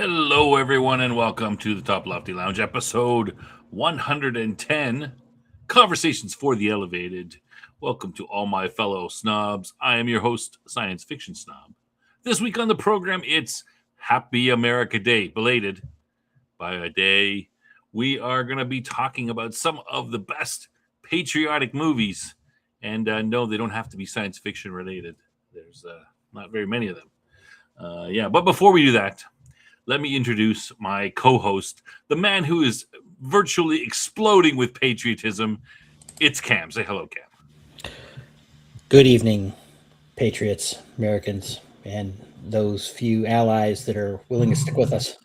Hello, everyone, and welcome to the Toplofty Lounge, episode 110, Conversations for the Elevated. Welcome to all my fellow snobs. I am your host, Science Fiction Snob. This week on the program, it's Happy America Day, belated by a day. We are going to be talking about some of the best patriotic movies. And no, they don't have to be science fiction related. There's not very many of them. But before we do that, let me introduce my co-host, the man who is virtually exploding with patriotism. It's Cam. Say hello, Cam. Good evening, patriots, Americans, and those few allies that are willing to stick with us.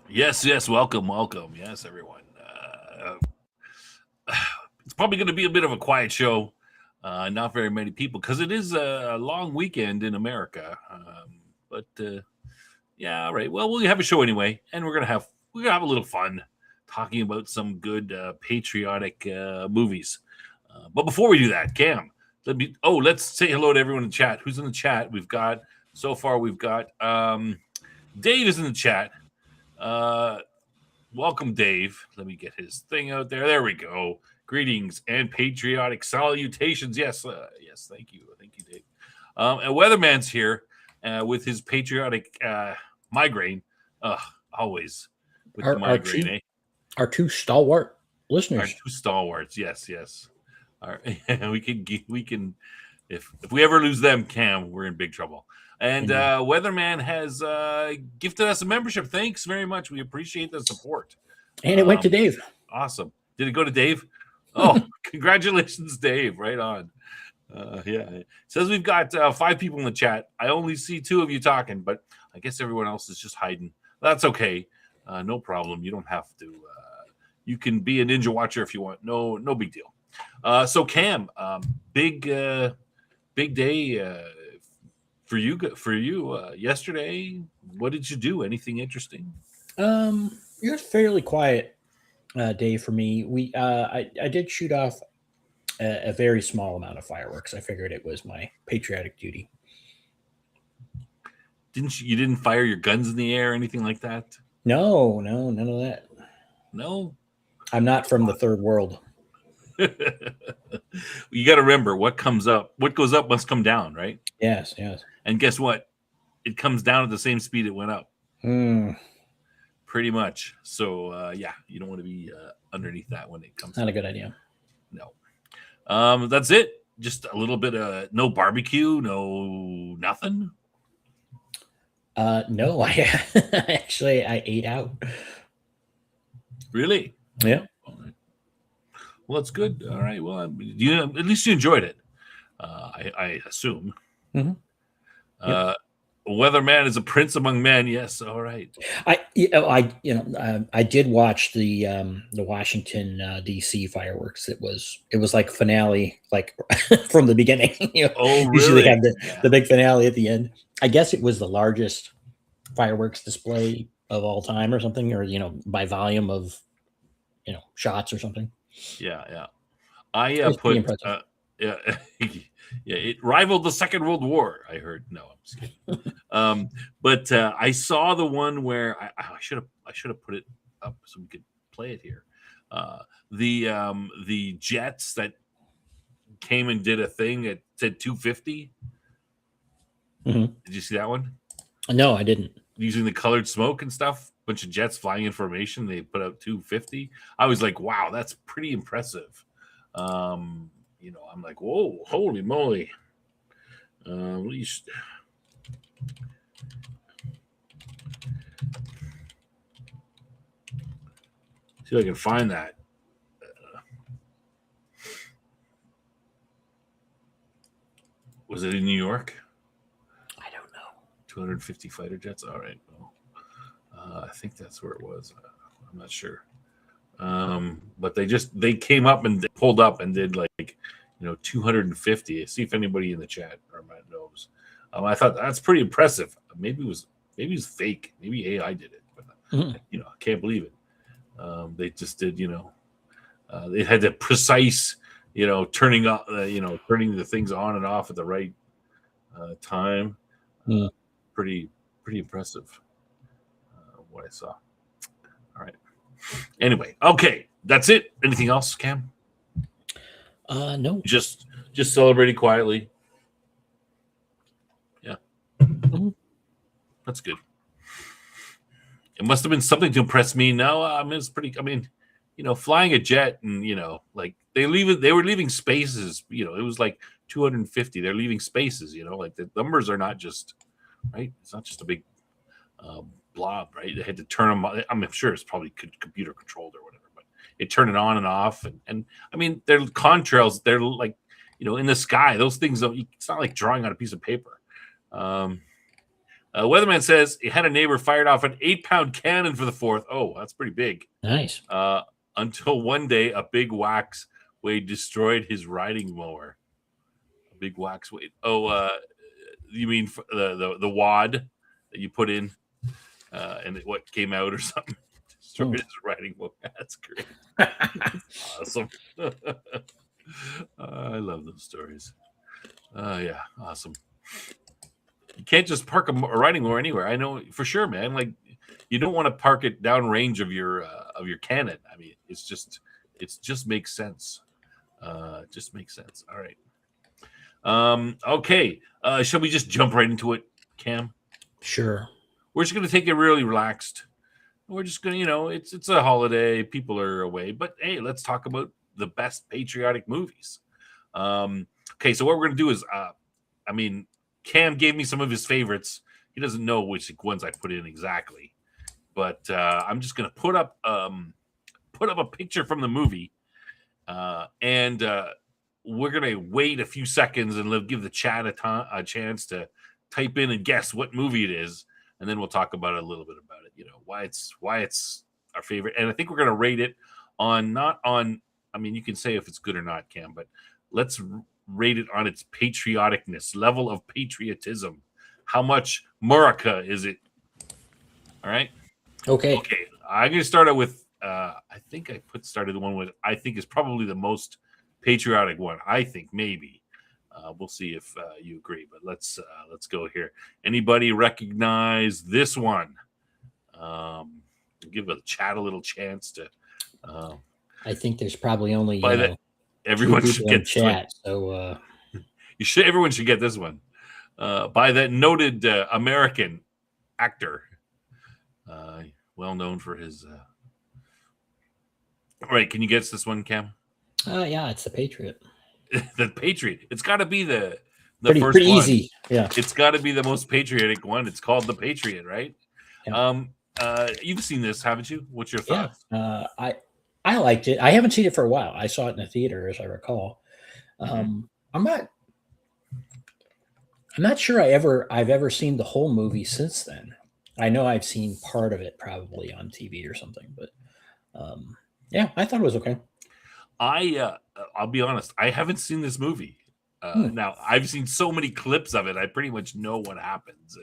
Yes, welcome. Yes, everyone. It's probably going to be a bit of a quiet show. Not very many people because it is a long weekend in America. Yeah, all right. Well, we'll have a show anyway, and we're gonna have a little fun talking about some good patriotic movies. But before we do that, Cam, let's say hello to everyone in the chat. Who's in the chat? We've got Dave is in the chat. Welcome, Dave. Let me get his thing out there. There we go. Greetings and patriotic salutations. Yes, thank you, Dave. And Weatherman's here with his patriotic migraine. Always with the migraine. Our two stalwart listeners. Our two stalwarts. Yes. We can. If we ever lose them, Cam, we're in big trouble. And Weatherman has gifted us a membership. Thanks very much. We appreciate the support. And it went to Dave. Awesome. Did it go to Dave? Oh, congratulations, Dave. Right on. It says we've got 5 people in the chat. I only see 2 of you talking, but I guess everyone else is just hiding. That's okay. No problem. You don't have to. You can be a ninja watcher if you want. No big deal. So Cam, big day for you. Yesterday, what did you do? Anything interesting? It was fairly quiet day for me. I did shoot off a very small amount of fireworks. I figured it was my patriotic duty. You didn't fire your guns in the air or anything like that? No, none of that. No, I'm not from the third world. You got to remember what goes up must come down, right? Yes. And guess what? It comes down at the same speed it went up. Pretty much. So you don't want to be underneath that when it comes. Not a good idea. No. That's it. Just a little bit of no barbecue, no nothing. No, I ate out. Really? Yeah. All right. Well, that's good. All right. Well, at least you enjoyed it. I assume. Mm-hmm. Yep. Weatherman is a prince among men. Yes. All right. I did watch the Washington D.C. fireworks. It was like finale, like from the beginning. Oh, really? Usually have the big finale at the end. I guess it was the largest fireworks display of all time, or something, or by volume of shots or something. Yeah. I put it rivaled the Second World War. I heard. No, I'm just kidding. But I saw the one where I should have put it up so we could play it here. The jets that came and did a thing that said 250. Mm-hmm. Did you see that one? No, I didn't. Using the colored smoke and stuff, bunch of jets flying in formation. They put out 250. I was like, wow, that's pretty impressive. I'm like, whoa, holy moly. At least see if I can find that. Was it in New York? I don't know. 250 fighter jets. All right. Well, I think that's where it was. I'm not sure. But they came up and they pulled up and did 250. See if anybody in the chat or knows. I thought that's pretty impressive. Maybe it was fake. Maybe AI did it, but I can't believe it. They just did. They had the precise, turning up, turning the things on and off at the right time. Pretty impressive. what I saw. All right. Anyway, okay, that's it. Anything else, Cam? No. Just celebrating quietly. Yeah, that's good. It must have been something to impress me. No, I mean it's pretty. I mean, flying a jet and like they were leaving spaces. It was like 250. They're leaving spaces. Like the numbers are not just right. It's not just a big blob, right? They had to turn them. I'm sure it's probably computer controlled or whatever, but it turned it on and off. And I mean, they're contrails. They're like in the sky. Those things. It's not like drawing on a piece of paper. Weatherman says he had a neighbor fired off an 8-pound cannon for the 4th. Oh, that's pretty big. Nice. Until one day, a big wax wave destroyed his riding mower. A big wax wave. Oh, you mean the wad that you put in, and what came out or something? Destroyed his riding mower. That's great. Awesome. I love those stories. Yeah, awesome. You can't just park a riding mower anywhere. I know for sure, man. Like you don't want to park it downrange of your cannon. I mean, it just makes sense. Just makes sense. All right. Okay. Shall we just jump right into it, Cam? Sure. We're just gonna take it really relaxed. We're just gonna, it's a holiday. People are away, but hey, let's talk about the best patriotic movies. Okay, so what we're gonna do is, Cam gave me some of his favorites. He doesn't know which ones I put in exactly, but I'm just going to put up a picture from the movie, and we're going to wait a few seconds and give the chat a chance to type in and guess what movie it is, and then we'll talk about it a little bit about it. Why it's our favorite, and I think we're going to rate it not on. I mean, you can say if it's good or not, Cam, but let's rate it on its patrioticness, level of patriotism. How much Murica is it? All right. Okay. I'm going to start out with, I think I started the one with, I think is probably the most patriotic one. I think maybe. We'll see if you agree, but let's go here. Anybody recognize this one? Give the chat a little chance to. I think there's probably only everyone should get chat. So everyone should get this one by that noted American actor, well known for his. All right, can you guess this one, Cam? Yeah, it's The Patriot. The Patriot. It's got to be the pretty first one. Easy. Yeah, it's got to be the most patriotic one. It's called The Patriot, right? Yeah. You've seen this, haven't you? What's your thoughts? Yeah. I liked it. I haven't seen it for a while. I saw it in the theater, as I recall. I'm not sure I've ever seen the whole movie since then. I know I've seen part of it probably on TV or something, but yeah, I thought it was okay. I'll be honest, I haven't seen this movie. Now I've seen so many clips of it, I pretty much know what happens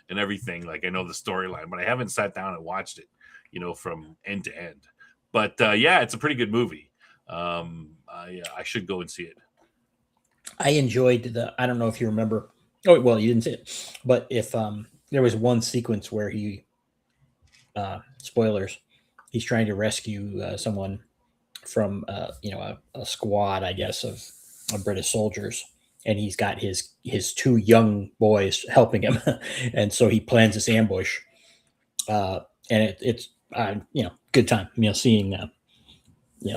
and everything. Like I know the storyline, but I haven't sat down and watched it, from end to end. But yeah, it's a pretty good movie. I should go and see it. I enjoyed I don't know if you remember. Oh, well, you didn't see it, but if there was one sequence where he, spoilers, he's trying to rescue someone from, a squad, I guess, of British soldiers, and he's got his two young boys helping him, and so he plans this ambush, and it's good time, seeing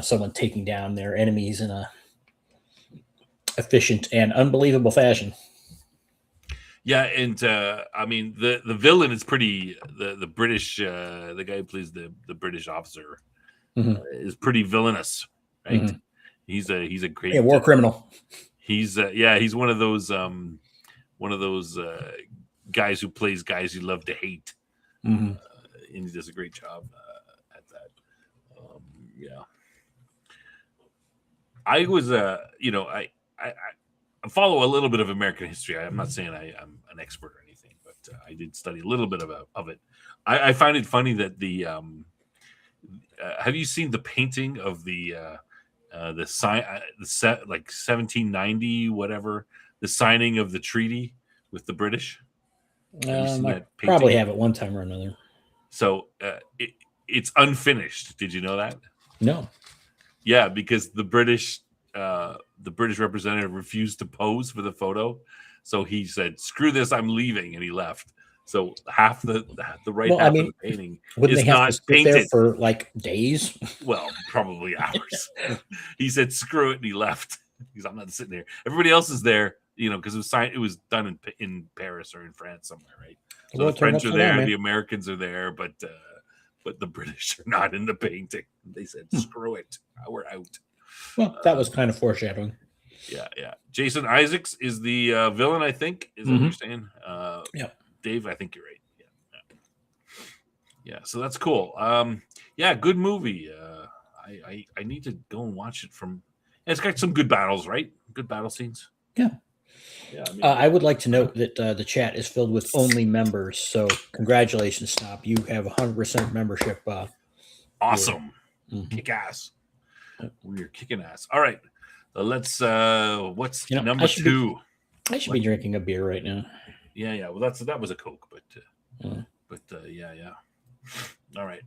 someone taking down their enemies in a efficient and unbelievable fashion. Yeah, and I mean the villain is pretty the British the guy who plays the British officer is pretty villainous, right? Mm-hmm. He's a great war criminal. He's he's one of those guys who plays guys you love to hate, and he does a great job at that. I was I follow a little bit of American history. I'm not saying I'm an expert or anything, but I did study a little bit of it. I find it funny that the have you seen the painting of the sign the set like 1790 whatever, the signing of the treaty with the British? I probably have it one time or another. So it's unfinished. Did you know that? No. Yeah, because the British representative refused to pose for the photo, so he said, "Screw this, I'm leaving," and he left. So half the right Well, I half of mean, the painting wouldn't they is have to not sit there painted. for like days? Well, probably hours. He said, "Screw it," and he left. He's, I'm not sitting there. Everybody else is there, because it was signed. It was done in Paris or in France somewhere, right? The So the world turned French are upside down, there, man. the Americans are there, but the British are not in the painting. They said, Hmm. "Screw it, we're out." Well, that was kind of foreshadowing. Yeah. Jason Isaacs is the villain, I think. Is that what you're saying? Yeah. Dave, I think you're right. Yeah. So that's cool. Yeah, good movie. I need to go and watch it from. And it's got some good battles, right? Good battle scenes. Yeah. Yeah. I mean, I would like to note that the chat is filled with only members. So congratulations, Snob. You have 100% membership. awesome. Mhm. Kick ass. We're kicking ass. All right. Let's. What's You know, number two? I should be drinking a beer right now. Yeah. Well, that was a Coke, but yeah. All right.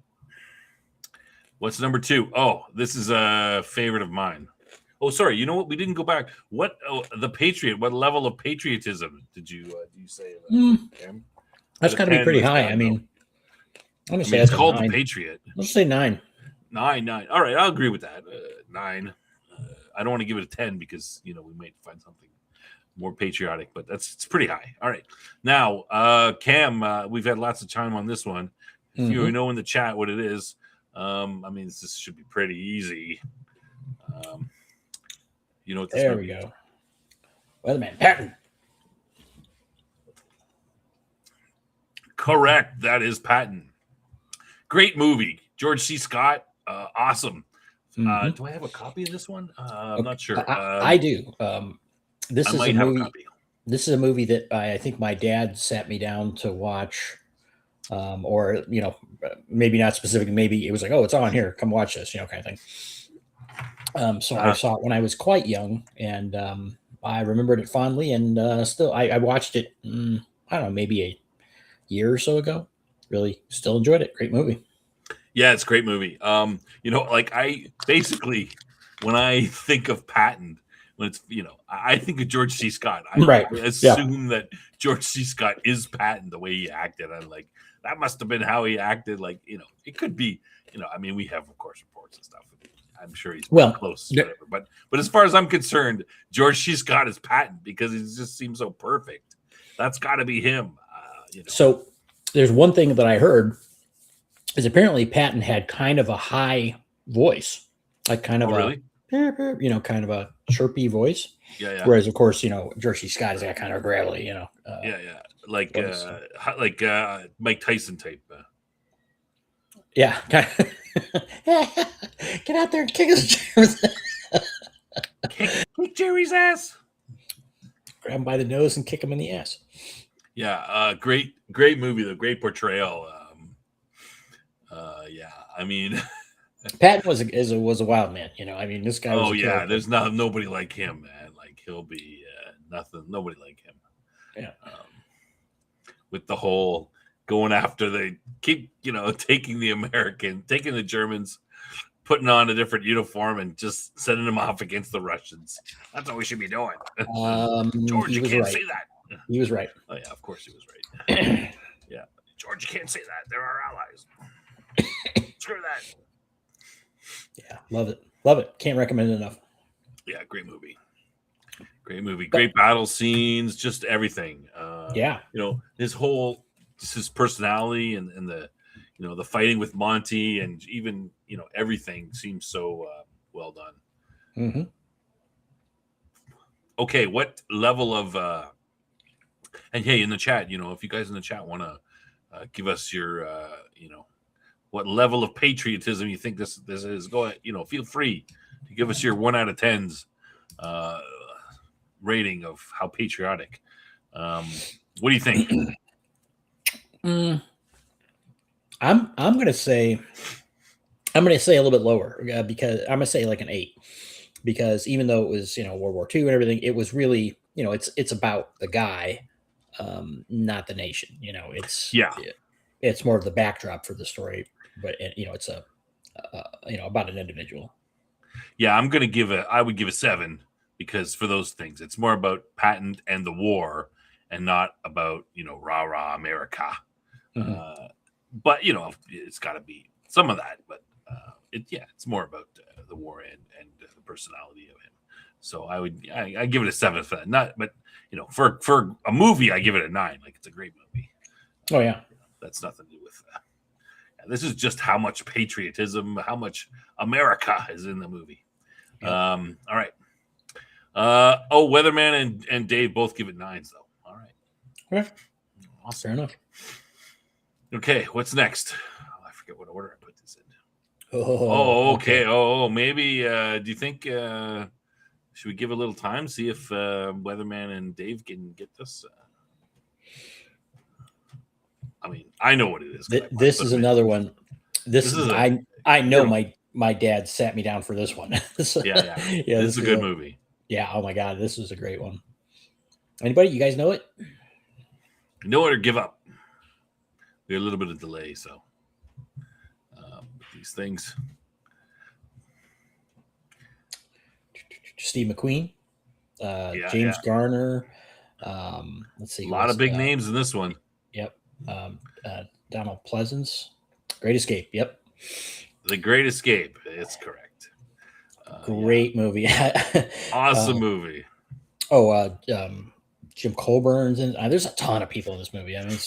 What's number two? Oh, this is a favorite of mine. Oh, sorry. You know what? We didn't go back. What the Patriot? What level of patriotism did you say? Cam? That's got to be 10 pretty was high. bad, I no. mean, I'm gonna I say mean, it's that's a called the 9. Patriot. Let's say 9. 9. All right, I'll agree with that. 9. I don't want to give it a 10 because we might find something more patriotic, but it's pretty high. All right, now Cam, we've had lots of time on this one. If you know in the chat what it is, I mean, this should be pretty easy. You know what this There movie we is? go. Weatherman Patton. Correct. That is Patton. Great movie. George C. Scott. Awesome. Do I have a copy of this one? I'm not sure. I do. This I is might a have movie. a copy. This is a movie that I think my dad sat me down to watch, or maybe not specifically. Maybe it was like, oh, it's on here. Come watch this, kind of thing. So I saw it when I was quite young, and I remembered it fondly. And still, I watched it. I don't know, maybe a year or so ago. Really, still enjoyed it. Great movie. Yeah, it's a great movie. Like I basically, when I think of Patton, when it's I think of George C. Scott. I assume that George C. Scott is Patton the way he acted. I'm like, that must have been how he acted. Like, it could be. I mean, we have of course reports and stuff. I'm sure he's close, whatever. But as far as I'm concerned, George C. Scott is Patton because he just seems so perfect. That's got to be him. So there's one thing that I heard is apparently Patton had kind of a high voice, like kind of really? Kind of a chirpy voice. Yeah. Whereas of course, George C. Scott is got kind of gravelly, yeah. Like Mike Tyson type. Yeah. Get out there and kick his kick Jerry's ass. Grab him by the nose and kick him in the ass. Yeah, great movie though. Great portrayal. Yeah, I mean, Patton was a wild man. I mean, this guy. Oh yeah, there's nobody like him, man. Like he'll be nothing. Nobody like him. Yeah. With the whole going after they keep taking the Germans, putting on a different uniform and just sending them off against the Russians. That's what we should be doing. George, you can't say that. He was right. Oh yeah, of course he was right. Yeah, George, you can't say that. They're our allies. Screw that. Yeah, love it. Can't recommend it enough. Yeah, great movie. Great battle scenes, just everything. Yeah, his personality and the the fighting with Monty and even everything seems so well done. Mm-hmm. Okay, what level of and hey, in the chat, if you guys in the chat want to give us your what level of patriotism you think this is, go ahead, feel free to give us your 1 out of 10s rating of how patriotic. What do you think? I'm gonna say a little bit lower because I'm gonna say like an 8, because even though it was World War II and everything, it was really it's about the guy, not the nation. It's it's more of the backdrop for the story, but it's about an individual. Yeah, I would give a 7 because for those things, it's more about Patton and the war and not about, rah rah America. Mm-hmm. But it's got to be some of that. But it's more about the war and the personality of him. So I give it a 7 for that. Not, but for a movie, I give it a 9. Like, it's a great movie. Oh yeah, That's nothing to do with that. This is just how much patriotism, how much America is in the movie. Yep. All right. Weatherman and Dave both give it 9s, though. All right. Okay. Awesome. Fair enough. Okay, what's next? I forget what order I put this in. Okay. Maybe. Do you think should we give a little time, see if Weatherman and Dave can get this? I mean, I know what it is. This is another one. This is I know my dad sat me down for this one. Yeah. This is a good movie. Yeah. Oh my God, this is a great one. Anybody? You guys know it? Know it or give up. There's a little bit of delay, so these things. Steve McQueen, James Garner. Let's see. A lot of big names in this one. Yep. Donald Pleasance. Great Escape. Yep. The Great Escape. It's correct. Great movie. Awesome movie. Jim Colburn's and there's a ton of people in this movie. I mean,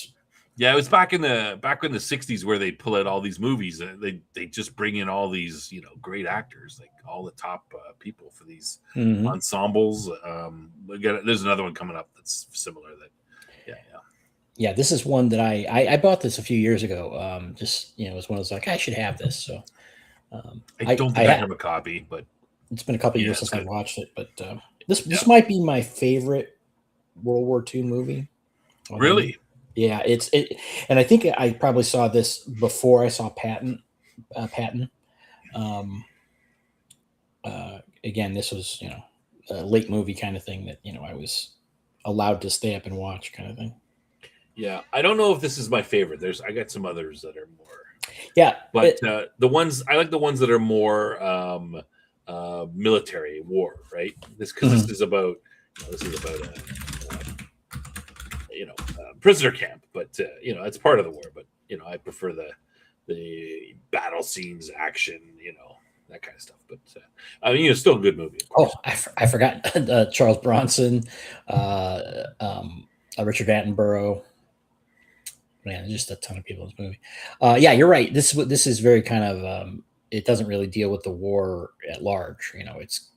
it was back in the '60s where they pull out all these movies. They just bring in all these great actors, like all the top people for these ensembles. There's another one coming up that's similar. Yeah, this is one that I bought this a few years ago. Just it was one of those like I should have this. So I don't think I have a copy, but it's been a couple of years since I watched it. But this might be my favorite World War II movie. Really? Yeah, and I think I probably saw this before I saw Patton. Again, this was a late movie kind of thing that I was allowed to stay up and watch kind of thing. Yeah, I don't know if this is my favorite. I got some others that are more. Yeah, but the ones I like the ones that are more military war, right? This is about prisoner camp, but it's part of the war. But I prefer the battle scenes, action, that kind of stuff. But I mean, still a good movie. Oh, I forgot Charles Bronson, Richard Attenborough. Man, just a ton of people in this movie. Yeah, you're right. This is very kind of it doesn't really deal with the war at large. It's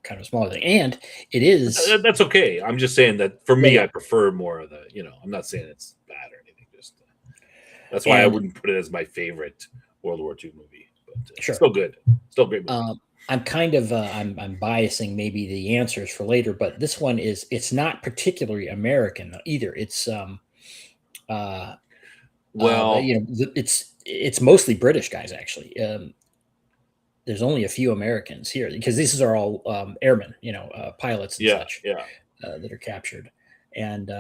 kind of a smaller thing, and it is. That's okay. I'm just saying that for me, I prefer more of the. I'm not saying it's bad or anything. Just that's why I wouldn't put it as my favorite World War II movie. But sure, still good, still great movie. I'm kind of I'm biasing maybe the answers for later, but this one it's not particularly American either. It's it's mostly British guys actually. There's only a few Americans here because these are all airmen, pilots and such that are captured. And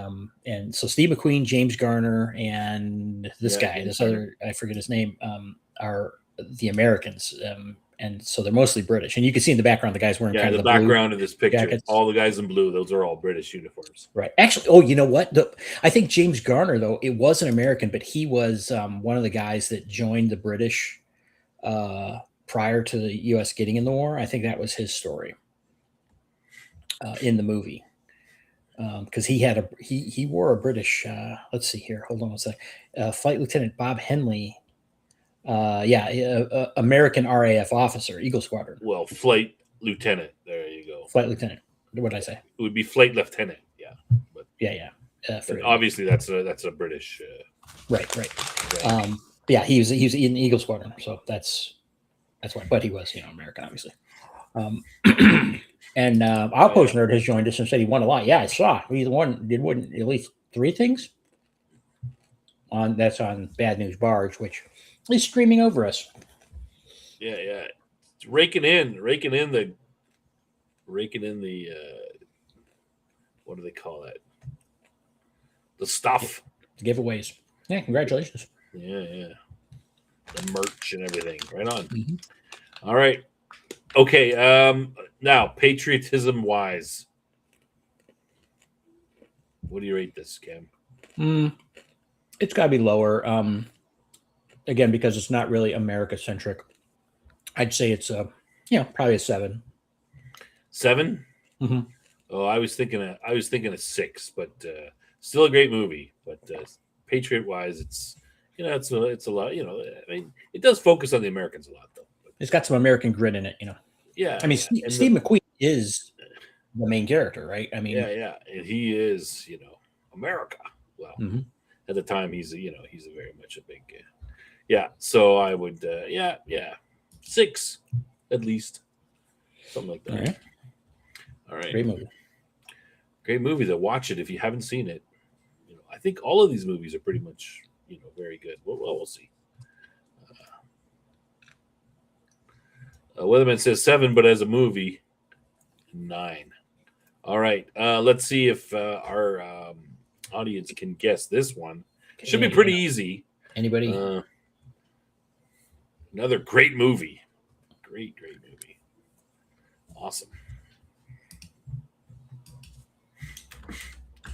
so Steve McQueen, James Garner, and this other, I forget his name, are the Americans. And so they're mostly British. And you can see in the background the guys wearing kind of the background of this picture. Jackets. All the guys in blue, those are all British uniforms. Right. Actually, you know what? I think James Garner, though, it was an American, but he was one of the guys that joined the British prior to the U.S. getting in the war. I think that was his story in the movie. Because he wore a British, let's see here. Hold on a sec. Flight Lieutenant Bob Henley. American RAF officer, Eagle Squadron. Well, Flight Lieutenant. There you go. Flight Lieutenant. What did I say? It would be Flight Lieutenant. Yeah. But, but obviously, that's a British. Right. He was in Eagle Squadron, so that's why. But he was, American, obviously. And Outpost Nerd has joined us and said he won a lot. Yeah, I saw. He won at least 3 things. That's on Bad News Barge, which is streaming over us. Yeah. It's raking in the what do they call that? The stuff. Giveaways. Yeah, congratulations. Yeah. The merch and everything. Right on. Mhm. All right. Okay. Now, patriotism wise, what do you rate this, Cam? It's got to be lower. Again, because it's not really America centric. I'd say it's probably a 7. 7? Mm-hmm. Oh, I was thinking a 6, but still a great movie. But Patriot wise, it's it's a lot. I mean, it does focus on the Americans a lot, though. But, It's got some American grit in it. I mean, yeah, and Steve McQueen is the main character, right? I mean, and he is America. Well, mhm. at the time, he's a very much a big yeah. So I would 6 at least, something like All that. right, All right, great movie. great movie to watch it if you haven't seen it. I think all of these movies are pretty much very good. Well, we'll see. Weatherman says 7, but as a movie, 9. All right, let's see if our audience can guess this one. Should be pretty easy. Anybody? Another great movie. Great movie. Awesome.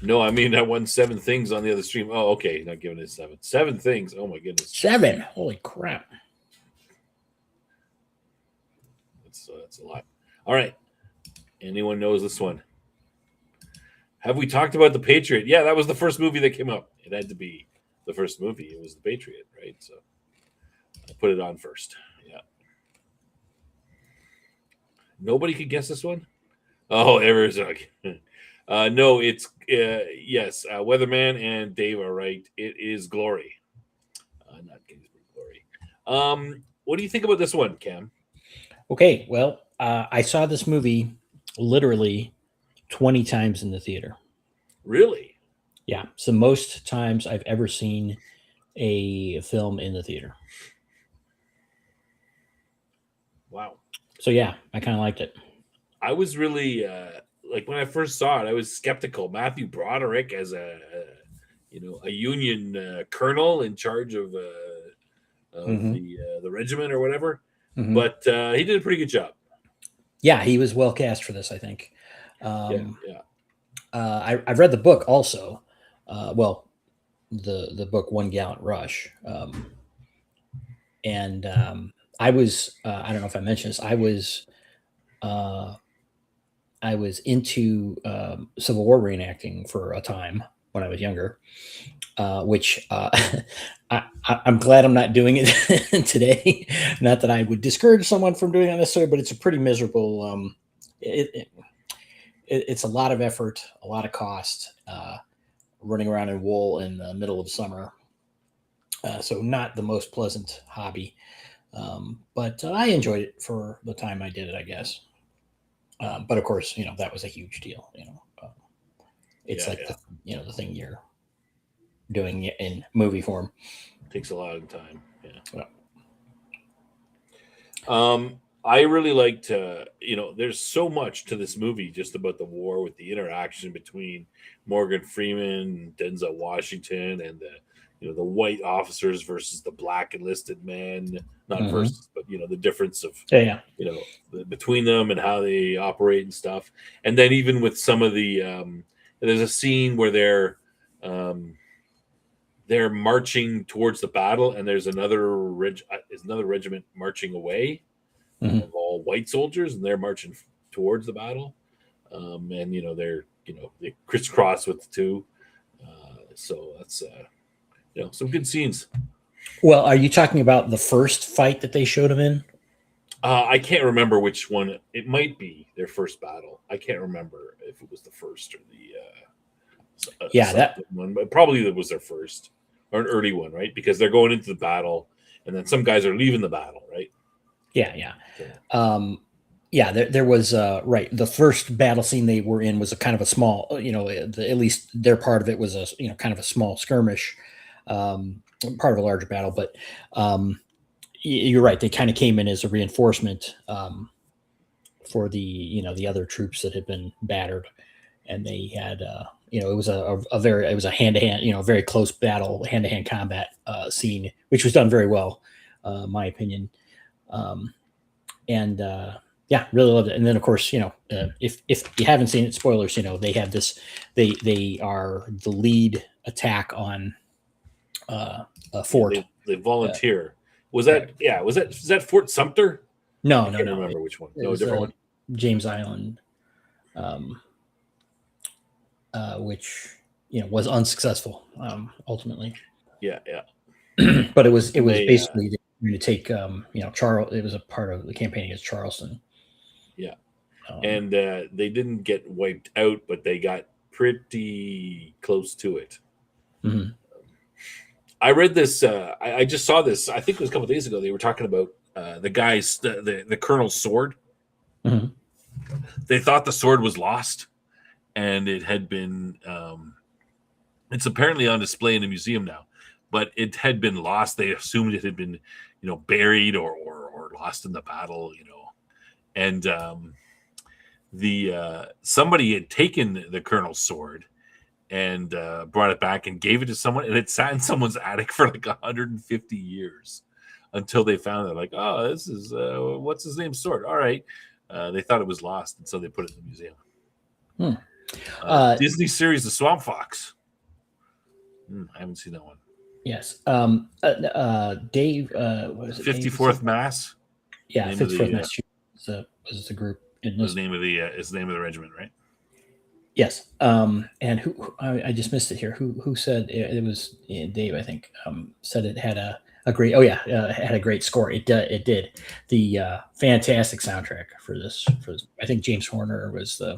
No, I mean that won 7 things on the other stream. Oh, okay, not giving it 7. 7 things. Oh my goodness. 7. Holy crap! That's a lot. All right. Anyone knows this one? Have we talked about the Patriot? Yeah, that was the first movie that came up. It had to be the first movie. It was the Patriot, right? So I put it on first. Yeah. Nobody could guess this one. Oh, everyone's like, no, it's yes. Weatherman and Dave are right. It is Glory, not Kingsbury Glory. What do you think about this one, Cam? Okay, well, I saw this movie literally 20 times in the theater. Really? Yeah, it's the most times I've ever seen a film in the theater. Wow. So yeah, I kind of liked it. I was really like when I first saw it, I was skeptical. Matthew Broderick as a Union colonel in charge of the regiment or whatever, but he did a pretty good job. Yeah, he was well cast for this, I think. Yeah. I've read the book also. Well, the book One Gallant Rush, and I was I don't know if I mentioned this. I was into Civil War reenacting for a time when I was younger, which I'm glad I'm not doing it today. Not that I would discourage someone from doing it necessarily, but it's a pretty miserable. It's a lot of effort, a lot of cost, running around in wool in the middle of summer. So not the most pleasant hobby, but I enjoyed it for the time I did it, I guess. But of course, that was a huge deal. It's the thing you're doing in movie form. Takes a lot of time. Yeah. I really liked, there's so much to this movie just about the war with the interaction between Morgan Freeman, Denzel Washington, and the white officers versus the black enlisted men, not versus, but the difference of between them and how they operate and stuff. And then even with some of the there's a scene where they're marching towards the battle, and there's another regiment marching away of all white soldiers, and they're marching towards the battle, and they're they crisscross with the two, so that's some good scenes. Well, are you talking about the first fight that they showed him in? I can't remember which one. It might be their first battle. I can't remember if it was the first or the that one, but probably it was their first or an early one, right? Because they're going into the battle, and then some guys are leaving the battle, right? Yeah. There was right. The first battle scene they were in was a kind of a small, at least their part of it was a kind of a small skirmish, part of a larger battle. But you're right. They kind of came in as a reinforcement for the the other troops that had been battered, and they had it was it was a hand to hand, very close battle, hand to hand combat scene, which was done very well, my opinion. Um, and yeah, really loved it. And then of course, if you haven't seen it, spoilers, they have this, they are the lead attack on a fort. They volunteer. Was Correct. is that Fort Sumter? No, I no, can't no. remember which one. It No, a was different one. James Island, which was unsuccessful ultimately. Yeah, yeah. But it was They, basically to take Charles. It was a part of the campaign against Charleston. Yeah, Um, and they didn't get wiped out, but they got pretty close to it. mhm. I read this. I just saw this. I think it was a couple of days ago. They were talking about the colonel's sword. Mhm. They thought the sword was lost, and it had been. It's apparently on display in a museum now, but it had been lost. They assumed it had been, buried or lost in the battle. And the somebody had taken the colonel's sword and brought it back and gave it to someone, and it sat in someone's attic for like 150 years until they found it. Like, oh, this is what's his name's sword. All right, they thought it was lost, and so they put it in the museum. Disney series The Swamp Fox. I haven't seen that one. Yes. Dave, what is it? 54th Mass. Yeah, 54th Massachusetts was the group. Is the name of the regiment, right? Yes. And who I just missed it here. Who said it was Dave? I think said it had a great. Oh yeah, had a great score. It did. The fantastic soundtrack for this. I think James Horner was the.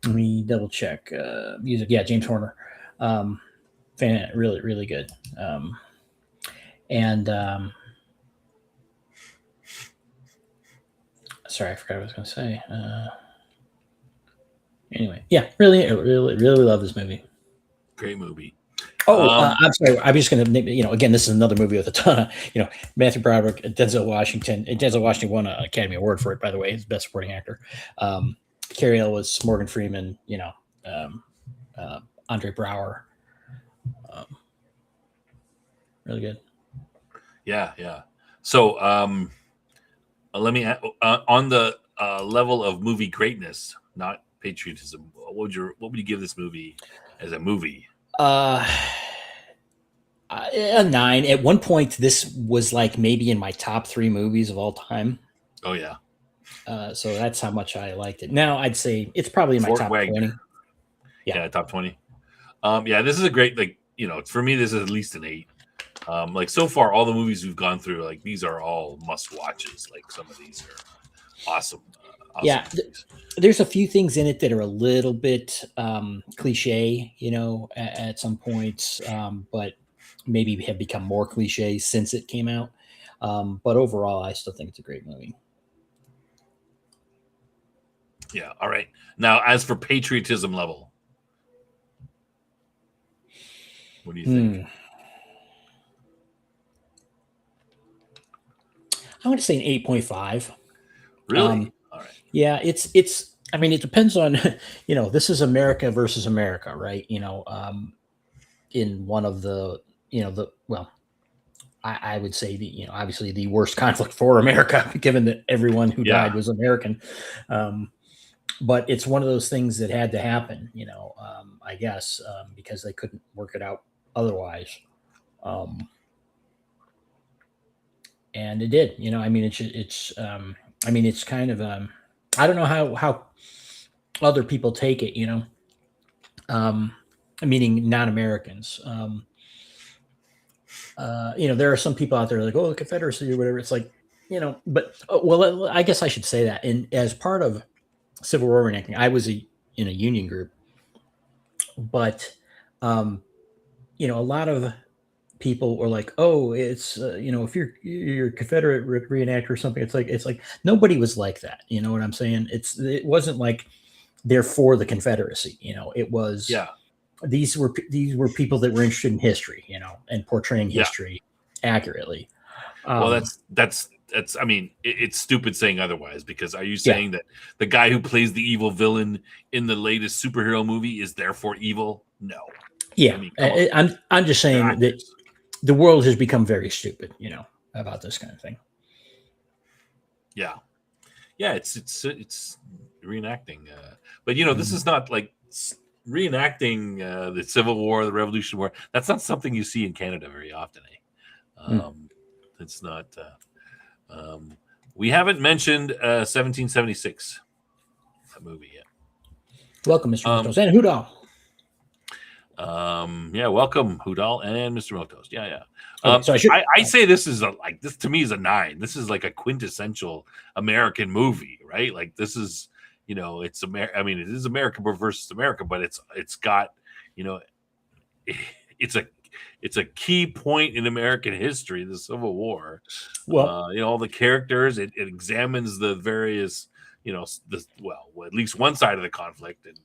Let me double check music. Yeah, James Horner. Really, really good. Sorry, I forgot what I was going to say. Anyway, yeah, really, really, really love this movie. Great movie. Oh, I'm sorry. I'm just going to, again, this is another movie with a ton of, Matthew Broderick, Denzel Washington. Denzel Washington won an Academy Award for it, by the way, his best supporting actor. Carrie Ellis, Morgan Freeman, Andre Brower. Really good. Yeah, yeah. So let me on the level of movie greatness, not patriotism. What would you give this movie as a movie? A 9. At one point, this was like maybe in my top 3 movies of all time. Oh yeah. So that's how much I liked it. Now I'd say it's probably in my top 20. Yeah, top 20. Yeah, this is a great, for me, this is at least an 8. Like so far, all the movies we've gone through, like these are all must watches. Like some of these are awesome. Yeah, there's a few things in it that are a little bit cliche, at some points, but maybe have become more cliche since it came out. But overall, I still think it's a great movie. Yeah. All right. Now, as for patriotism level, what do you think? I want to say an 8.5. Really? All right. Yeah, it's. I mean, it depends on, this is America versus America, right? In one of the, I would say obviously the worst conflict for America, given that everyone who died was American. But it's one of those things that had to happen, I guess, because they couldn't work it out otherwise. And it did, I mean, it's kind of, I don't know how other people take it, meaning non-Americans. There are some people out there like, oh, the Confederacy or whatever. It's like, but well, I guess I should say that. And as part of Civil War reenacting, I was in a union group, but a lot of people were like, oh, it's if you're a Confederate reenactor or something, it's like nobody was like that. You know what I'm saying? It wasn't like they're for the Confederacy. It was these were people that were interested in history, and portraying history accurately. Well, that's that's. I mean, it's stupid saying otherwise. Because are you saying that the guy who plays the evil villain in the latest superhero movie is therefore evil? No. Yeah, I mean, come on. I'm just They're saying that actors. the world has become very stupid, about this kind of thing. Yeah, yeah. It's reenacting. But this is not like reenacting the Civil War, the Revolution War. That's not something you see in Canada very often. It's not. We haven't mentioned 1776, that movie yet. Welcome, Mr. Motos and Hoodall. Yeah, welcome Hoodall and Mr. Motos. Yeah. Okay, so I say this is this to me is a 9. This is like a quintessential American movie, right? Like this is, it's I mean, it is America versus America, but it's got, it's a key point in American history, the Civil War. Well, all the characters, it examines the various, at least one side of the conflict and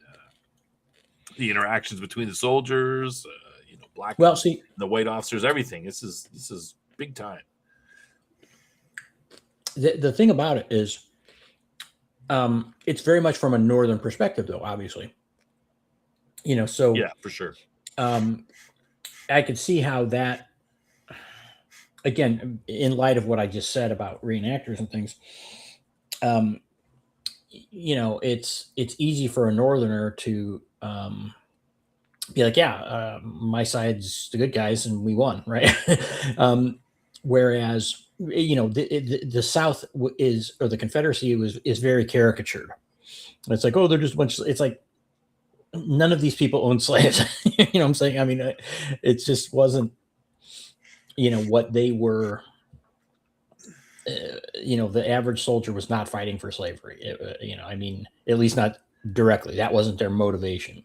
the interactions between the soldiers, black, the white officers, everything. This is big time. The thing about it is, it's very much from a northern perspective, though. Obviously, so yeah, for sure. I could see how that, again, in light of what I just said about reenactors and things, it's easy for a northerner to be like, my side's the good guys and we won, right? Whereas, the South or the Confederacy is very caricatured. It's like, oh, they're just a bunch. It's like none of these people own slaves. You know what I'm saying? I mean, it just wasn't, what they were. The average soldier was not fighting for slavery. I mean, at least not directly. That wasn't their motivation.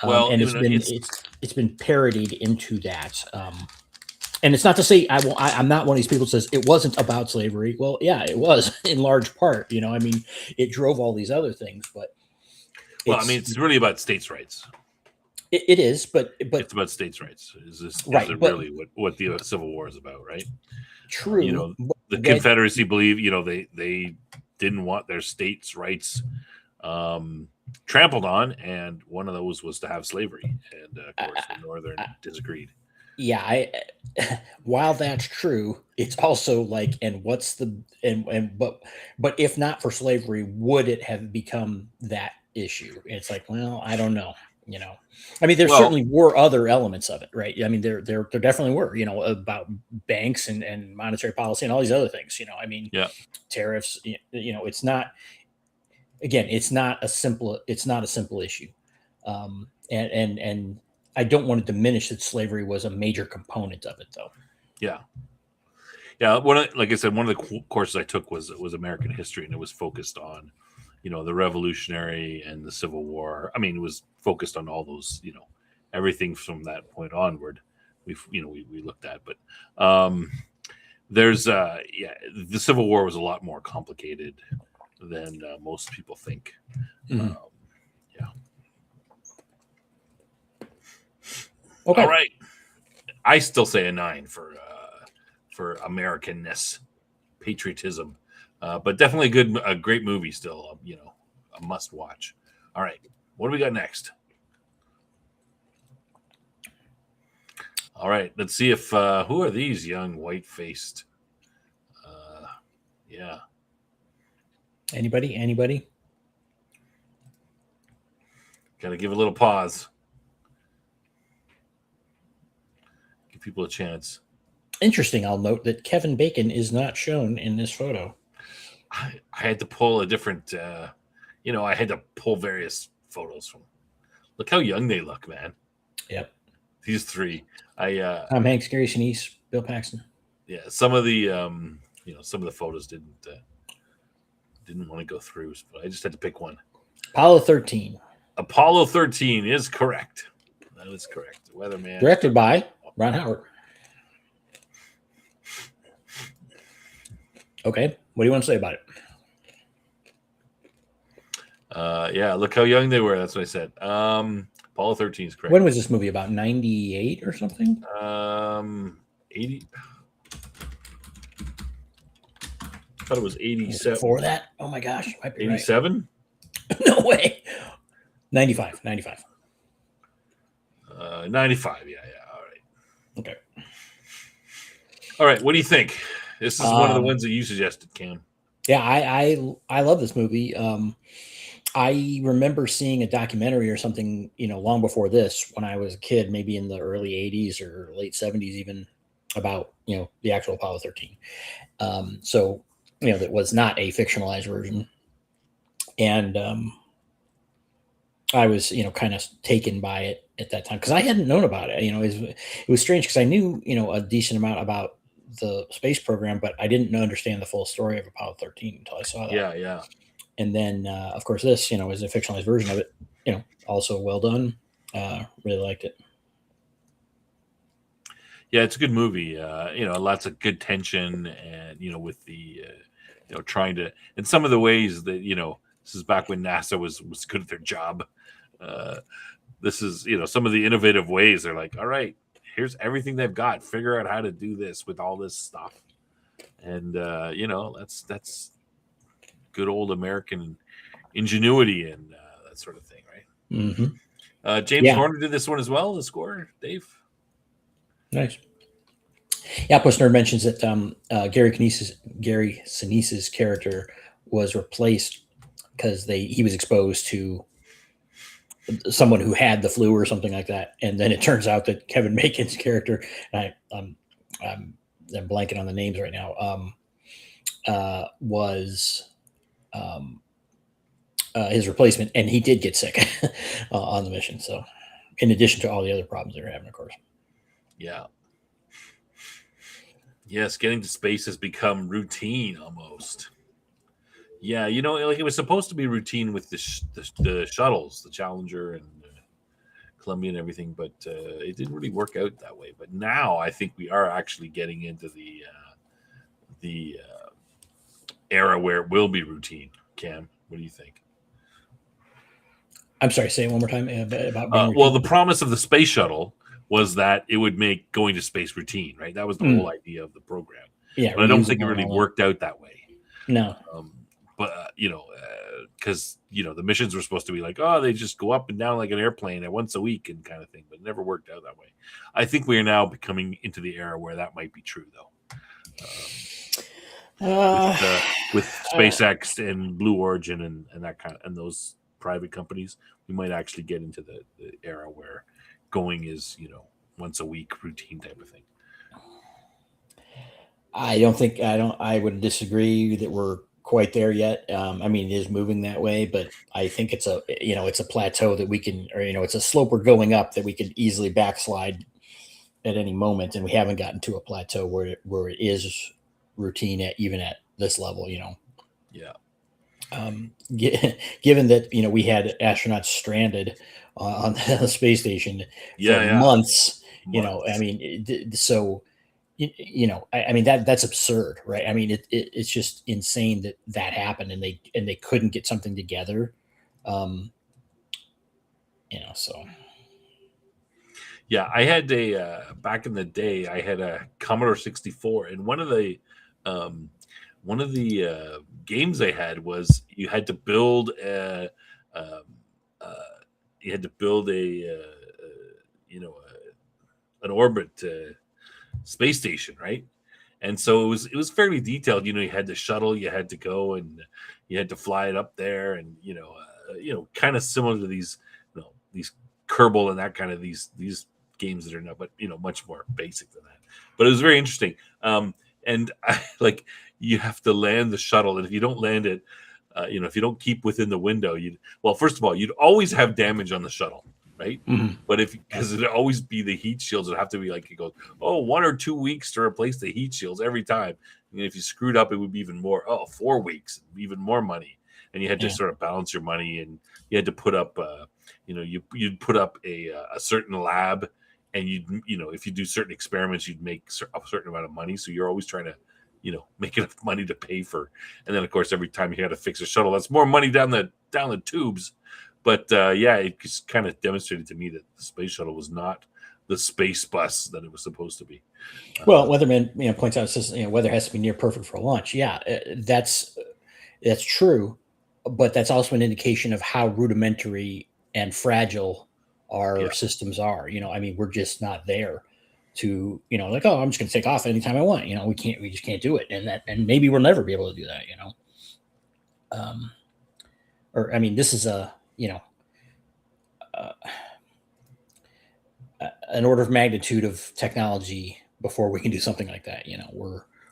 Well, and it's been parodied into that. And it's not to say I'm not one of these people that says it wasn't about slavery. Well, yeah, it was in large part. I mean, it drove all these other things, but it's really about states' rights. It is, but it's about states' rights. Is it really what the Civil War is about, right? True. The Confederacy believe they didn't want their states' rights trampled on, and one of those was to have slavery, and of course the Northern disagreed. Yeah, while that's true, it's also like, and what's the but if not for slavery, would it have become that issue? It's like, well, I don't know. I mean, there certainly were other elements of it, right? I mean, there definitely were, about banks and monetary policy and all these other things. I mean, tariffs. It's not. Again, it's not a simple issue, and I don't want to diminish that slavery was a major component of it, though. Yeah. Like I said, one of the courses I took was American history, and it was focused on, the Revolutionary and the Civil War. I mean, it was focused on all those, everything from that point onward. We looked at, but there's the Civil War was a lot more complicated than most people think. Mm-hmm. Okay. All right. I still say a 9 for Americanness, patriotism, but definitely a great movie still. A must watch. All right. What do we got next? All right. Let's see if who are these young white-faced? Yeah. Anybody? Got to give a little pause. Give people a chance. Interesting. I'll note that Kevin Bacon is not shown in this photo. I had to pull a different, I had to pull various photos from. Look how young they look, man. Yep. These three. Tom Hanks, Gary Sinise, Bill Paxton. Yeah, some of the some of the photos didn't want to go through, but I just had to pick one. Apollo 13. Apollo 13 is correct. That is correct. The Weatherman. Directed by Ron Howard. Okay. What do you want to say about it? Look how young they were. That's what I said. Apollo 13 is correct. When was this movie? About 98 or something? 80. thought it was 87. Before that? Oh my gosh, you might be right. 87? No way. 95. 95. 95. Yeah. All right. Okay. All right. What do you think? This is one of the Um, ones that you suggested, Cam. Yeah, I love this movie. I remember seeing a documentary or something, long before this when I was a kid, maybe in the early 80s or late 70s, even about, the actual Apollo 13. So, that was not a fictionalized version. And I was, kind of taken by it at that time because I hadn't known about it. It was strange because I knew, a decent amount about the space program, but I didn't understand the full story of Apollo 13 until I saw that. Yeah. And then, of course, this, is a fictionalized version of it. Also well done. Really liked it. Yeah, it's a good movie. Lots of good tension, and with the, trying to, and some of the ways that this is back when NASA was good at their job. This is some of the innovative ways. They're like, all right, here's everything they've got. Figure out how to do this with all this stuff, and that's good old American ingenuity and that sort of thing, right? Mm-hmm. James Horner did this one as well. The score, Dave. Nice. Yeah, Nerd mentions that Gary Sinise's character was replaced because he was exposed to someone who had the flu or something like that, and then it turns out that Kevin Bacon's character, I'm blanking on the names right now, was his replacement, and he did get sick on the mission. So, in addition to all the other problems they were having, of course. Yeah. Yes, getting to space has become routine almost. Yeah, like it was supposed to be routine with the shuttles, the Challenger and Columbia and everything, but it didn't really work out that way. But now I think we are actually getting into the era where it will be routine. Cam, what do you think? I'm sorry, say it one more time about being well, the promise of the space shuttle was that it would make going to space routine, right? That was the whole idea of the program. Yeah, but I don't think it really worked out that way. No. But because the missions were supposed to be like, oh, they just go up and down like an airplane at once a week and kind of thing, but it never worked out that way. I think we are now becoming into the era where that might be true, though. With SpaceX and Blue Origin and that kind of, and those private companies, we might actually get into the era where going is once a week routine type of thing. I would disagree that we're quite there yet. I mean, it is moving that way, but I think it's a plateau that we can, or it's a slope we're going up that we could easily backslide at any moment, and we haven't gotten to a plateau where it is routine even at this level. Yeah. Given that we had astronauts stranded on the space station for months. I mean, so. I mean that's absurd, right? I mean, it's just insane that happened, and they couldn't get something together. So. Yeah, I had back in the day, I had a Commodore 64, and one of the games they had was you had to build an orbit space station, right? And so it was fairly detailed. You had the shuttle, you had to go and you had to fly it up there, and kind of similar to these Kerbal and that kind of these games that are now, but much more basic than that. But it was very interesting. And you have to land the shuttle, and if you don't land it, if you don't keep within the window, first of all, you'd always have damage on the shuttle. Right. Mm-hmm. But because it'd always be the heat shields, it'd have to be like, it goes, 1 or 2 weeks to replace the heat shields every time. And if you screwed up, it would be even more, 4 weeks, even more money. And you had to sort of balance your money, and you had to put up, you'd put up a certain lab, and if you do certain experiments, you'd make a certain amount of money. So you're always trying to, make enough money to pay for. And then of course, every time you had to fix a shuttle, that's more money down the tubes. But it just kind of demonstrated to me that the space shuttle was not the space bus that it was supposed to be. Well, Weatherman points out, says weather has to be near perfect for launch. Yeah, that's true, but that's also an indication of how rudimentary and fragile our Yeah. systems are. I mean, we're just not there to like, oh, I'm just going to take off anytime I want. We just can't do it, and maybe we'll never be able to do that. Or I mean, this is uh, an order of magnitude of technology before we can do something like that.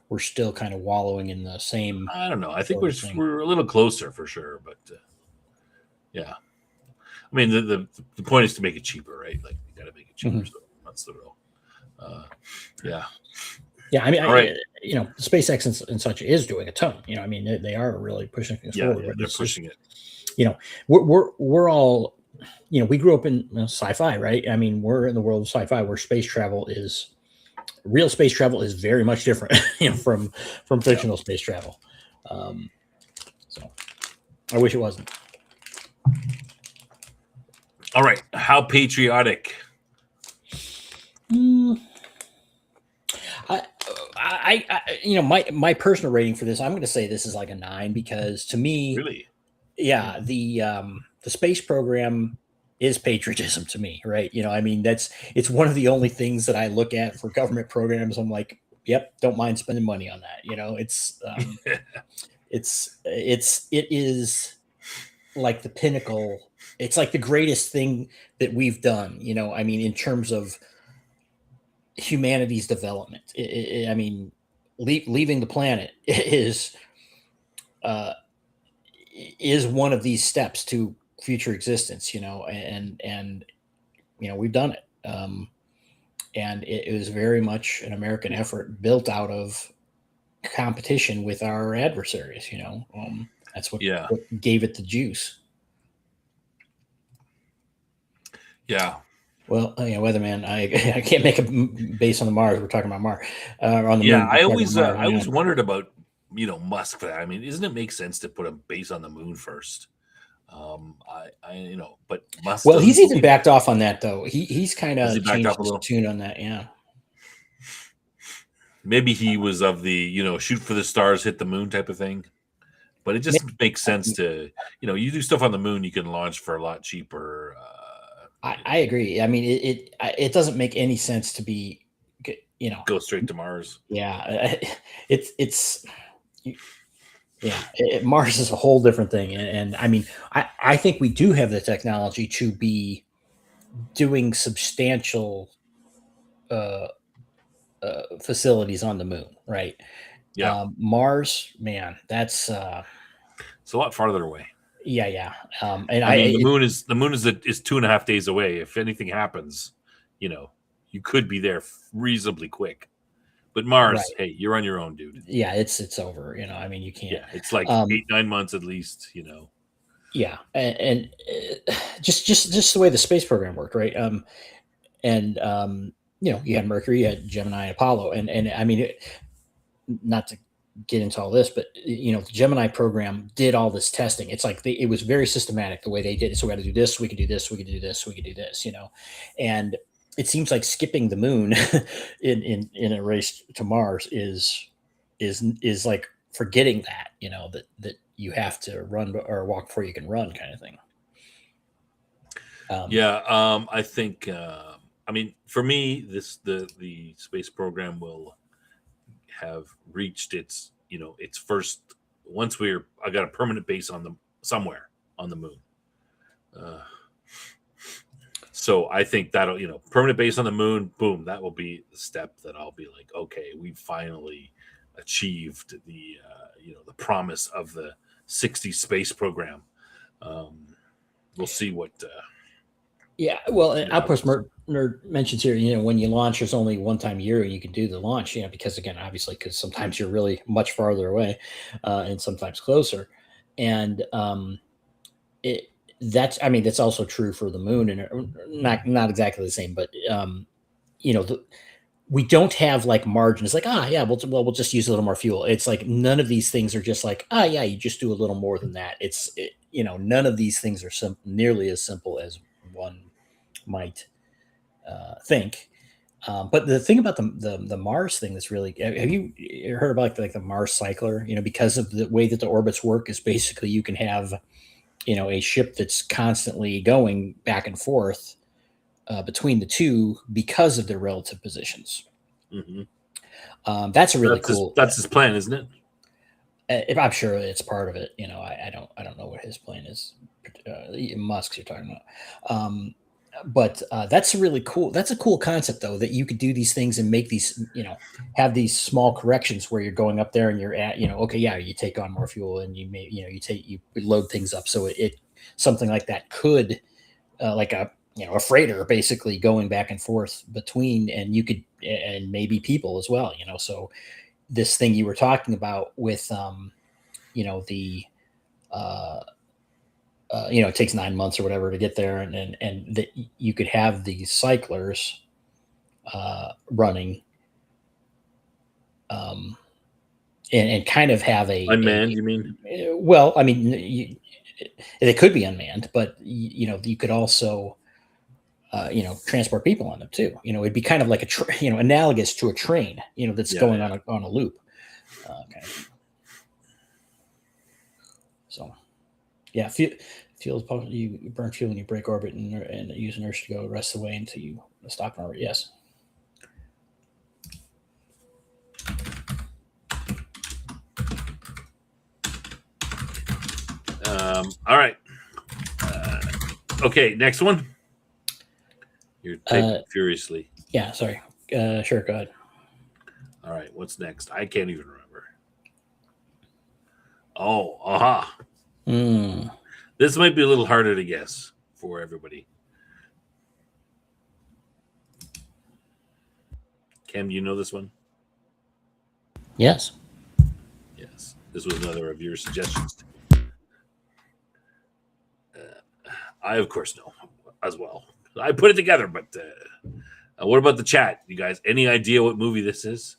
We're still kind of wallowing in the same. I don't know. I think sort of thing. we're a little closer for sure, but yeah. I mean, the point is to make it cheaper, right? Like you got to make it cheaper. Mhm. So that's the real. Yeah. Yeah, I mean, All right. SpaceX and such is doing a ton. I mean, they are really pushing things forward. Yeah, they're pushing it. We're all, we grew up in sci-fi, right? I mean, we're in the world of sci-fi where real space travel is very much different, from fictional space travel. So I wish it wasn't. All right, how patriotic? My personal rating for this, I'm going to say this is like a 9 because to me, Really? yeah, the space program is patriotism to me, right? I mean, it's one of the only things that I look at for government programs. I'm like, yep, don't mind spending money on that. It is like the pinnacle. It's like the greatest thing that we've done. I mean, in terms of humanity's development. I mean, leaving the planet is one of these steps to future existence, and we've done it. And it was very much an American effort built out of competition with our adversaries. That's what gave it the juice. Yeah. Well, Weatherman, I can't make a base on the Mars. We're talking about Mars. On the Yeah, moon, I always wondered about Musk for that. I mean, doesn't it make sense to put a base on the moon first? But Musk. Well, he's even backed off on that though. He's kind of changed his tune on that. Yeah. Maybe he was of the shoot for the stars, hit the moon type of thing. But it just makes sense to you do stuff on the moon, you can launch for a lot cheaper. I agree. I mean, it doesn't make any sense to be, go straight to Mars. Yeah, Mars is a whole different thing, and I mean, I think we do have the technology to be doing substantial facilities on the moon, right? Yeah, Mars, man, that's it's a lot farther away. Yeah. And I mean, the moon is 2.5 days away. If anything happens, you could be there reasonably quick. But Mars, right. Hey, you're on your own, dude. Yeah, it's over. I mean, you can't. Yeah, it's like 8-9 months at least. Yeah, and just the way the space program worked, right? You had Mercury, you had Gemini, and Apollo, and I mean, not to get into all this, but the Gemini program did all this testing. It's like it was very systematic the way they did it. So we got to do this, we could do this, we could do this, we could do this, and it seems like skipping the moon in a race to Mars is like forgetting that, that you have to run or walk before you can run kind of thing. I think, I mean, for me, the space program will have reached its first, once I got a permanent base somewhere on the moon. So I think that'll, permanent base on the moon, boom, that will be the step that I'll be like, okay, we finally achieved the promise of the 60 space program. We'll see what. Yeah, well, Outpost Nerd mentions here, when you launch, there's only one time a year you can do the launch, because again, obviously, because sometimes you're really much farther away, and sometimes closer, and that's also true for the moon, and not exactly the same, but we don't have like margins, like we'll just use a little more fuel. It's like none of these things are just like you just do a little more than that. None of these things are nearly as simple as one might think. But the thing about the Mars thing that's really, have you heard about like the Mars cycler? Because of the way that the orbits work, is basically you can have a ship that's constantly going back and forth between the two because of their relative positions. Mm-hmm. That's a really cool. That's his plan, isn't it? I'm sure it's part of it. I don't know what his plan is. Musk's you're talking about. But that's really cool. That's a cool concept, though, that you could do these things and make these, have these small corrections where you're going up there and you're at, okay, yeah, you take on more fuel and you load things up. So it something like that could, like a freighter basically going back and forth between, and you could, and maybe people as well, so this thing you were talking about with, the, it takes 9 months or whatever to get there, and that you could have these cyclers running, and kind of have unmanned. You mean? Well, I mean, they could be unmanned, but you could also transport people on them too. It'd be kind of like analogous to a train, that's going on a loop. Kind of. So, yeah, fuel you burn fuel and you break orbit and use inertia to go the rest of the way until you stop in orbit. Yes. All right. Okay, next one. You're typing furiously. Yeah, sorry. Sure, go ahead. All right, what's next? I can't even remember. Oh, aha. This might be a little harder to guess for everybody. Cam, do you know this one? Yes. Yes. This was another of your suggestions. I, of course, know as well. I put it together, but what about the chat? You guys, any idea what movie this is?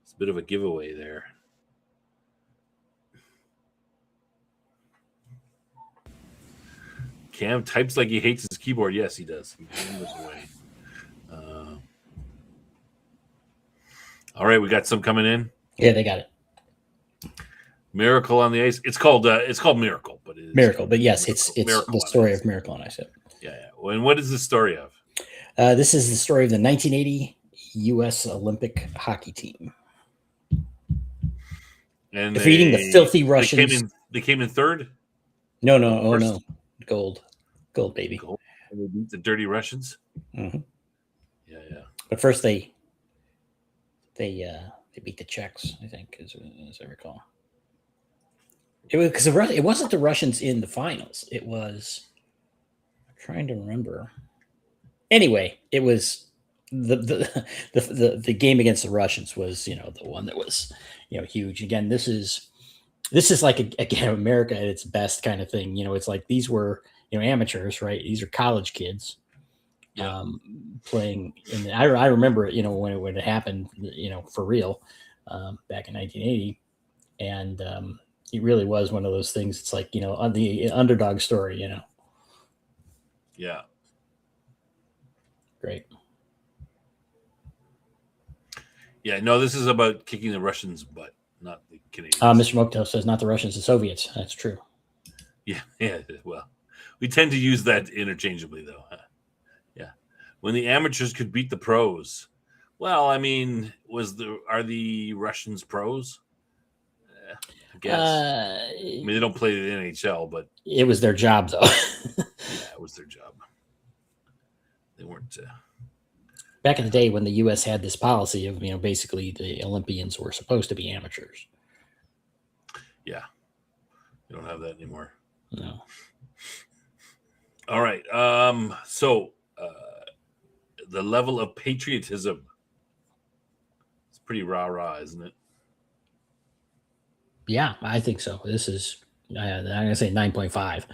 It's a bit of a giveaway there. Cam types like he hates his keyboard. Yes, he does. He moves away. All right, we got some coming in. Yeah, they got it. Miracle on the Ice. It's called Miracle, but it is Miracle. But yes, it's Miracle the story of Miracle on Ice. Yeah. And what is the story of? This is the story of the 1980 U.S. Olympic hockey team. And defeating the filthy Russians. They came in third? No. Oh, no. Gold, baby. Gold. And they beat the dirty Russians? Mm-hmm. Yeah. But first they beat the Czechs, I think, as I recall. It was because it wasn't the Russians in the finals. It was, I'm trying to remember. Anyway, it was the game against the Russians was the one that was huge. Again, this is like again America at its best kind of thing. It's like these were amateurs, right? These are college kids. Yeah. Playing, and I remember it, when it happened, for real, back in 1980, and it really was one of those things. It's like on the underdog story, Yeah. Great. Yeah. No, this is about kicking the Russians' butt, not the Canadians. Mr. Mokto says not the Russians, the Soviets. That's true. Yeah. Well, we tend to use that interchangeably, though. Yeah. When the amateurs could beat the pros. Well, I mean, are the Russians pros? I guess. I mean, they don't play the NHL, but it was their job, though. Yeah, it was their job. They weren't. Back in the day when the U.S. had this policy of basically the Olympians were supposed to be amateurs. Yeah, you don't have that anymore. No. All right. So the level of patriotism. It's pretty rah-rah, isn't it? Yeah, I think so. This is, I'm going to say 9.5.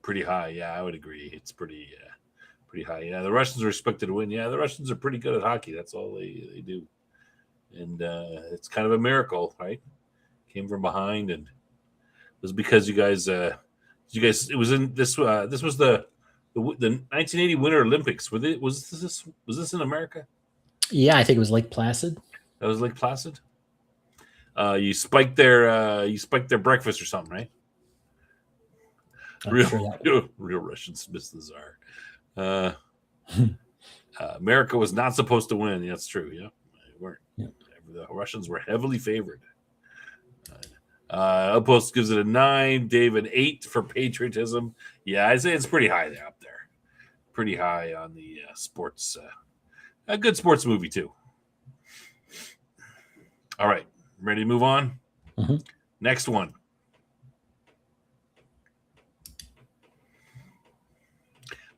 Pretty high. Yeah, I would agree. It's pretty high. Yeah, the Russians are expected to win. Yeah, the Russians are pretty good at hockey. That's all they do. And it's kind of a miracle, right? Came from behind, and it was because you guys, it was in this. This was the the 1980 Winter Olympics. Was this in America? Yeah, I think it was Lake Placid. That was Lake Placid. You spiked their breakfast or something, right? Real Russians miss the Tsar. America was not supposed to win. That's true. Yeah, they weren't. Yeah. The Russians were heavily favored. Outpost gives it a 9. Dave an 8 for patriotism. Yeah, I'd say it's pretty high there, up there. Pretty high on the sports. A good sports movie too. All right, ready to move on? Mm-hmm. Next one.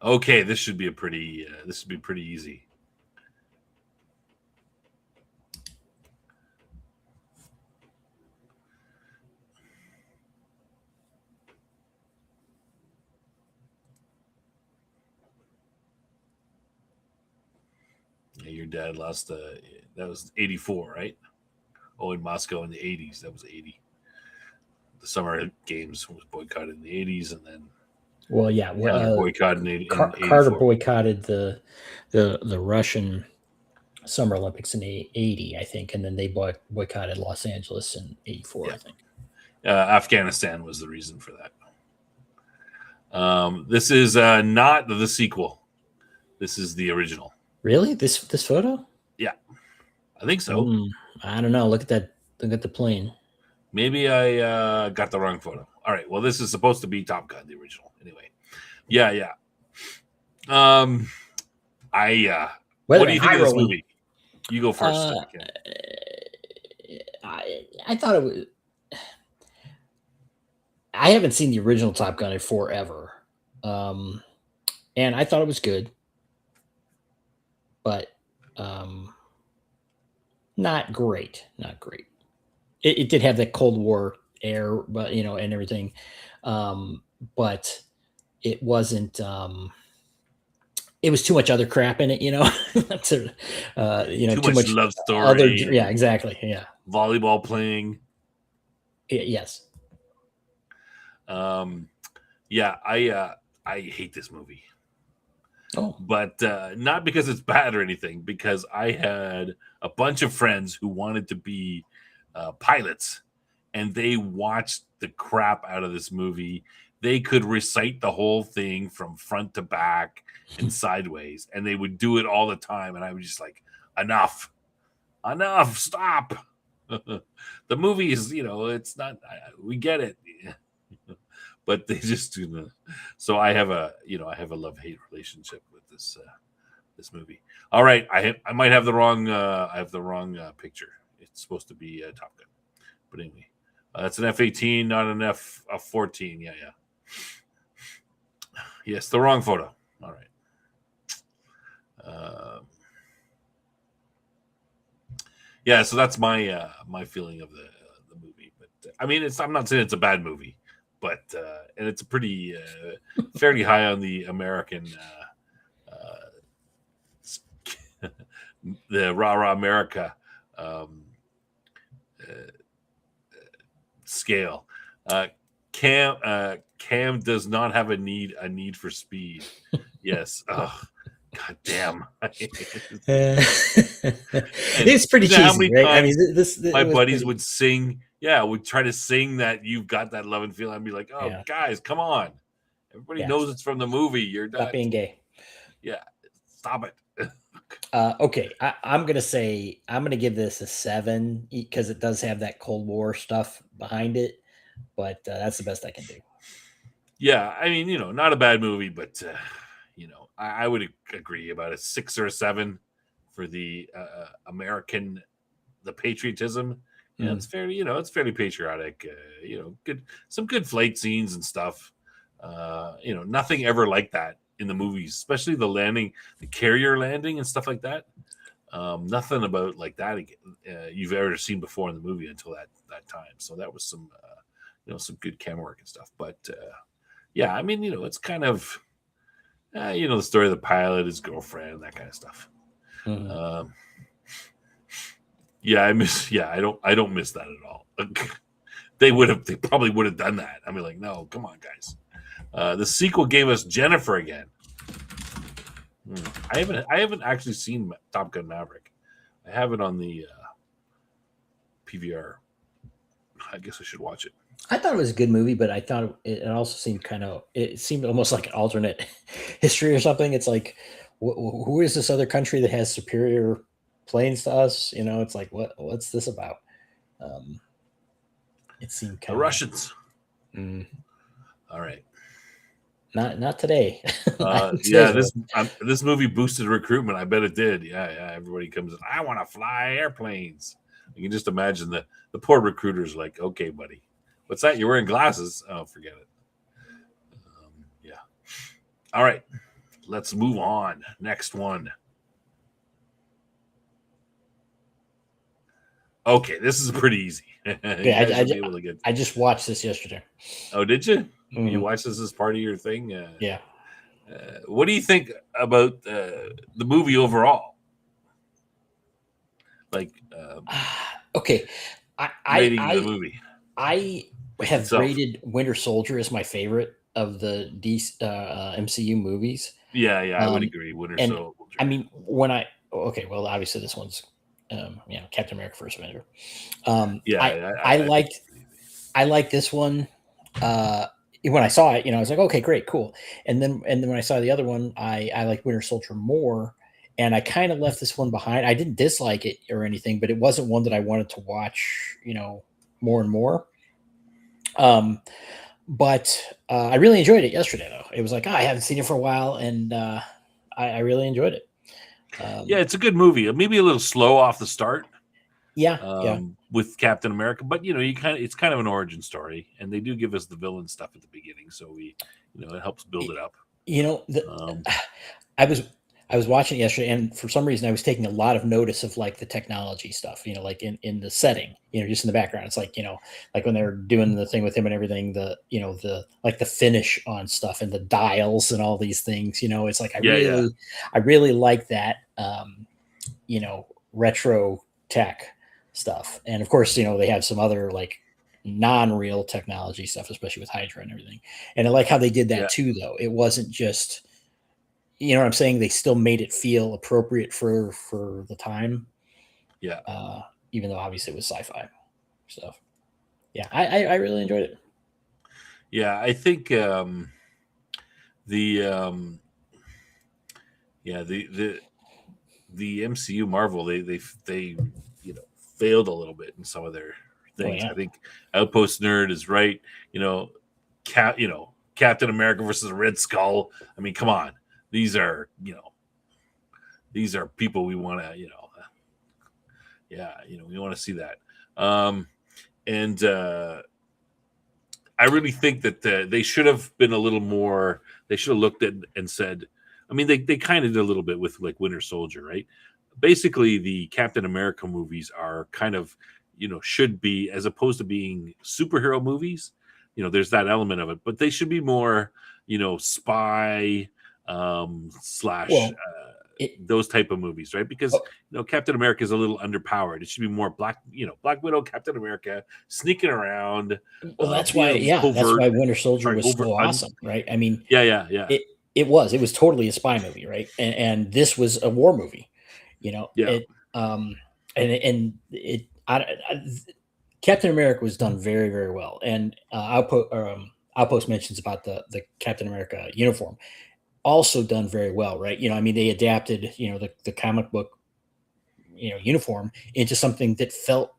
Okay, this should be pretty easy. Yeah, your dad lost. That was 84, right? Oh, in Moscow in the 80s. That was 80. The Summer Games was boycotted in the 80s, and then boycotted in Carter boycotted the Russian Summer Olympics in 80, I think, and then they boycotted Los Angeles in 84, yeah. I think. Afghanistan was the reason for that. This is not the sequel. This is the original. Really? This photo? Yeah, I think so. I don't know. Look at that. Look at the plane. Maybe I got the wrong photo. All right. Well, this is supposed to be Top Gun, the original. Anyway. Yeah. What do you think of this movie? You go first. I thought it was. I haven't seen the original Top Gun in forever, and I thought it was good, but not great. Not great. It did have that Cold War air, but and everything, but it wasn't. It was too much other crap in it, too much love story. Yeah, exactly. Yeah, volleyball playing. Yes. Yeah, I hate this movie. Oh, but not because it's bad or anything. Because I had a bunch of friends who wanted to be pilots, and they watched the crap out of this movie. They could recite the whole thing from front to back and sideways, and they would do it all the time. And I was just like, enough, stop. The movie is, it's not. We get it, but they just do. So I have a love-hate relationship with this movie. All right, I might have the wrong. I have the wrong picture. It's supposed to be Top Gun, but anyway, that's an F-18, not an F-14. Yeah. Yes, the wrong photo. All right. Yeah, so that's my my feeling of the movie. But I mean, I'm not saying it's a bad movie, but and it's a pretty fairly high on the American the rah America scale. Cam does not have a need for speed. Yes. Oh, God damn. It's pretty cheesy, right? I mean, my buddies would sing. Yeah, would try to sing that "You've Got That Love and Feeling." I'd be like, "Oh, guys, come on! Everybody knows it's from the movie. You're done. Stop being gay." Yeah, stop it. Okay, I'm gonna give this a 7 because it does have that Cold War stuff behind it, but that's the best I can do. Yeah, I mean, not a bad movie, but I would agree about a 6 or a 7 for the American, the patriotism. Yeah, it's fairly, it's fairly patriotic. Some good flight scenes and stuff. Nothing ever like that in the movies, especially the landing, the carrier landing and stuff like that. Nothing about like that you've ever seen before in the movie until that time. So that was some, some good camera work and stuff. But yeah, I mean, it's kind of, the story of the pilot, his girlfriend, that kind of stuff. Mm-hmm. I don't miss that at all. They probably would have done that. I mean, like, no, come on, guys. The sequel gave us Jennifer again. I haven't actually seen Top Gun Maverick. I have it on the PVR. I guess I should watch it. I thought it was a good movie, but I thought it also seemed it seemed almost like an alternate history or something. It's like, who is this other country that has superior planes to us? It's like, what's this about? Um, it seemed The kind of Russians. All right. not today. Not in Yeah, today's world. this movie boosted recruitment. I bet it did. Yeah. Everybody comes in. I want to fly airplanes. You can just imagine the poor recruiters like, okay, buddy, what's that? You're wearing glasses? Oh, forget it. Yeah. All right. Let's move on. Next one. Okay, this is pretty easy. You guys should be able to get. I just watched this yesterday. Oh, did you? Mhm. You watched this as part of your thing? Yeah. What do you think about the movie overall? Like, Okay. rating the movie. I Like have itself. rated Winter Soldier as my favorite of the MCU movies. Yeah, I would Um, agree. Winter and Soldier. I mean, well, obviously this one's, Captain America: First Avenger. Yeah, I I think liked it's pretty easy. I liked this one. When I saw it, I was like, okay, great, cool. And then when I saw the other one, I liked Winter Soldier more. And I kind of left this one behind. I didn't dislike it or anything, but it wasn't one that I wanted to watch, more and more. Um, but I really enjoyed it yesterday, though. It was like, I haven't seen it for a while, and I really enjoyed it. Yeah, Um, it's a good movie. Maybe a little slow off the start yeah. with Captain America, but it's kind of an origin story, and they do give us the villain stuff at the beginning, so it helps build it up. The Um, I was I was watching it yesterday, and for some reason, I was taking a lot of notice of like the technology stuff. Like in the setting, just in the background. It's like like when they're doing the thing with him and everything. The like the finish on stuff and the dials and all these things. It's like yeah. I really like that. Retro tech stuff, and of course, they have some other like non-real technology stuff, especially with Hydra and everything. And I like how they did that Yeah, too, though. It wasn't just you know what I'm saying? They still made it feel appropriate for the time, yeah, uh, even though obviously it was sci-fi stuff. Yeah, I really enjoyed it. yeah. I think the yeah the MCU Marvel they failed a little bit in some of their Oh things. yeah, I think Outpost Nerd is right. You know, Captain America versus Red Skull. I mean, come on, these are these are people we want to we want to see that. Um, and I really think that they should have been a little more. They should have looked at and said, I mean, they kind of did a little bit with like Winter Soldier, right? Basically, the Captain America movies are kind of, should be as opposed to being superhero movies. There's that element of it, but they should be more, spy slash well, it those type of movies, right? Because oh, Captain America is a little underpowered. It should be more Black Widow, Captain America sneaking around, well, that's why, being yeah, that's covert. why Winter Soldier Sorry, was over. so awesome, right? I mean, Yeah. it it was totally a spy movie, right? And this was a war movie, Yeah, it and it Captain America was done very, very well, and Outpost mentions about the Captain America uniform, also done very well, right? I mean, they adapted, the comic book, uniform into something that felt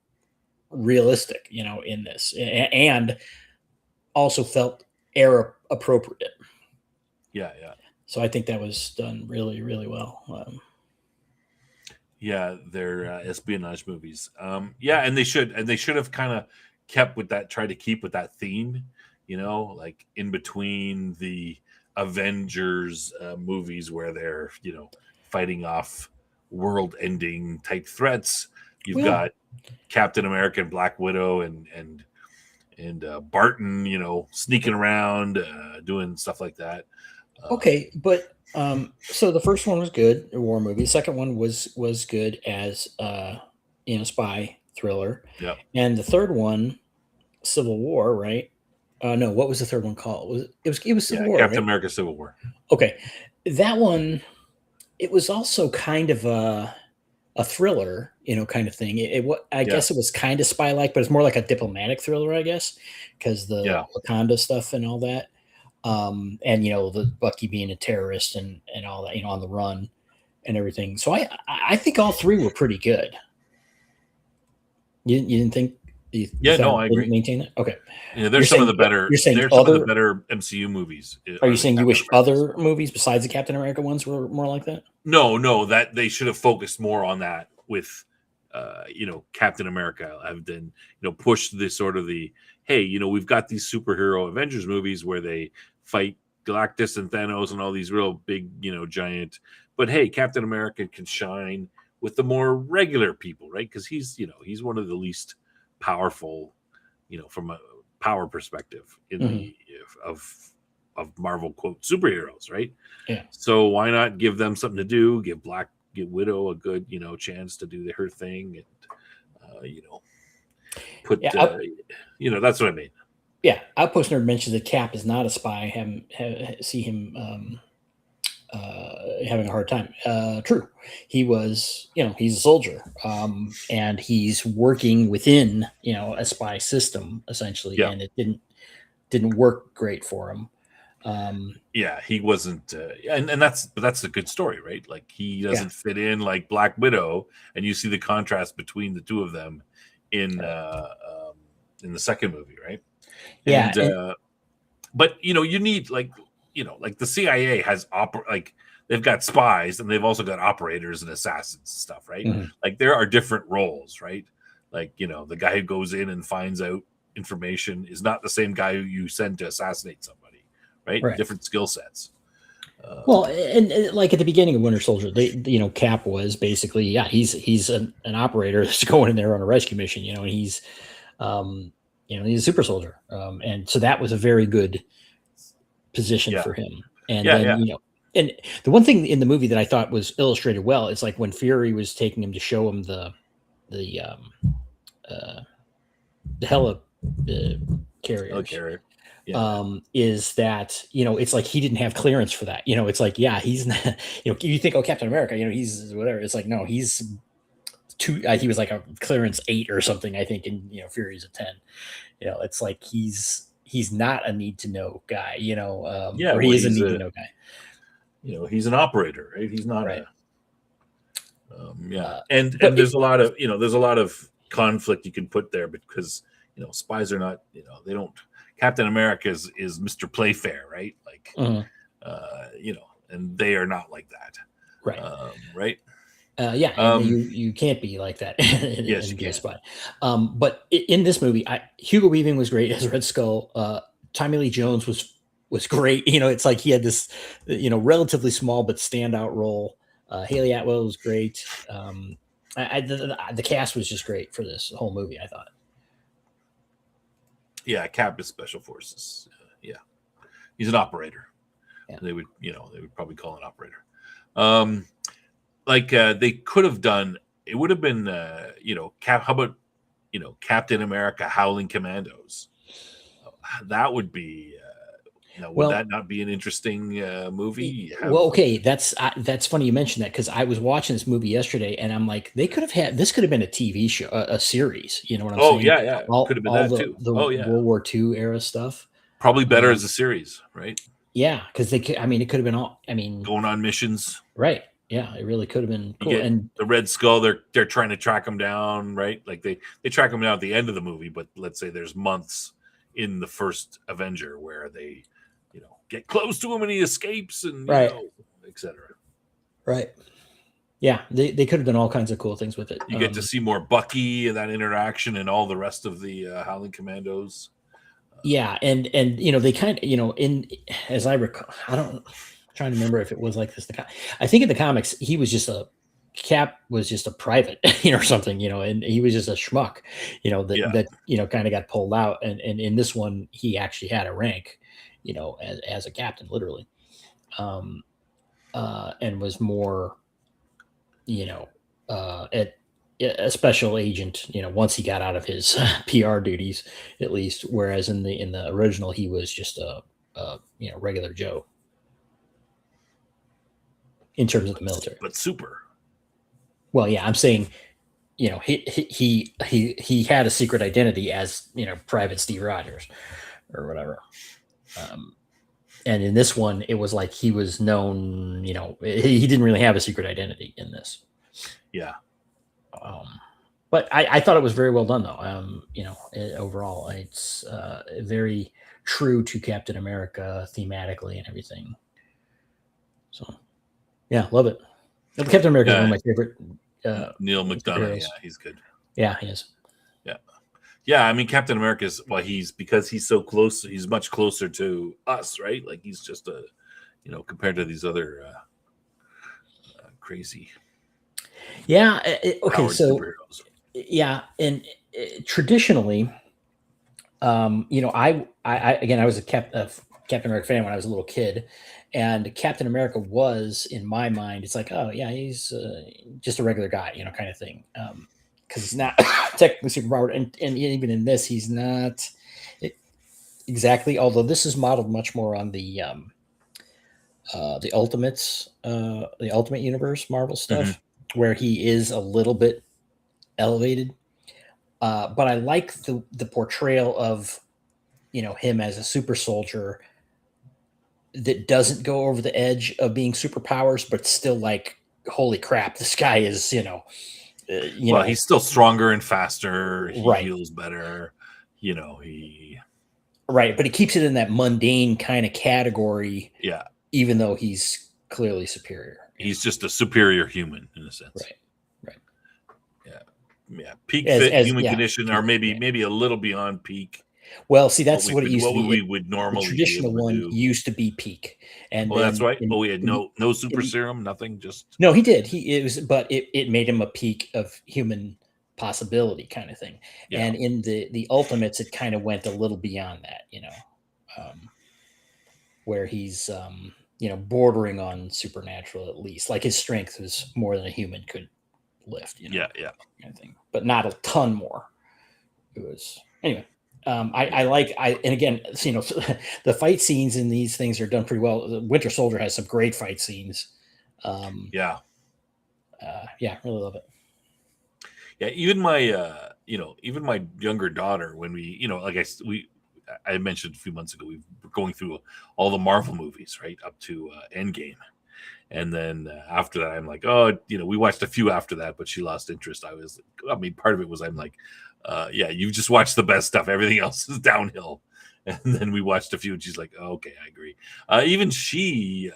realistic, in this, and also felt era appropriate. yeah. So I think that was done really, really well. Yeah, they're espionage movies. Yeah, and they should have kind of kept with that, tried to keep with that theme, like in between the Avengers movies where they're fighting off world-ending type threats. You've Well, got Captain America and Black Widow and Barton, sneaking around, doing stuff like that. Um, okay, but so the first one was good, a war movie. The second one was good as spy thriller, yeah, and the third one, Civil War, right? No, what was the third one called? It was Civil yeah, War, Captain right? America: Civil War. Okay, that one, it was also kind of a thriller, kind of thing. I Yeah, guess it was kind of spy like, but it's more like a diplomatic thriller, I guess, because the yeah, Wakanda stuff and all that, and the Bucky being a terrorist and all that, on the run and everything. So I think all three were pretty good. You didn't think you yeah. thought No, it I didn't agree. maintain that? Okay, Yeah, you're there's some of saying the better. you're saying There's some of the other. better MCU movies. Are you Are the saying you Captain wish Americas? other movies besides the Captain America ones were more like that? No, no, that they should have focused more on that with, Captain America. Have then pushed this sort of the hey, we've got these superhero Avengers movies where they fight Galactus and Thanos and all these real big, giant. But hey, Captain America can shine with the more regular people, right? Because he's one of the least powerful, from a power perspective in Hmm. the of Marvel quote superheroes, right? Yeah, So why not give them something to do? Give Widow a good, chance to do her thing, and put, yeah. that's what I mean. Yeah, Outpost Nerd mentioned that Cap is not a spy. See him having a hard time. True, he was. He's a soldier, and he's working within a spy system essentially, Yeah, and it didn't work great for him. Um, yeah, he wasn't, and that's a good story, right? Like he yeah, doesn't fit in like Black Widow, and you see the contrast between the two of them in right. in the second movie, right? Yeah, And and but you need like the CIA has like they've got spies and they've also got operators and assassins and stuff, right? mhm, Like there are different roles, right? Like the guy who goes in and finds out information is not the same guy who you send to assassinate somebody, right? right. Different skill sets. Well, and like at the beginning of Winter Soldier, Cap was basically, yeah, he's an operator that's going in there on a rescue mission, and um, he's a super soldier, and so that was a very good position Yeah, for him. And yeah, then yeah, and the one thing in the movie that I thought was illustrated well is like when Fury was taking him to show him the uh, the heli carriers, carrier. Yeah, is that it's like he didn't have clearance for that. It's like, yeah, he's not. You think, oh, Captain America, he's whatever. It's like, no, he's two. He was like a clearance 8 or something, I think, and Fury's a 10. It's like he's not a need to know guy. yeah. Or Well, he is a need to know guy. he's an operator, right? He's not Right. a yeah. Uh, And but there's a lot of there's a lot of conflict you can put there because spies are not they don't. Captain America is Mr. Playfair, right? Like mhm, and they are not like that, right. right? Yeah, and Um, you can't be like that yes, and you be a can. spy. But in this movie, Hugo Weaving was great as Red Skull. Tommy Lee Jones was great. It's like he had this, relatively small but standout role. Haley Atwell was great. The cast was just great for this whole movie, I thought. Yeah, Cap is Special Forces. Yeah, he's an operator. Yeah. They would probably call an operator. Um, like they could have done. It would have been Cap. How about Captain America Howling Commandos? That would be. Would Well, that not be an interesting movie? You have well, okay, that's funny you mentioned that because I was watching this movie yesterday, and I'm like, they could have had this could have been a TV show, a series. You know what I'm oh saying? yeah, yeah, could have been All that the too. the Oh yeah, World War II era stuff. probably better as Um, a series, right? yeah, because they could. I mean, it could have been all. I mean, Going on missions. right? Yeah, it really could have been You cool. get And the Red Skull. They're trying to track him down, right? Like they track him down at the end of the movie, but let's say there's months in the first Avenger where they, get close to him and he escapes, and right, etc. right. Yeah, they could have done all kinds of cool things with it. You get to see more Bucky and that interaction and all the rest of the Howling Commandos. Yeah, and they kind of in as I recall, I don't I'm trying to remember if it was like this. I think in the comics he was just a Cap was just a private, or something, and he was just a schmuck, Yeah, that kind of got pulled out, and in this one he actually had a rank, as a captain, literally, um, and was more, you know, at a special agent, once he got out of his PR duties, at least. Whereas in the original, he was just a regular Joe. in terms of the military. But super. Well, yeah, I'm saying, he had a secret identity as Private Steve Rogers or whatever. And in this one, it was like he was known. He didn't really have a secret identity in this. Yeah. But I thought it was very well done, though. Overall, it's very true to Captain America thematically and everything. So, yeah, love it. Captain America is one of my favorite. Neil McDonough, yeah, he's good. Yeah, he is. Yeah. I mean, Captain America is because he's so close. He's much closer to us, right? Like he's just compared to these other crazy. Yeah. Okay. So. Yeah, and traditionally, I was a Captain America fan when I was a little kid, and Captain America was, in my mind, it's like, oh yeah, he's just a regular guy, kind of thing, because he's not technically superpowered, and even in this, he's not exactly. Although this is modeled much more on the Ultimates, the Ultimate Universe Marvel stuff, where he is a little bit elevated, but I like the portrayal of him as a super soldier that doesn't go over the edge of being superpowers, but still like, holy crap, this guy is he's still stronger and faster. He right. heals better. He right, but he keeps it in that mundane kind of category. Yeah, even though he's clearly superior. He's just a superior human in a sense. Right. Yeah, peak fit human condition, or maybe a little beyond peak. Well, see, that's what it used to be. What we would normally the traditional one used to be peak, and that's right. We had no super serum, nothing. Just no, he did. But it made him a peak of human possibility kind of thing. Yeah. And in the Ultimates, it kind of went a little beyond that, where he's bordering on supernatural at least. Like his strength was more than a human could lift, yeah, kind of thing, but not a ton more. It was anyway. And again, the fight scenes in these things are done pretty well. The Winter Soldier has some great fight scenes. Really love it. Yeah, even my younger daughter, when I mentioned a few months ago, we were going through all the Marvel movies, right, up to Endgame. And then after that, I'm like, we watched a few after that, but she lost interest. Part of it was I'm like, you just watched the best stuff. Everything else is downhill. And then we watched a few, and she's like, oh, okay, I agree. Even she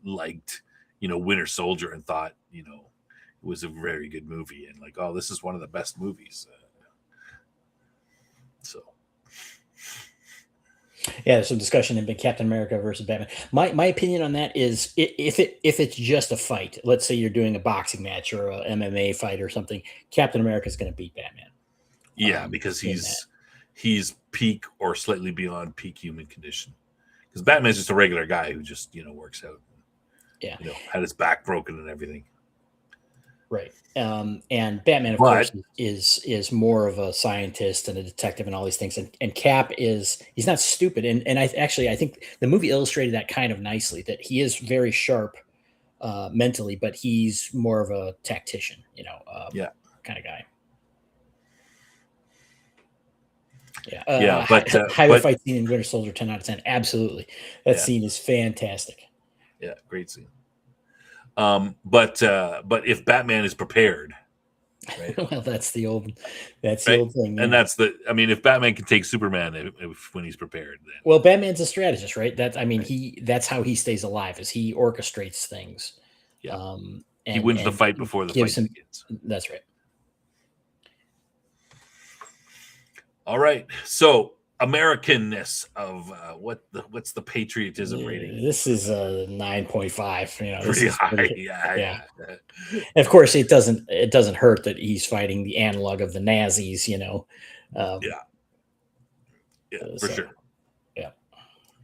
liked, Winter Soldier and thought, it was a very good movie. And like, oh, this is one of the best movies. Yeah, there's some discussion in Captain America versus Batman. My opinion on that is if it's just a fight, let's say you're doing a boxing match or a MMA fight or something, Captain America is going to beat Batman. Yeah, because he's peak or slightly beyond peak human condition. Because Batman's just a regular guy who just works out. Yeah, had his back broken and everything. Right. And Batman, of course, is more of a scientist and a detective and all these things. And Cap he's not stupid. And I think the movie illustrated that kind of nicely, that he is very sharp mentally, but he's more of a tactician, kind of guy. Yeah. Highway fight scene in Winter Soldier, 10 out of 10. Absolutely. That scene is fantastic. Yeah. Great scene. But if Batman is prepared, right? Well, that's the old thing, and if Batman can take Superman when he's prepared, then well, Batman's a strategist, right? That's how he stays alive, is he orchestrates things. Yeah, he wins the fight before the fight begins. That's right. All right, so Americanness of what's the patriotism rating? This is a 9.5. Pretty high. Yeah. And of course, it doesn't hurt that he's fighting the analog of the Nazis. For sure. Yeah,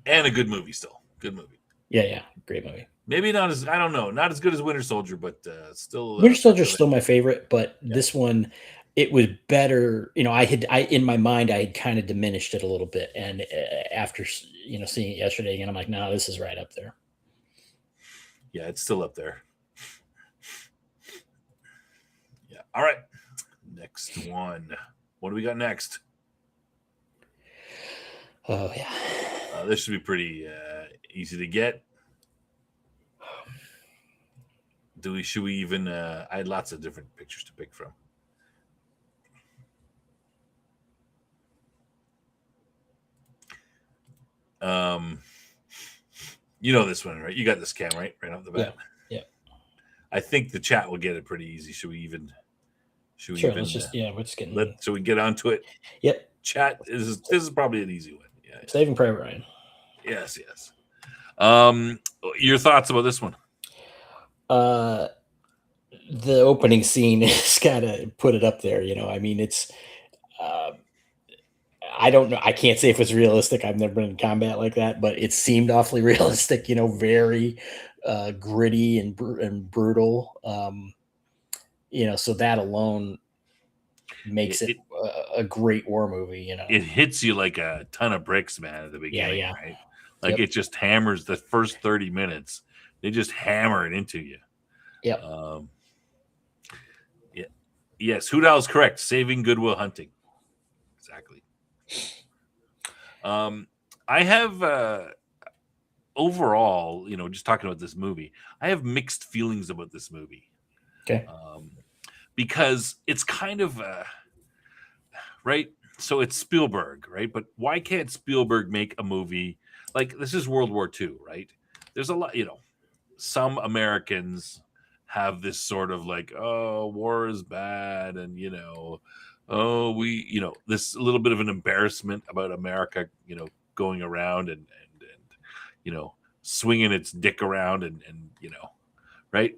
and a good movie still. Good movie. Yeah, great movie. Maybe not as not as good as Winter Soldier, but still. Winter Soldier is still my favorite, but this one. It was better, in my mind, I had kind of diminished it a little bit. And after, seeing it yesterday again, I'm like, no, this is right up there. Yeah, it's still up there. Yeah. All right. Next one. What do we got next? Oh yeah. This should be pretty easy to get. Should we even? I had lots of different pictures to pick from. You know this one, right? You got this, Cam, right off the bat. Yeah. I think the chat will get it pretty easy. Should we even? Sure. Let's just we're just getting. Should we get onto it? Yep. Chat. This is probably an easy one. Yeah. Saving Private Ryan. Yes. Your thoughts about this one? The opening scene has got to put it up there. I mean, it's. I don't know. I can't say if it's realistic. I've never been in combat like that, but it seemed awfully realistic. Very gritty and brutal. So that alone makes it a great war movie. It hits you like a ton of bricks, man, at the beginning, right? Like Yep. it just hammers the first 30 minutes. They just hammer it into you. Yep. Yeah. Yes, Houdal's correct. Saving Goodwill Hunting. Exactly. I have overall, just talking about this movie, I have mixed feelings about this movie. Okay. Because it's kind of right. So it's Spielberg, right? But why can't Spielberg make a movie like this? Is World War II, right? There's a lot, some Americans have this sort of like, oh, war is bad, and oh, we, this little bit of an embarrassment about America, going around and swinging its dick around and right.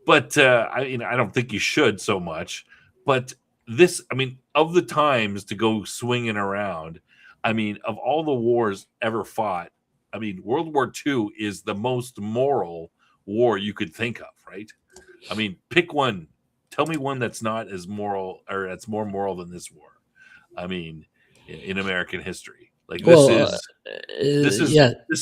But I don't think you should so much. But this, I mean, of the times to go swinging around, I mean, of all the wars ever fought, I mean, World War II is the most moral war you could think of, right? I mean, pick one. Tell me one that's not as moral or that's more moral than this war. I mean, in American history, like this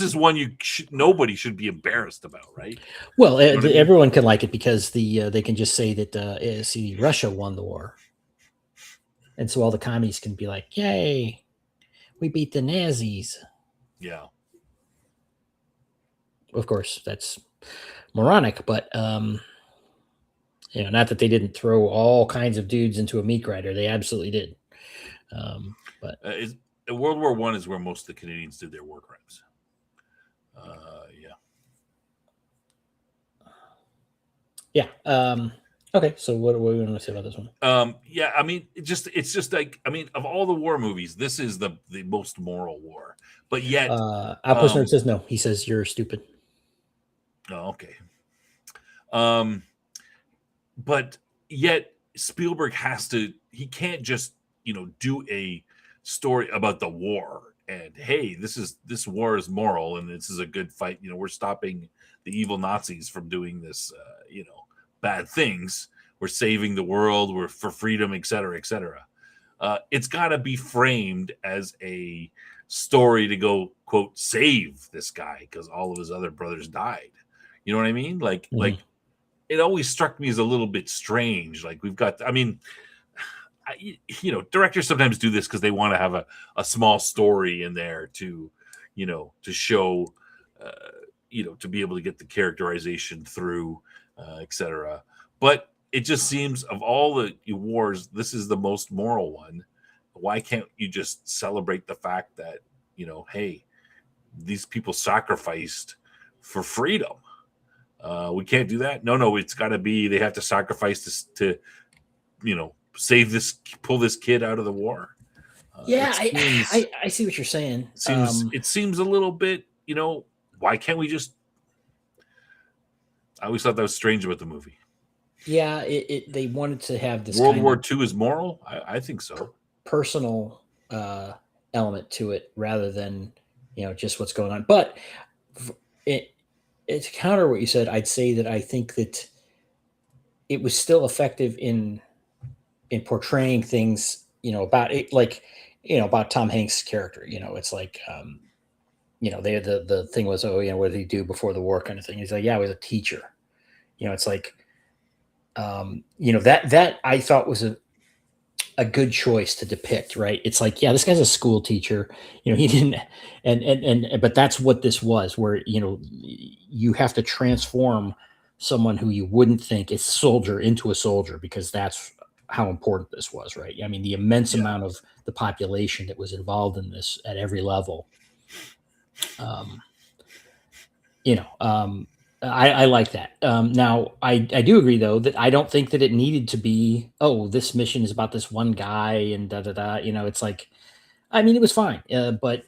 is one nobody should be embarrassed about, right? Well, everyone can like it because they can just say that see Russia won the war, and so all the commies can be like, "Yay, we beat the Nazis." Yeah. Of course, that's moronic, but not that they didn't throw all kinds of dudes into a meat grinder. They absolutely did. But World War I is where most of the Canadians did their war crimes. Yeah. Okay. So what do we want to say about this one? Yeah. I mean, it's just like, I mean, of all the war movies, this is the most moral war. But yet, Outpost Nerd says no. He says you're stupid. Oh, okay. But yet Spielberg he can't just, do a story about the war and hey, this war is moral and this is a good fight. We're stopping the evil Nazis from doing this, bad things. We're saving the world. We're for freedom, et cetera, et cetera. It's got to be framed as a story to go, quote, save this guy because all of his other brothers died. You know what I mean? Like it always struck me as a little bit strange. Like we've got, I mean, directors sometimes do this because they want to have a small story in there to, to show, to be able to get the characterization through, etc. But it just seems of all the wars, this is the most moral one. Why can't you just celebrate the fact that, hey, these people sacrificed for freedom? We can't do that. No, it's got to be, they have to sacrifice to pull this kid out of the war. I see what you're saying. It seems a little bit, why can't we just, I always thought that was strange about the movie. Yeah, they wanted to have this World War II is moral. I think so. Personal element to it rather than, just what's going on. But to counter what you said, I'd say that I think that it was still effective in portraying things, about it, like, about Tom Hanks' character. It's like, the thing was, oh, what did he do before the war, kind of thing. He's like, yeah, I was a teacher. It's like, that I thought was a good choice to depict, right? It's like, yeah, this guy's a school teacher. He didn't, but that's what this was, where you have to transform someone who you wouldn't think is a soldier into a soldier, because that's how important this was, right? I mean, the immense Yeah. amount of the population that was involved in this at every level. Um, you know, I like that. Now, I do agree, though, that I don't think that it needed to be, oh, this mission is about this one guy and da da da. It's like, I mean, it was fine, but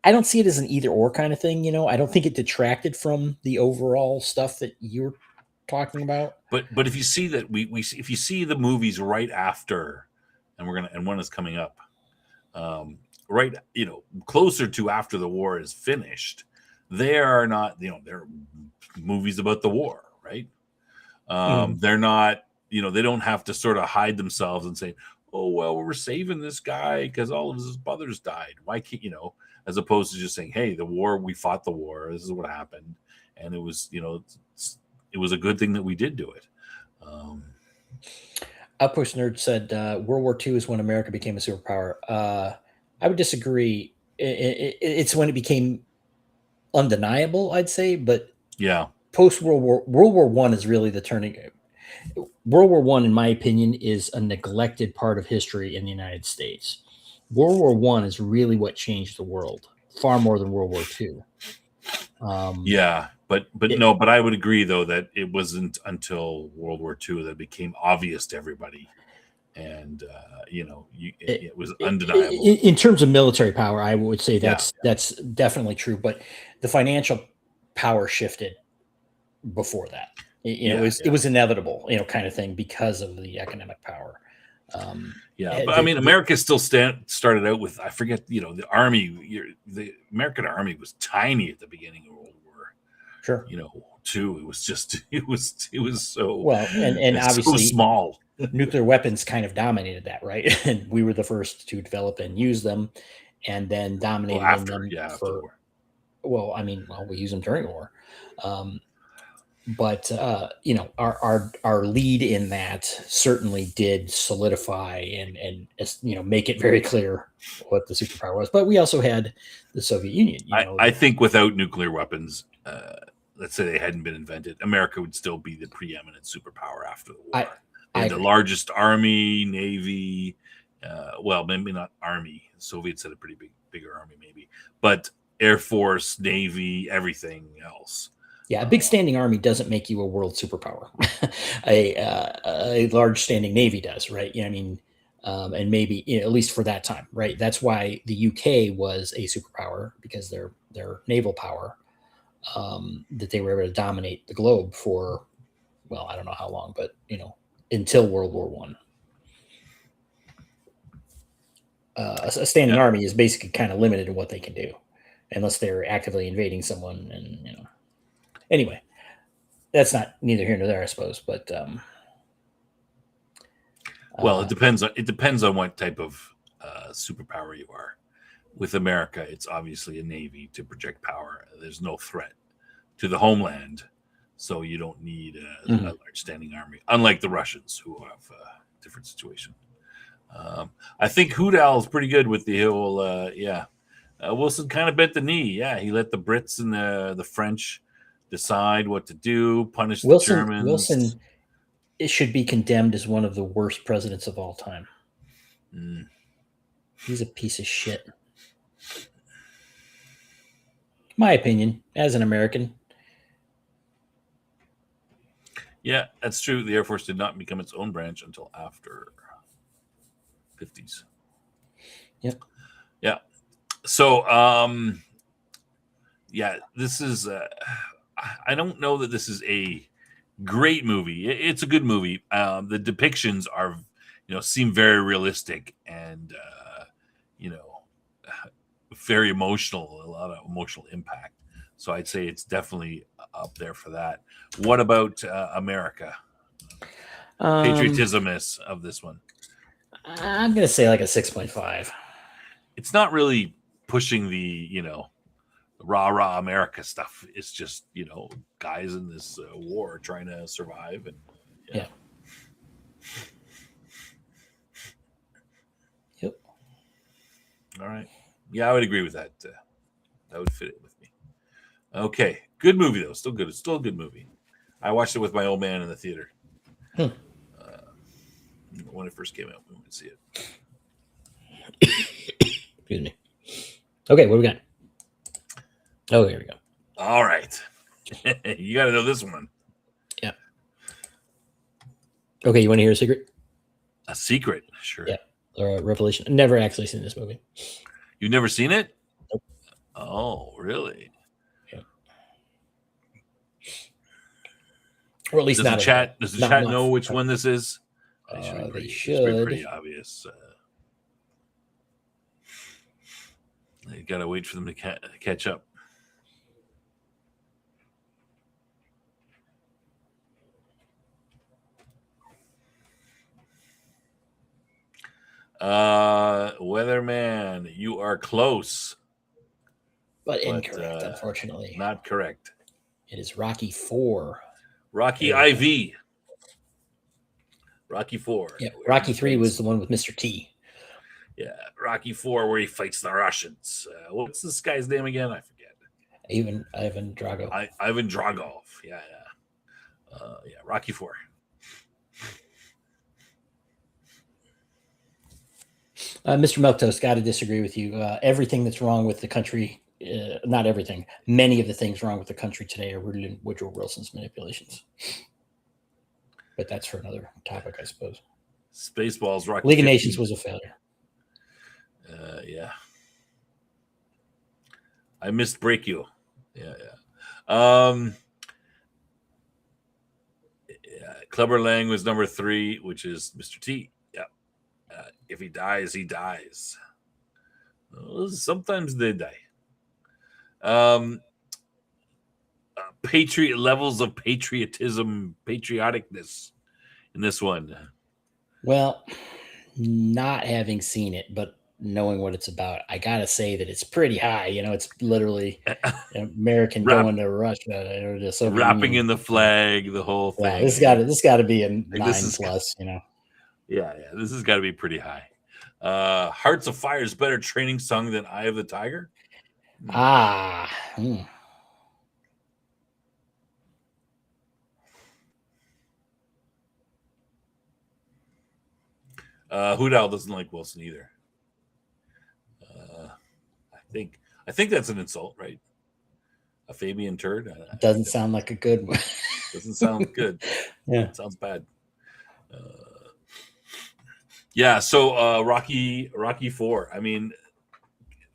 I don't see it as an either or kind of thing. I don't think it detracted from the overall stuff that you're talking about. But if you see that if you see the movies right after, and one is coming up, right, closer to after the war is finished, they are not, they're movies about the war, right? They're not, they don't have to sort of hide themselves and say, oh, well, we're saving this guy because all of his brothers died. Why can't, as opposed to just saying, hey, the war, we fought the war. This is what happened. And it was, it was a good thing that we did do it. Outpost Nerd said World War II is when America became a superpower. I would disagree. It's when it became undeniable, I'd say. But yeah, post World War One is really the turning. World War One, in my opinion, is a neglected part of history in the United States. World War One is really what changed the world, far more than World War II. Yeah, but I would agree, though, that it wasn't until World War II that it became obvious to everybody, and it was undeniable. In terms of military power, I would say that's definitely true. But the financial power shifted before that. It was inevitable, kind of thing, because of the economic power. But I mean, America still started out with, I forget, the army. The American army was tiny at the beginning of World War. Sure. Too. It was just, it was so well, and obviously so small. Nuclear weapons kind of dominated that, right? And we were the first to develop and use them, and then dominated after them the war. Well, I mean, we use them during the war. But our lead in that certainly did solidify and make it very clear what the superpower was. But we also had the Soviet Union. I think without nuclear weapons, let's say they hadn't been invented, America would still be the preeminent superpower after the war. The largest army, navy. Well, maybe not army. The Soviets had a pretty bigger army, maybe, but Air Force, Navy, everything else. Yeah, a big standing army doesn't make you a world superpower. a large standing navy does, right? I mean, and maybe at least for that time, right? That's why the UK was a superpower, because their naval power, that they were able to dominate the globe for, well, I don't know how long, but until World War One. A standing army is basically kind of limited in what they can do, unless they're actively invading someone, and Anyway, that's not neither here nor there, I suppose. But well, it depends on what type of superpower you are. With America, it's obviously a navy to project power. There's no threat to the homeland, so you don't need a large standing army. Unlike the Russians, who have a different situation. I think Hudal is pretty good with the whole. Wilson kind of bent the knee. Yeah, he let the Brits and the French decide what to do, punish the Germans. Wilson, it should be condemned as one of the worst presidents of all time. He's a piece of shit. My opinion, as an American. Yeah, that's true. The Air Force did not become its own branch until after 50s. Yep. Yeah. So, this is... I don't know that this is a great movie. It's a good movie. The depictions are, seem very realistic and, very emotional. A lot of emotional impact. So I'd say it's definitely up there for that. What about America? Patriotism of this one. I'm going to say like a 6.5. It's not really pushing the rah America stuff. It's just guys in this war trying to survive, and yeah. Yep. All right. Yeah, I would agree with that. That would fit it with me. Okay, good movie though. Still good. It's still a good movie. I watched it with my old man in the theater when it first came out. We went to see it. Excuse me. Okay, what we got? Oh, here we go. All right. You got to know this one. Yeah. Okay, you want to hear a secret? A secret, sure. Yeah. Or a revelation. Never actually seen this movie. You've never seen it? Nope. Oh, really? Yeah. Or at least does the chat know which one this is? They should. It's pretty obvious. You gotta wait for them to catch up. Weatherman, you are close, but incorrect. Unfortunately, not correct. It is Rocky IV. Rocky IV. Rocky IV. Yeah, Rocky III was the one with Mr. T. Yeah, Rocky IV, where he fights the Russians. What's this guy's name again? I forget. Ivan Drago. Ivan Drago. Yeah. Rocky IV. Mr. Milktoast, got to disagree with you. Everything that's wrong with the country, not everything, many of the things wrong with the country today are rooted in Woodrow Wilson's manipulations. But that's for another topic, I suppose. Spaceballs, Rocky League of Nations was a failure. Yeah. I missed break you. Yeah. Clubber Lang was number 3, which is Mr. T. Yeah. If he dies, he dies. Well, sometimes they die. Patriot levels of patriotism, patrioticness in this one. Well, not having seen it, but knowing what it's about, I gotta say that it's pretty high. It's literally American going to Russia or the Soviet wrapping Union. in the flag, the whole thing. Yeah, this got to be a 9+. Yeah, this has got to be pretty high. Hearts of Fire is better training song than Eye of the Tiger. Hoodal doesn't like Wilson either. I think that's an insult, right? A Fabian turd. Doesn't sound like a good one. Doesn't sound good. Yeah, it sounds bad. Yeah. So Rocky IV. I mean,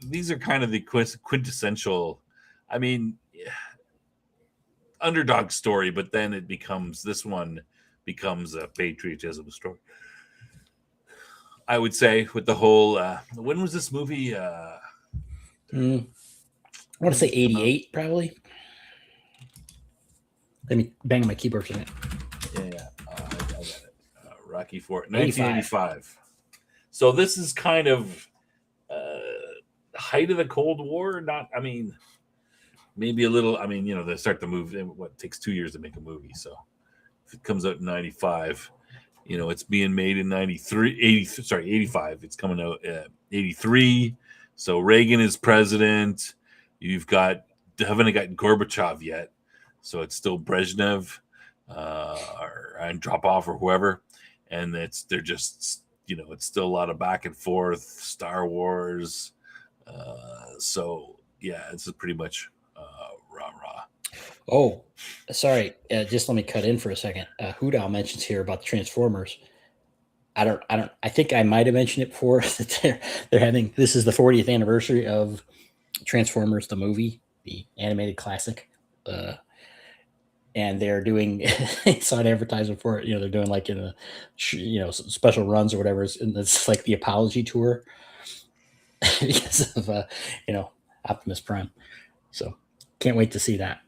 these are kind of the quintessential. I mean, underdog story, but then this one becomes a patriotism story. I would say with the whole. When was this movie? I want to say 88, probably. Let me bang on my keyboard for a minute. Yeah. I got it. Rocky IV, 1985. So this is kind of height of the Cold War. Maybe a little. They start the movie. It takes 2 years to make a movie. So if it comes out in 95, it's being made in 85. It's coming out 83. So Reagan is president. Haven't got Gorbachev yet. So it's still Brezhnev or Andropov or whoever. And they're just, it's still a lot of back and forth, Star Wars. So, yeah, it's pretty much rah-rah. Oh, sorry. Just let me cut in for a second. Hoodal mentions here about the Transformers. I think I might have mentioned it before that they're having, this is the 40th anniversary of Transformers, the movie, the animated classic. And they're doing, I saw an advertisement for it. They're doing like in a, special runs or whatever. And it's like the apology tour because of, Optimus Prime. So can't wait to see that.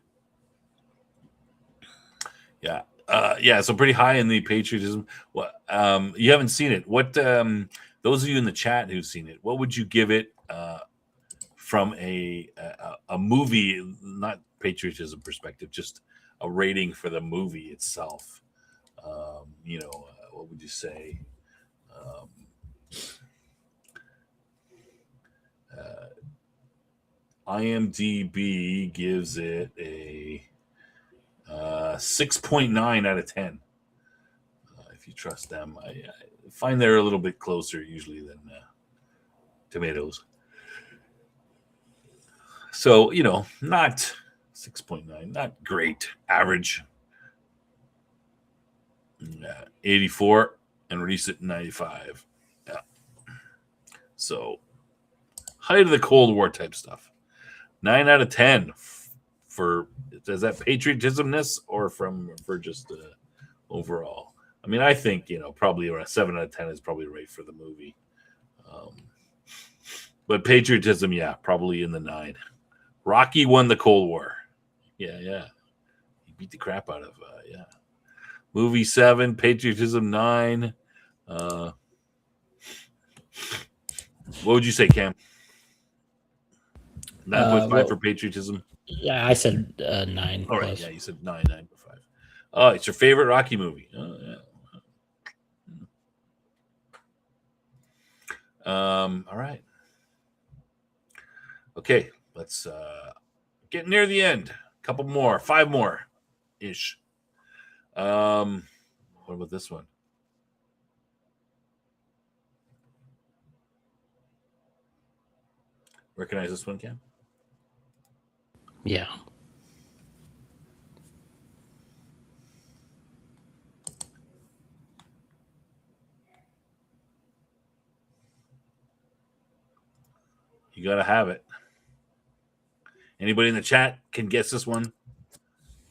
Yeah. So pretty high in the patriotism. What you haven't seen it? What those of you in the chat who've seen it, what would you give it from a movie, not patriotism perspective, just a rating for the movie itself. What would you say? Um, IMDb gives it a 6.9 out of 10. If you trust them, I find they're a little bit closer usually than Tomatoes. So, not 6.9, not great, average. 84 and released it in 95. Yeah. So, height of the Cold War type stuff. 9 out of 10 for, is that patriotismness or for just overall? I mean, I think, probably around 7 out of 10 is probably right for the movie. But patriotism, yeah, probably in the 9. Rocky won the Cold War. Yeah. He beat the crap out of, yeah. Movie 7, patriotism 9. What would you say, Cam? 9.5 for patriotism? Yeah, I said 9. All right, yeah, you said 9.5. Oh, it's your favorite Rocky movie. Oh, yeah. All right. Okay, let's get near the end. A couple more, 5 more ish. What about this one? Recognize this one, Cam? Yeah. You got to have it. Anybody in the chat can guess this one?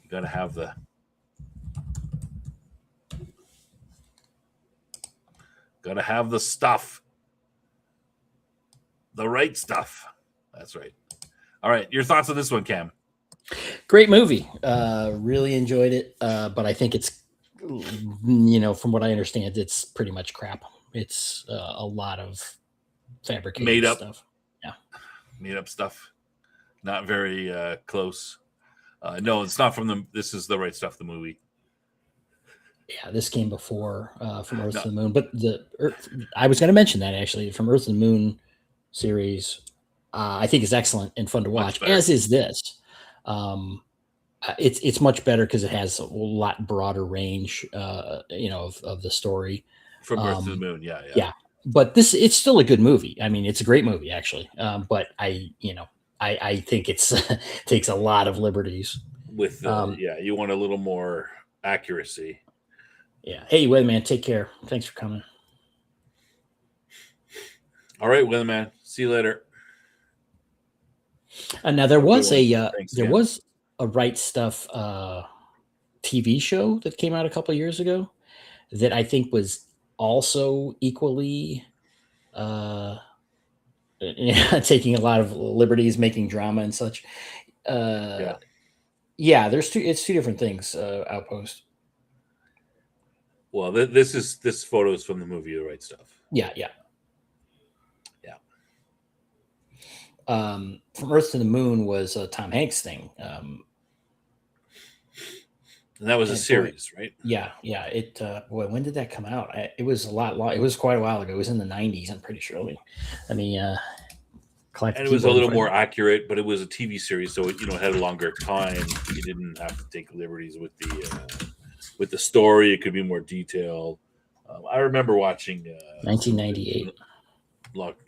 You got to have the stuff. The right stuff. That's right. All right. Your thoughts on this one, Cam? Great movie. Really enjoyed it. But I think it's, from what I understand, it's pretty much crap. It's a lot of fabricated Made up stuff. Yeah. Made up stuff. Not very close. No, it's not from this is The Right Stuff, the movie. Yeah, this came before From Earth to the Moon. But I was going to mention that, actually. From Earth to the Moon series, I think is excellent and fun to watch, as is this. It's much better because it has a lot broader range, of the story. From Earth to the Moon, yeah. Yeah, but it's still a good movie. I mean, it's a great movie, actually. But I think it's takes a lot of liberties. With you want a little more accuracy. Yeah. Hey, Weatherman, take care. Thanks for coming. All right, Weatherman. See you later. Now there was a Right Stuff TV show that came out a couple of years ago that I think was also equally taking a lot of liberties, making drama and such. Yeah, it's two different things. Outpost. Well, this photo is from the movie The Right Stuff. Yeah. From Earth to the Moon was a Tom Hanks thing. And that was a series, right? Yeah. It when did that come out? It was a lot long. It was quite a while ago. It was in the 90s, I'm pretty sure. And it was a little more accurate, but it was a TV series, so it had a longer time. You didn't have to take liberties with the story. It could be more detailed. I remember watching 1998.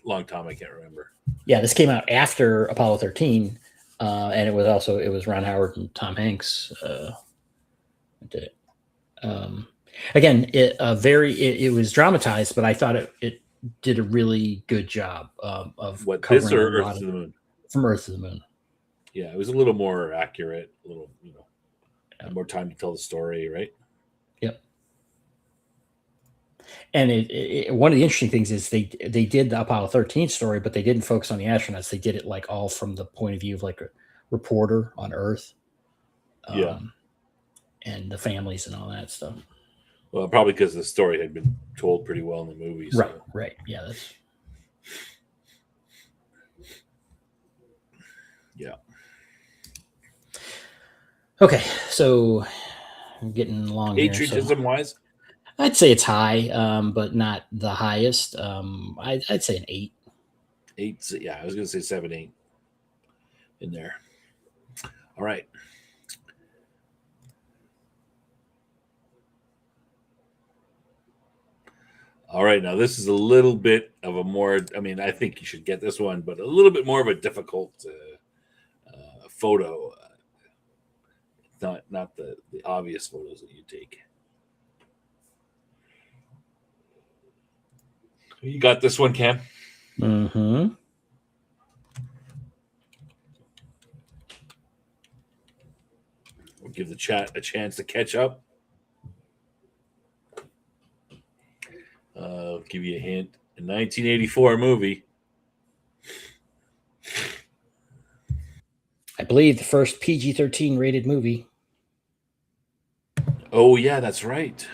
Long time, I can't remember. Yeah, this came out after Apollo 13, and it was Ron Howard and Tom Hanks did it. Again, it was dramatized, but I thought it did a really good job of covering this or Earth to the Moon? From Earth to the Moon. Yeah, it was a little more accurate, a little had more time to tell the story, right? Yep. And one of the interesting things is they did the Apollo 13 story, but they didn't focus on the astronauts. They did it like all from the point of view of like a reporter on Earth. And the families and all that stuff. Well, probably because the story had been told pretty well in the movie. So. Right. Yeah, that's. Yeah. Okay, so I'm getting along here. So Patriotism wise, I'd say it's high, but not the highest. I'd say an 8. eight. Yeah, I was gonna say 7, 8 in there. All right. All right. Now this is a little bit of a more. I mean, I think you should get this one, but a little bit more of a difficult photo. Not the obvious photos that you take. You got this one, Cam. Mm-hmm. We'll give the chat a chance to catch up. I'll give you a hint. A 1984 movie. I believe the first PG-13 rated movie. Oh yeah, that's right.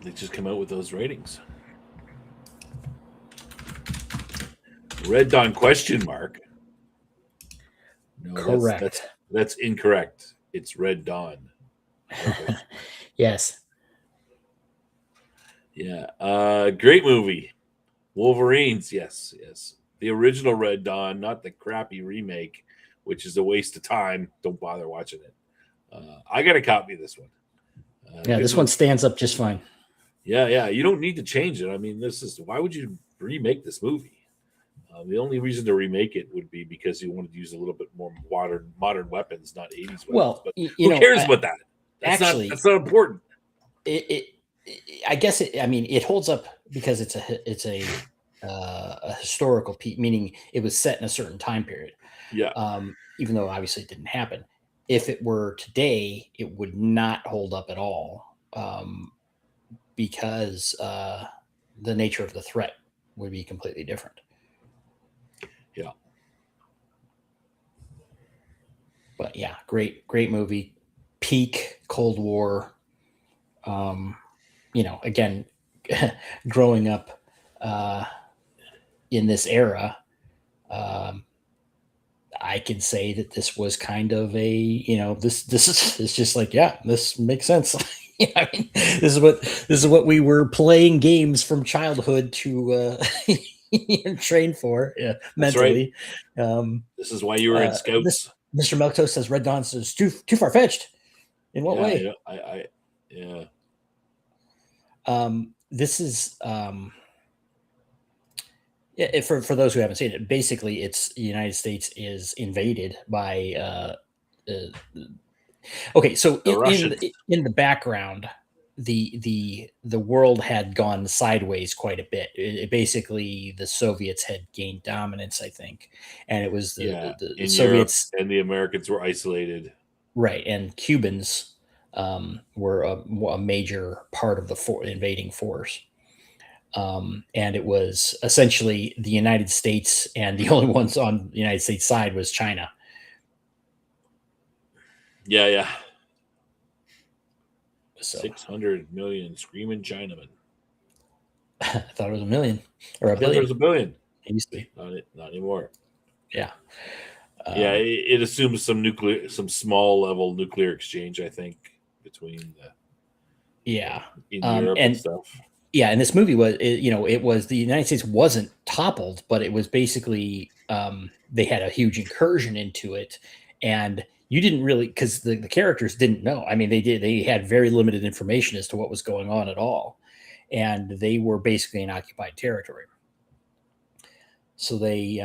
They just come out with those ratings. Red Dawn question mark. No, Correct. that's incorrect. It's Red Dawn. Yes. Yeah. Great movie. Wolverines. Yes, yes. The original Red Dawn, not the crappy remake, which is a waste of time. Don't bother watching it. I got a copy of this one. Yeah, this one stands up just fine. Yeah. You don't need to change it. I mean, this is why would you remake this movie? The only reason to remake it would be because you wanted to use a little bit more modern weapons, not 80s weapons. Well, But you who know, cares about that? actually, that's not important. it I guess I mean, it holds up because it's a historical piece, meaning it was set in a certain time period. Yeah. Even though obviously it didn't happen. If it were today, it would not hold up at all, because the nature of the threat would be completely different. Yeah. But yeah, great movie. Peak Cold War. Again, growing up uh, in this era, um, I can say that this was kind of this is just like, yeah, this makes sense. I mean, this is what we were playing games from childhood to train for, That's right. mentally. Um, This is why you were in this Scouts. Mr. Melto says Red Dawn is too far fetched. In what Yeah, way? yeah. This is yeah, for those who haven't seen it. Basically, it's the United States is invaded by. Okay, so The in Russians. in the background, the world had gone sideways quite a bit. Basically, the Soviets had gained dominance, I think, and it was Yeah, the in Europe, Soviets, and the Americans were isolated. right, and Cubans were a major part of the invading force. And it was essentially the United States, and the only ones on the United States side was China. Yeah. So 600 million screaming Chinamen. I thought it was a million or a I thought there billion. was a billion. It used to be. Not anymore. Yeah. Yeah, it assumes some small level nuclear exchange. I think between Yeah. in Europe and And stuff. yeah, and this movie was, it was the United States wasn't toppled, but it was basically they had a huge incursion into it, and you didn't really, because the characters didn't know. I mean, they had very limited information as to what was going on at all, and they were basically in occupied territory. So they,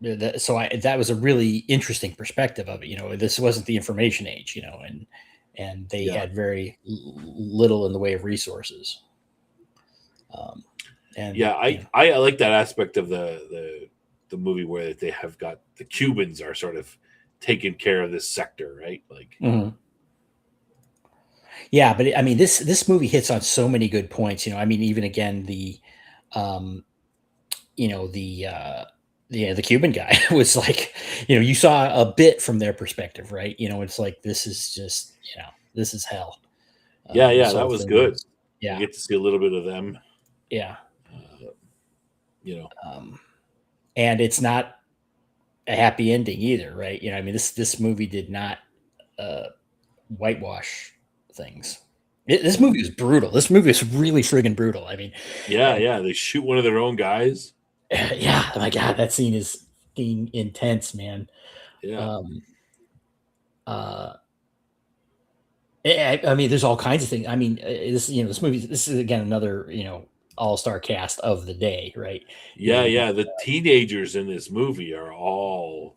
that was a really interesting perspective of it. This wasn't the information age, and they Yeah. had very little in the way of resources. And Yeah, I like that aspect of the movie where they have got the Cubans are sort of taking care of this sector, right? Like, Mhm. Yeah, but I mean, this movie hits on so many good points. I mean, even again um, you know, the Cuban guy was like, you saw a bit from their perspective, right? It's like, this is just, this is hell. yeah, This that whole was thing good. is, You yeah, get to see a little bit of them. yeah. Uh, you know, Um, and it's not a happy ending either, right? I mean, this movie did not whitewash things. This movie was brutal. This movie is really friggin' brutal. I mean, Yeah, yeah. They shoot one of their own guys. yeah, my God, that scene is fucking intense, man. Yeah. Um, uh, I mean, there's all kinds of things. I mean, this movie. This is again another all-star cast of the day, right? Yeah, You yeah. The teenagers in this movie are all,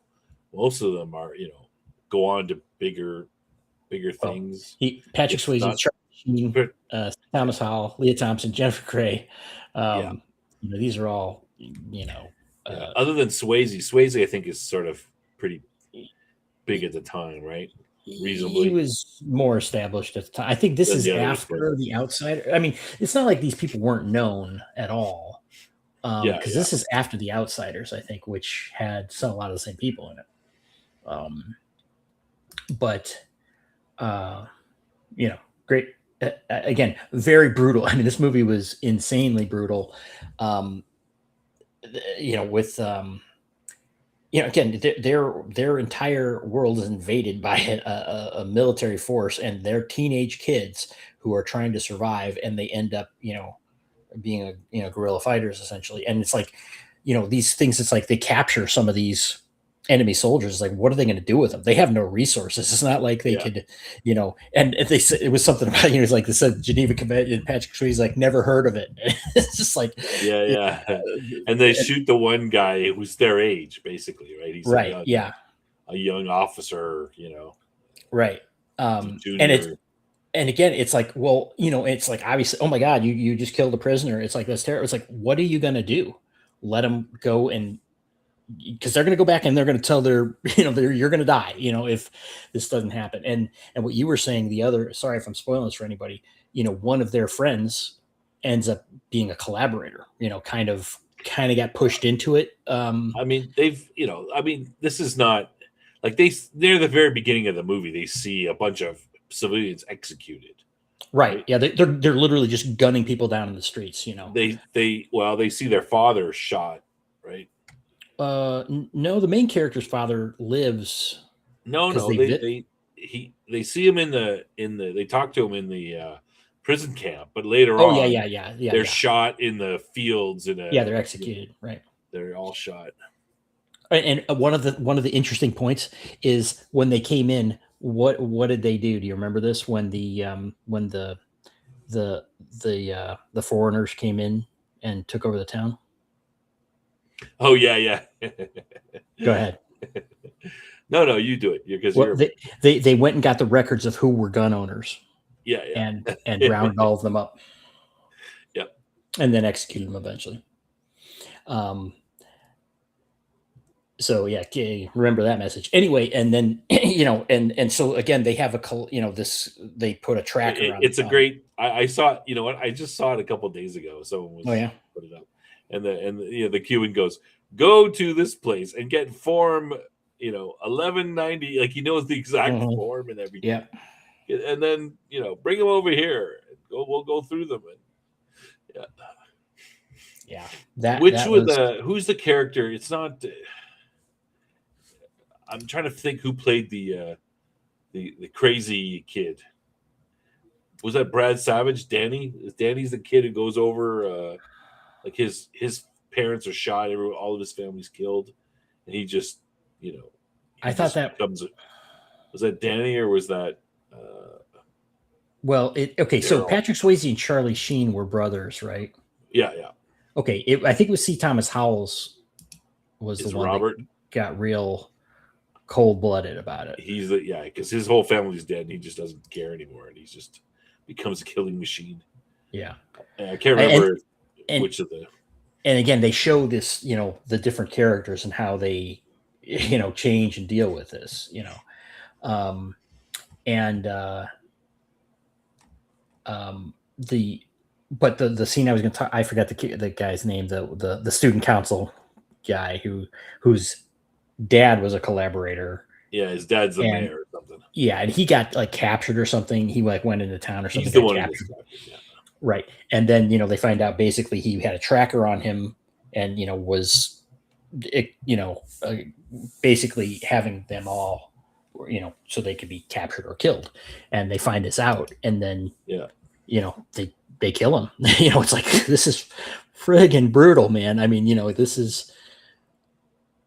most of them are, go on to bigger well, things. Patrick It's Swayze, not, Charlie Sheen, but Thomas Howell, Leah Thompson, Jennifer Grey. yeah, These are all yeah. uh, Other than Swayze, I think is sort of pretty big at the time, right? he Reasonably was more established at the time. I think this than is the others, but after The Outsider. I mean, it's not like these people weren't known at all. yeah, Because yeah, this is after The Outsiders, I think, which had a lot of the same people in it. But uh, great. Again, very brutal. I mean, this movie was insanely brutal. Um, with again, their entire world is invaded by a military force, and their teenage kids who are trying to survive, and they end up, being guerrilla fighters essentially. And it's like, these things. It's like they capture some of these enemy soldiers. Like, what are they going to do with them? They have no resources. It's not like they yeah, could, And they said it was something about it's like they said Geneva Convention. Patrick Swayze's like never heard of it. It's just like, yeah, yeah. And they shoot the one guy who's their age, basically, right? He's right, yeah, a young officer, right. And it's junior. and again, it's like, well, it's like obviously, oh my God, you just killed a prisoner. It's like that's terrible. It's like, what are you gonna do? Let them go, and because they're gonna go back and they're gonna tell their, you're gonna die, if this doesn't happen. And what you were saying, the other, sorry if I'm spoiling this for anybody, one of their friends ends up being a collaborator. Kind of got pushed into it. I mean, this is not like they're the very beginning of the movie. They see a bunch of civilians executed, Right. right? Yeah. They're literally just gunning people down in the streets. They see their father shot, right? No, the main character's father lives No, because no, they see him in the they talk to him in the prison camp, but later Oh yeah, on yeah, yeah, yeah, they're yeah. shot in the fields Yeah, they're executed. Right. they're all shot. And one of the interesting points is when they came in. What did they do? Do you remember this? When the foreigners came in and took over the town. Oh yeah, yeah. Go ahead. No, you do it because Well, you're they went and got the records of who were gun owners yeah, and rounded all of them up yep. and then executed them eventually. Um, so yeah, okay, remember that message anyway. And then and so again they have this, they put a tracker on. It's a great. I saw it. You know what? I just saw it a couple of days ago. Someone Oh was yeah. put it up, and the Cuban goes, go to this place and get form 1190. Like he knows the exact Mhm. form and everything. Yeah. And then bring them over here. We'll go through them. And, yeah. Yeah. That Which that was was who's the character? It's not. I'm trying to think who played the crazy kid. Was that Brad Savage? Danny's the kid who goes over. Like his parents are shot. All of his family's killed, and he just I he thought just that becomes. Was that Danny or was that well, okay, so Daryl? Patrick Swayze and Charlie Sheen were brothers, right? Yeah, yeah. Okay, I think it was C. Thomas Howell's was the Is one that Robert? got real cold-blooded about it. He's because his whole family's dead and he just doesn't care anymore and he's just becomes a killing machine. Yeah. I can't remember and which of the. And again, they show this, the different characters and how they, change and deal with this, and the scene I was going to talk, I forgot the guy's name, the student council guy whose dad was a collaborator. Yeah, his dad's the And mayor or something. yeah, and he got like captured or something. He like went into town or something. He's the got one who captured. gets captured. Yeah. Right. And then, they find out basically he had a tracker on him and, was basically having them all, so they could be captured or killed. And they find this out, and then Yeah. they kill him. It's like, this is friggin' brutal, man. I mean, this is.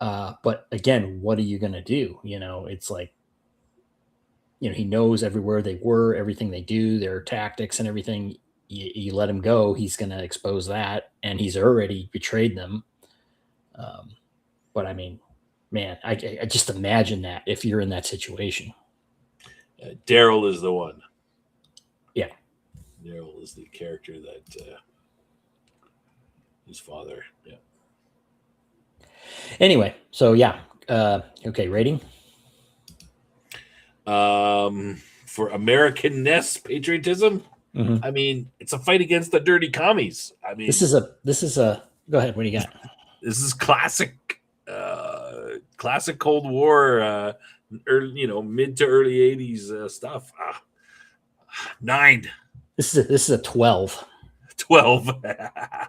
But again, what are you gonna do? It's like, he knows everywhere they were, everything they do, their tactics and everything. You let him go, he's gonna expose that, and he's already betrayed them. Um, but I mean, man, I just imagine that if you're in that situation. Daryl is the one. Yeah. Daryl is the character that his father. Yeah. Anyway, so yeah. Okay, rating. For Americanness, patriotism. Mm-hmm. I mean, it's a fight against the dirty commies. I mean, This is a. Go ahead. What do you got? this is classic, classic Cold War, early, mid to early '80s stuff. 9. This is a 12. 12.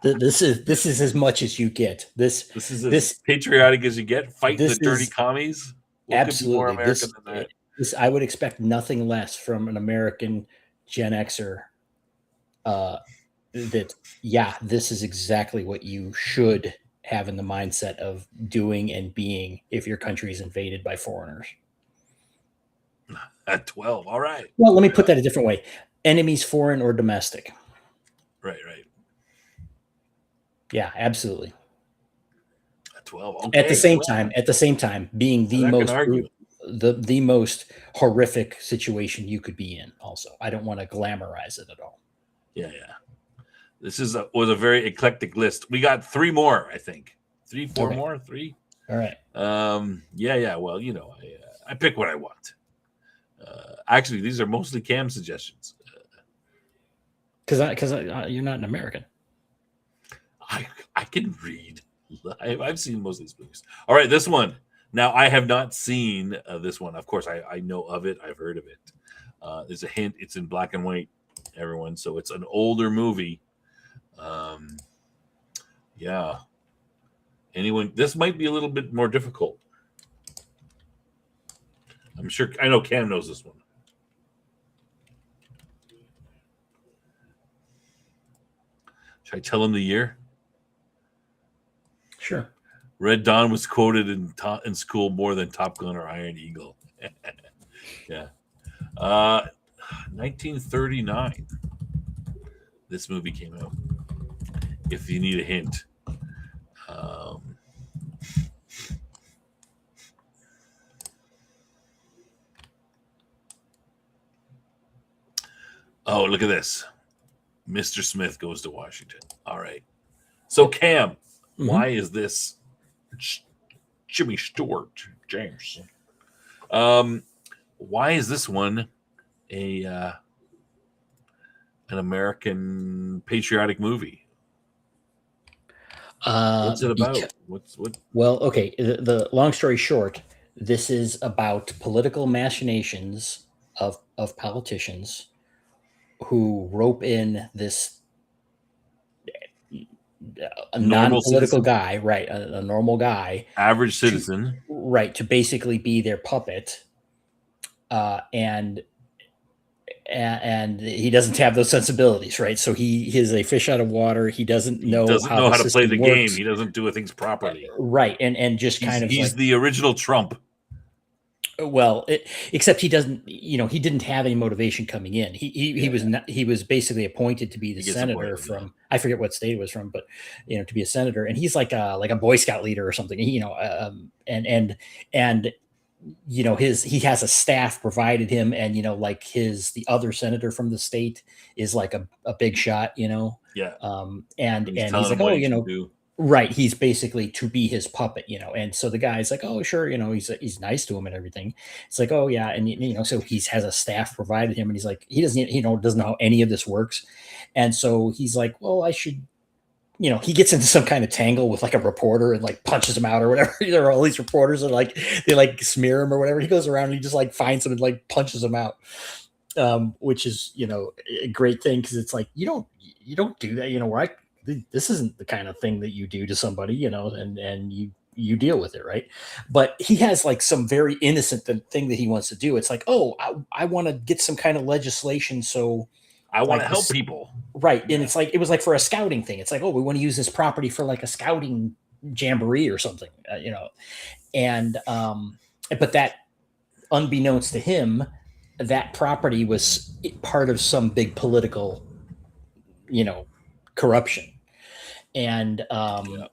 This is as much as you get. This is as patriotic as you get. Fight the dirty commies. What absolutely could be more American than that? I would expect nothing less from an American Gen Xer. This is exactly what you should have in the mindset of doing and being if your country is invaded by foreigners. At 12, all right. Well, let me put that a different way: enemies, foreign or domestic. Right. Yeah, absolutely. At 12. Okay. At the same time, being the most horrific situation you could be in. Also, I don't want to glamorize it at all. Yeah. This was a very eclectic list. We got 3 more, I think. 3, 4 okay. more, 3. All right. Yeah. Well, I pick what I want. Actually, these are mostly Cam suggestions. Because you're not an American. I can read. I've seen most of these movies. All right, this one. Now, I have not seen this one. Of course, I know of it. I've heard of it. There's a hint. It's in black and white, everyone. So it's an older movie. Yeah. Anyone? This might be a little bit more difficult. I'm sure. I know Cam knows this one. Should I tell him the year? Sure. Red Dawn was quoted in school more than Top Gun or Iron Eagle. Yeah. 1939. This movie came out. If you need a hint. Oh, look at this. Mr. Smith Goes to Washington. All right. So, Cam, why is this Jimmy Stewart, James? Why is this one an American patriotic movie? What's it about? Well, okay. The long story short, this is about political machinations of politicians who rope in this a non-political guy, right? A normal guy, average citizen, right? To basically be their puppet, and he doesn't have those sensibilities, right? So he is a fish out of water. He doesn't know how to play the game. He doesn't do things properly, right? And just he's the original Trump. Well, except he doesn't. He didn't have any motivation coming in. He was basically appointed to be the senator from I forget what state it was from, but to be a senator, and he's like a Boy Scout leader or something. He has a staff provided him, and the other senator from the state is like a big shot. And he's like, right, he's basically to be his puppet, and so the guy's like, oh sure, he's nice to him and everything. It's like, oh yeah, and so he has a staff provided him, and he's like, he doesn't know how any of this works, and so he's like, well, I should, he gets into some kind of tangle with like a reporter and like punches him out or whatever. There are all these reporters and they smear him or whatever. He goes around and he just like finds him and like punches him out, which is a great thing because it's like you don't do that, this isn't the kind of thing that you do to somebody, and you you deal with it, right? But he has like some very innocent thing that he wants to do. It's like, oh, I want to get some kind of legislation, so I want to like help people. right? And it's like it was like for a scouting thing. It's like, oh, we want to use this property for like a scouting jamboree or something, and but that, unbeknownst to him, that property was part of some big political, corruption, and Yeah.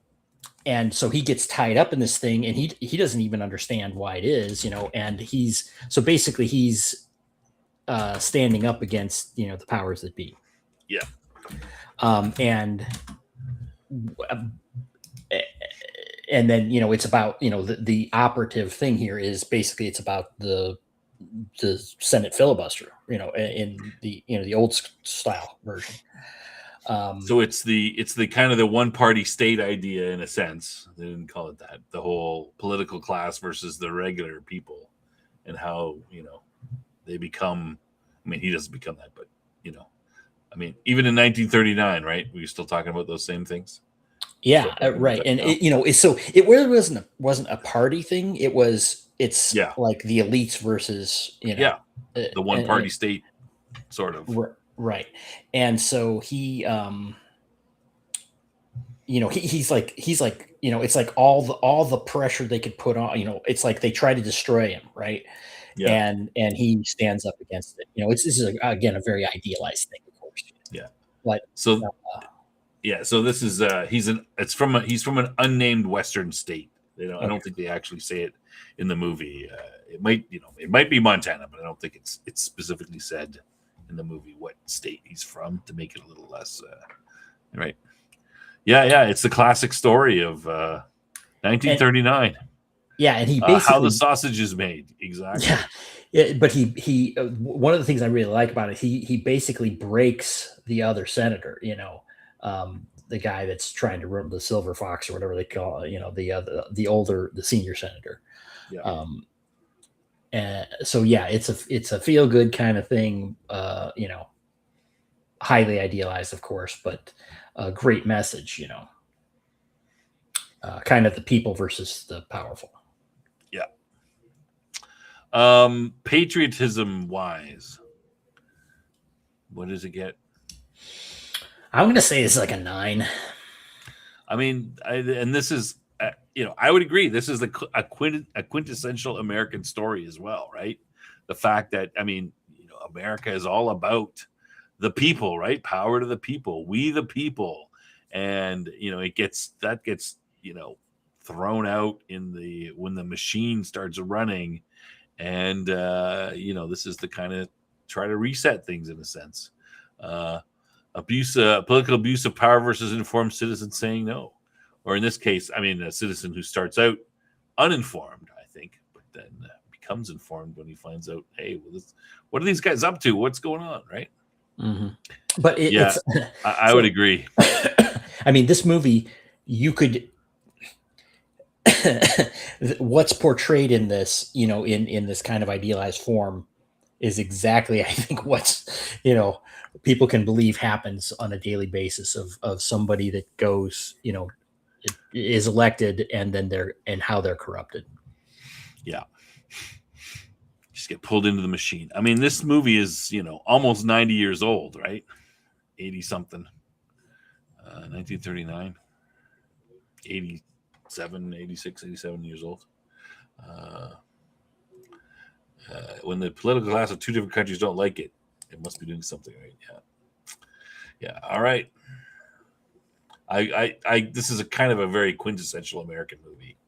and so he gets tied up in this thing, and he doesn't even understand why it is, and he's so basically he's standing up against the powers that be. Yeah. And and then it's about the operative thing here is basically it's about the Senate filibuster, in the old style version. So it's the kind of the one party state idea in a sense. They didn't call it that. The whole political class versus the regular people, and how they become. I mean, he doesn't become that, but I mean, even in 1939, right? We were still talking about those same things. Yeah, right. And so it really wasn't a party thing. It's like the elites versus the one party state sort of. Right. And so he he's like it's like all the pressure they could put on, it's like they try to destroy him, right? Yeah. And he stands up against it. This is again a very idealized thing, of course. Yeah. But so so this is he's from an unnamed Western state. I don't think they actually say it in the movie. It might be Montana, but I don't think it's specifically said in the movie what state he's from to make it a little less right. Yeah, it's the classic story of 1939. And he basically how the sausage is made, exactly. Yeah, but he one of the things I really like about it, he basically breaks the other senator, the guy that's trying to run the Silver Fox or whatever they call it, the senior senator. Yeah. And so it's a feel good kind of thing, highly idealized, of course, but a great message, kind of the people versus the powerful. Yeah. Patriotism wise, what does it get? I'm going to say it's like a 9. I mean, and this is, I would agree. This is a quintessential American story as well, right? The fact that, I mean, America is all about the people, right? Power to the people, we the people, and it gets thrown out when the machine starts running, and this is the kind of try to reset things in a sense. Political abuse of power versus informed citizens saying no, or in this case, I mean, a citizen who starts out uninformed, I think, but then becomes informed when he finds out, hey, what are these guys up to? What's going on, right? Mm-hmm. But I would agree. I mean, this movie, you could what's portrayed in this, in this kind of idealized form is exactly, I think, what's, people can believe happens on a daily basis of somebody that goes, is elected and then how they're corrupted. Yeah. Just get pulled into the machine. I mean, this movie is, almost 90 years old, right? 80 something. 1939. 87, 86, 87 years old. When the political class of two different countries don't like it, it must be doing something right. Yeah. All right. This is a kind of a very quintessential American movie.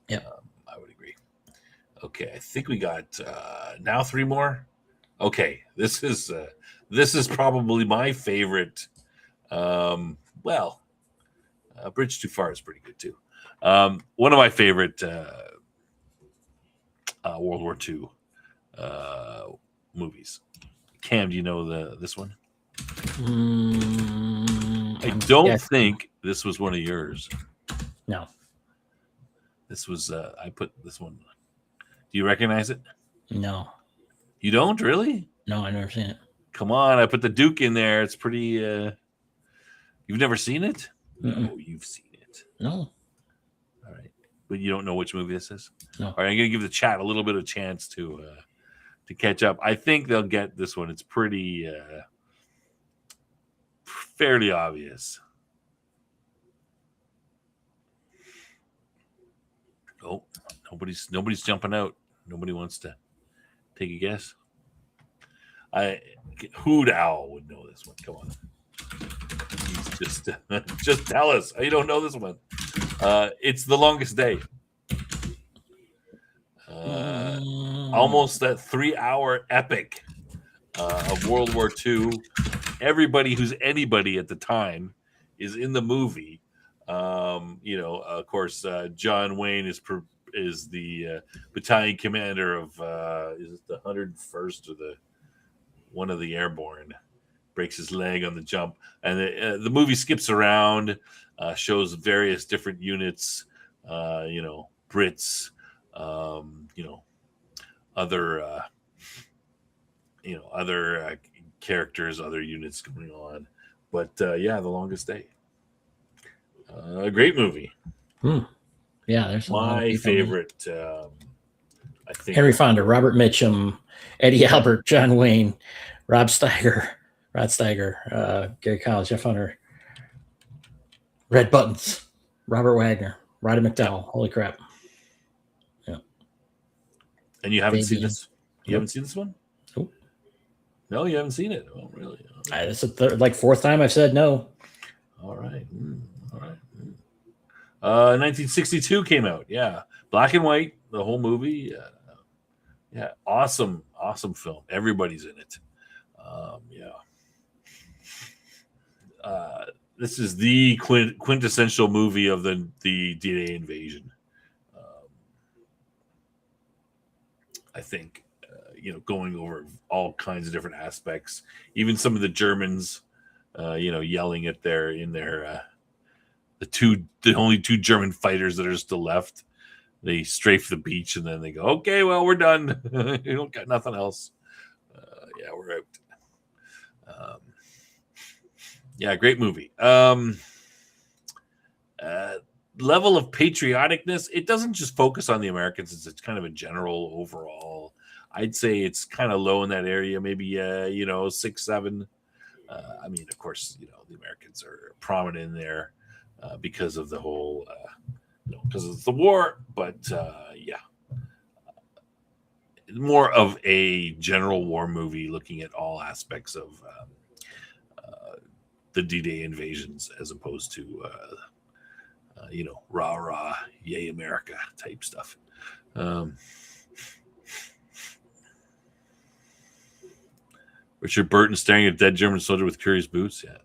Yeah, I would agree. Okay, I think we got now 3 more. Okay, this is probably my favorite. Bridge Too Far is pretty good too. One of my favorite World War II movies. Cam, do you know this one? I don't think this was one of yours. No. This was I put this one. Do you recognize it? No. You don't really? No, I've never seen it. Come on, I put the Duke in there. It's pretty. You've never seen it? Mm-mm. No, you've seen it. No. All right. but you don't know which movie this is. No. All right, I'm going to give the chat a little bit of chance to catch up. I think they'll get this one. It's pretty fairly obvious. Oh, nobody's jumping out. Nobody wants to take a guess. Hoot Owl would know this one. Come on. He's just tell us. You don't know this one. It's The Longest Day. Almost that 3-hour epic of World War II. Everybody who's anybody at the time is in the movie. Of course, John Wayne is the battalion commander of is it the 101st or one of the airborne. Breaks his leg on the jump, and the movie skips around, shows various different units, Brits, other characters, other units going on. But The Longest Day, a great movie. Yeah, there's my favorite. I think Henry Fonda, Robert Mitchum, Eddie Albert, John Wayne, Rod Steiger, Gary Collins, Jeff Hunter, Red Buttons, Robert Wagner, Roddy McDowell. Holy crap! Yeah. And you haven't seen this? You haven't seen this one? Nope. No, you haven't seen it. Oh, really? It's the fourth time I've said no. All right. All right. 1962 came out. Yeah, black and white. The whole movie. Awesome film. Everybody's in it. This is the quintessential movie of the D-Day invasion. I think, going over all kinds of different aspects, even some of the Germans, yelling at the only two German fighters that are still left. They strafe the beach and then they go, okay, well, we're done. You don't got nothing else. We're out. Great movie. Level of patrioticness, it doesn't just focus on the Americans. It's kind of a general overall. I'd say it's kind of low in that area, maybe 6, 7. Of course, the Americans are prominent in there because of the whole, because it's the war. But more of a general war movie, looking at all aspects of the D-Day invasions, as opposed to rah rah, yay America type stuff. Richard Burton staring at a dead German soldier with curious boots. Yeah.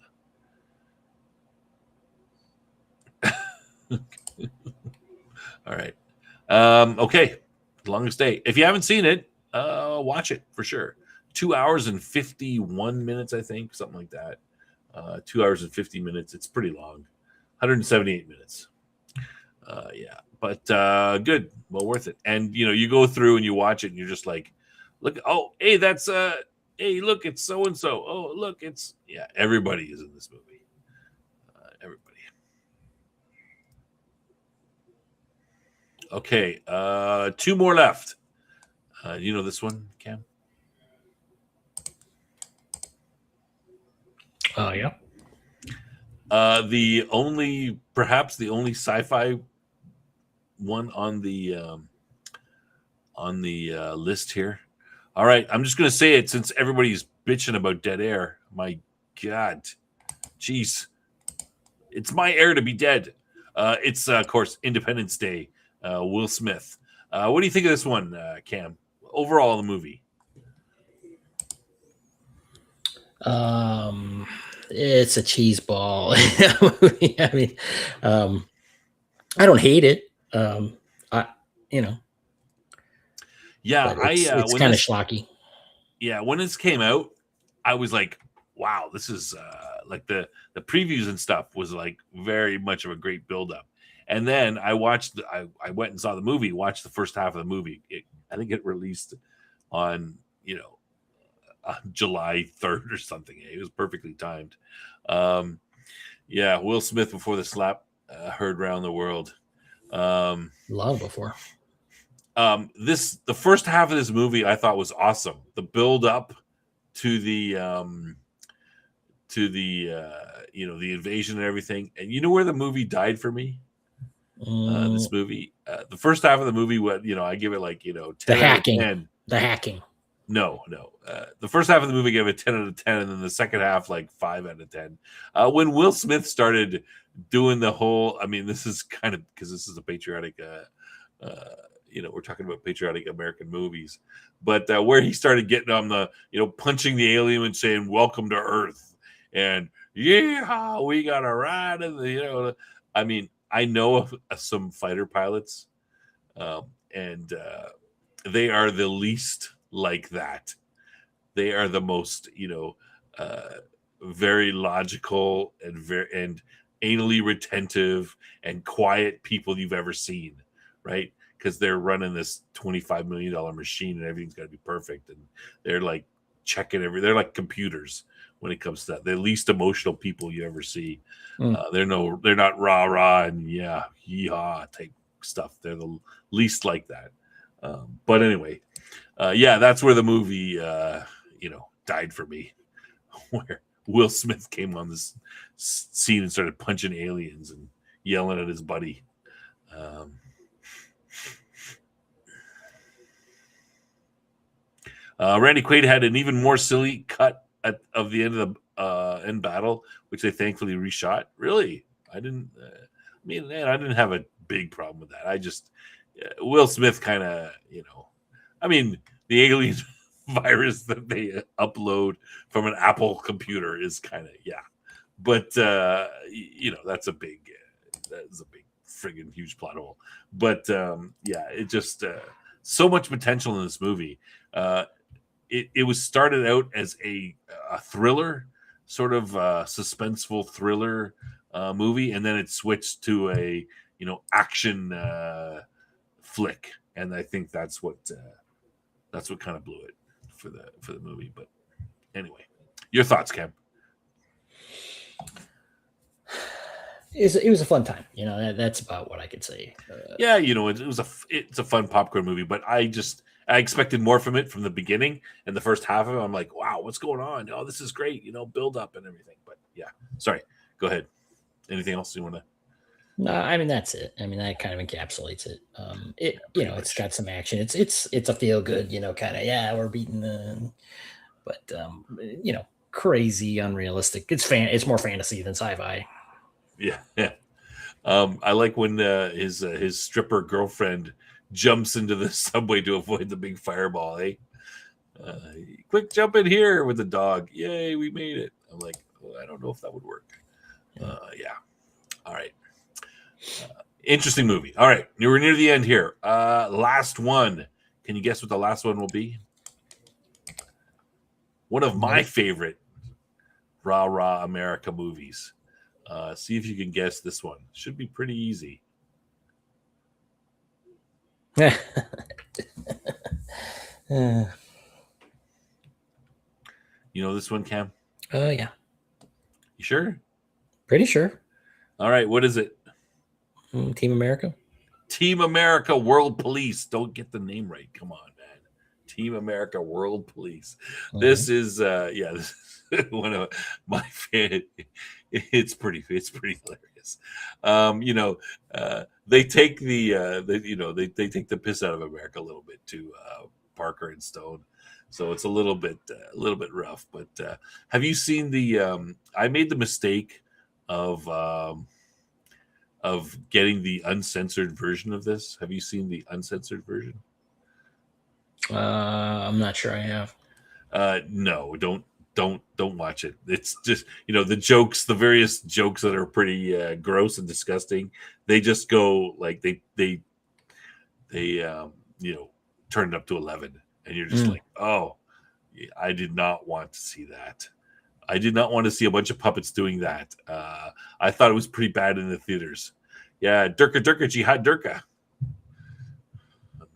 All right. Okay. Longest Day. If you haven't seen it, watch it for sure. 2 hours and 51 minutes, I think, something like that. 2 hours and 50 minutes. It's pretty long. 178 minutes. But good. Well, worth it. And, you go through and you watch it and you're just like, look, oh, hey, that's, hey, look, it's so-and-so. Oh, look, it's, everybody is in this movie. Everybody. Okay. 2 more left. You know this one, Cam? Oh, yeah. Perhaps the only sci-fi one on the list here. All right, I'm just going to say it since everybody's bitching about Dead Air. My God, jeez, it's my air to be dead. It's of course Independence Day. Will Smith. What do you think of this one, Cam? Overall, the movie. It's a cheese ball. I mean, I don't hate it. It's kind of schlocky. Yeah, when this came out, I was like, wow, this is like the previews and stuff was like very much of a great buildup. And then I watched, I went and saw the movie, watched the first half of the movie. I think it released on, July 3rd or something. It was perfectly timed. Will Smith before the slap heard around the world. Long before. The first half of this movie I thought was awesome. The build up to the the invasion and everything. And you know where the movie died for me? This movie, the first half of the movie, I give it like 10 out of 10. The hacking. No. The first half of the movie gave it 10 out of 10, and then the second half like 5 out of 10. When Will Smith started doing the whole, I mean, this is kind of because this is a patriotic, we're talking about patriotic American movies, but where he started getting on the, punching the alien and saying "Welcome to Earth," and yeah, we got a ride in the, I mean, I know of some fighter pilots, and they are the least like that. They are the most, very logical and anally retentive and quiet people you've ever seen, right? Because they're running this $25 million machine and everything's got to be perfect, and they're like checking they're like computers when it comes to that. They're the least emotional people you ever see. They're not rah rah and yeehaw type stuff. They're the least like that. But anyway, that's where the movie died for me, where Will Smith came on this scene and started punching aliens and yelling at his buddy. Randy Quaid had an even more silly cut of the end of the end battle, which they thankfully reshot. Really, I didn't. I didn't have a big problem with that. I just Will Smith kind of, the alien virus that they upload from an Apple computer is kind of but that's a big friggin' huge plot hole. But it just so much potential in this movie. It was started out as a thriller, sort of suspenseful thriller movie, and then it switched to a action flick, and I think that's what kind of blew it for the movie. But anyway, your thoughts, Cam? It was a fun time. That's about what I could say. It's a fun popcorn movie, but I expected more from it from the beginning, and the first half of it, I'm like, wow, what's going on? Oh, this is great, build up and everything. But sorry, go ahead. Anything else you want to? No, I mean that's it. I mean that kind of encapsulates it. It's got some action. It's a feel good, kind of we're beating the, but crazy, unrealistic. It's more fantasy than sci-fi. Yeah. I like when his stripper girlfriend jumps into the subway to avoid the big fireball. Quick jump in here with the dog. Yay, we made it. I'm like, I don't know if that would work. All right. Interesting movie. All right, we're near the end here. Last one. Can you guess what the last one will be? One of my favorite rah rah America movies. See if you can guess this one. Should be pretty easy. You know this one, Cam? Yeah. You sure? Pretty sure. All right, what is it? Team America? Team America World Police. Don't get the name right. Come on, man. Team America World Police. Mm-hmm. This is this is one of my favorite. It's pretty hilarious. They take they take the piss out of America a little bit to Parker and Stone. So it's a little bit rough, but have you seen the I made the mistake of getting the uncensored version of this. Have you seen the uncensored version? I'm not sure I have. No, don't watch it. It's just, the jokes, the various jokes that are pretty gross and disgusting. They just go like they turn it up to 11, and you're just like, oh, I did not want to see that. I did not want to see a bunch of puppets doing that. I thought it was pretty bad in the theaters. Yeah, Durka, Jihad Durka.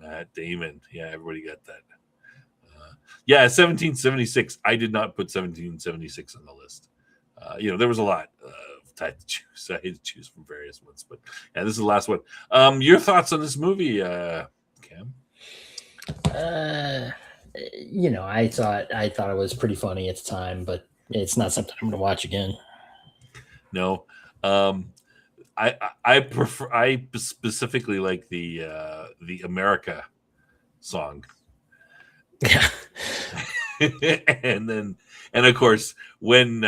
Matt Damon. Yeah, everybody got that. 1776. I did not put 1776 on the list. There was a lot I had to choose. I had to choose from various ones, but yeah, this is the last one. Your thoughts on this movie, Cam? I thought it was pretty funny at the time, but it's not something I'm going to watch again. No. I prefer. I specifically like the America song. Yeah. and of course when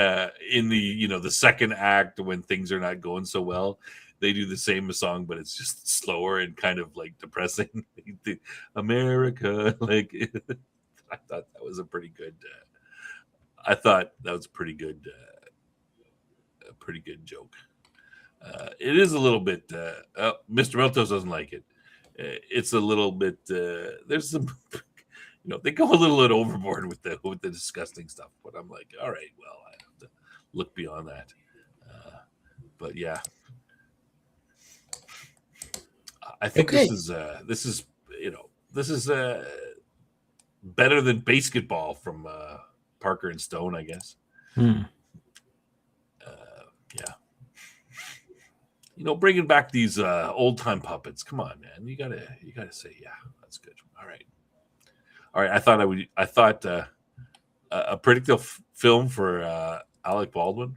in the second act, when things are not going so well, they do the same song, but it's just slower and kind of like depressing. America, like I thought that was a pretty good a pretty good joke. It is a little bit Mr. Miltos doesn't like it. It's a little bit there's some they go a little bit overboard with the disgusting stuff, but I'm like, all right, well, I have to look beyond that. But yeah, I think Okay. this is better than Basketball from Parker and Stone, I guess. Yeah, bringing back these old time puppets. Come on, man, you gotta say, yeah, that's good. All right. I thought a predictive film for Alec Baldwin.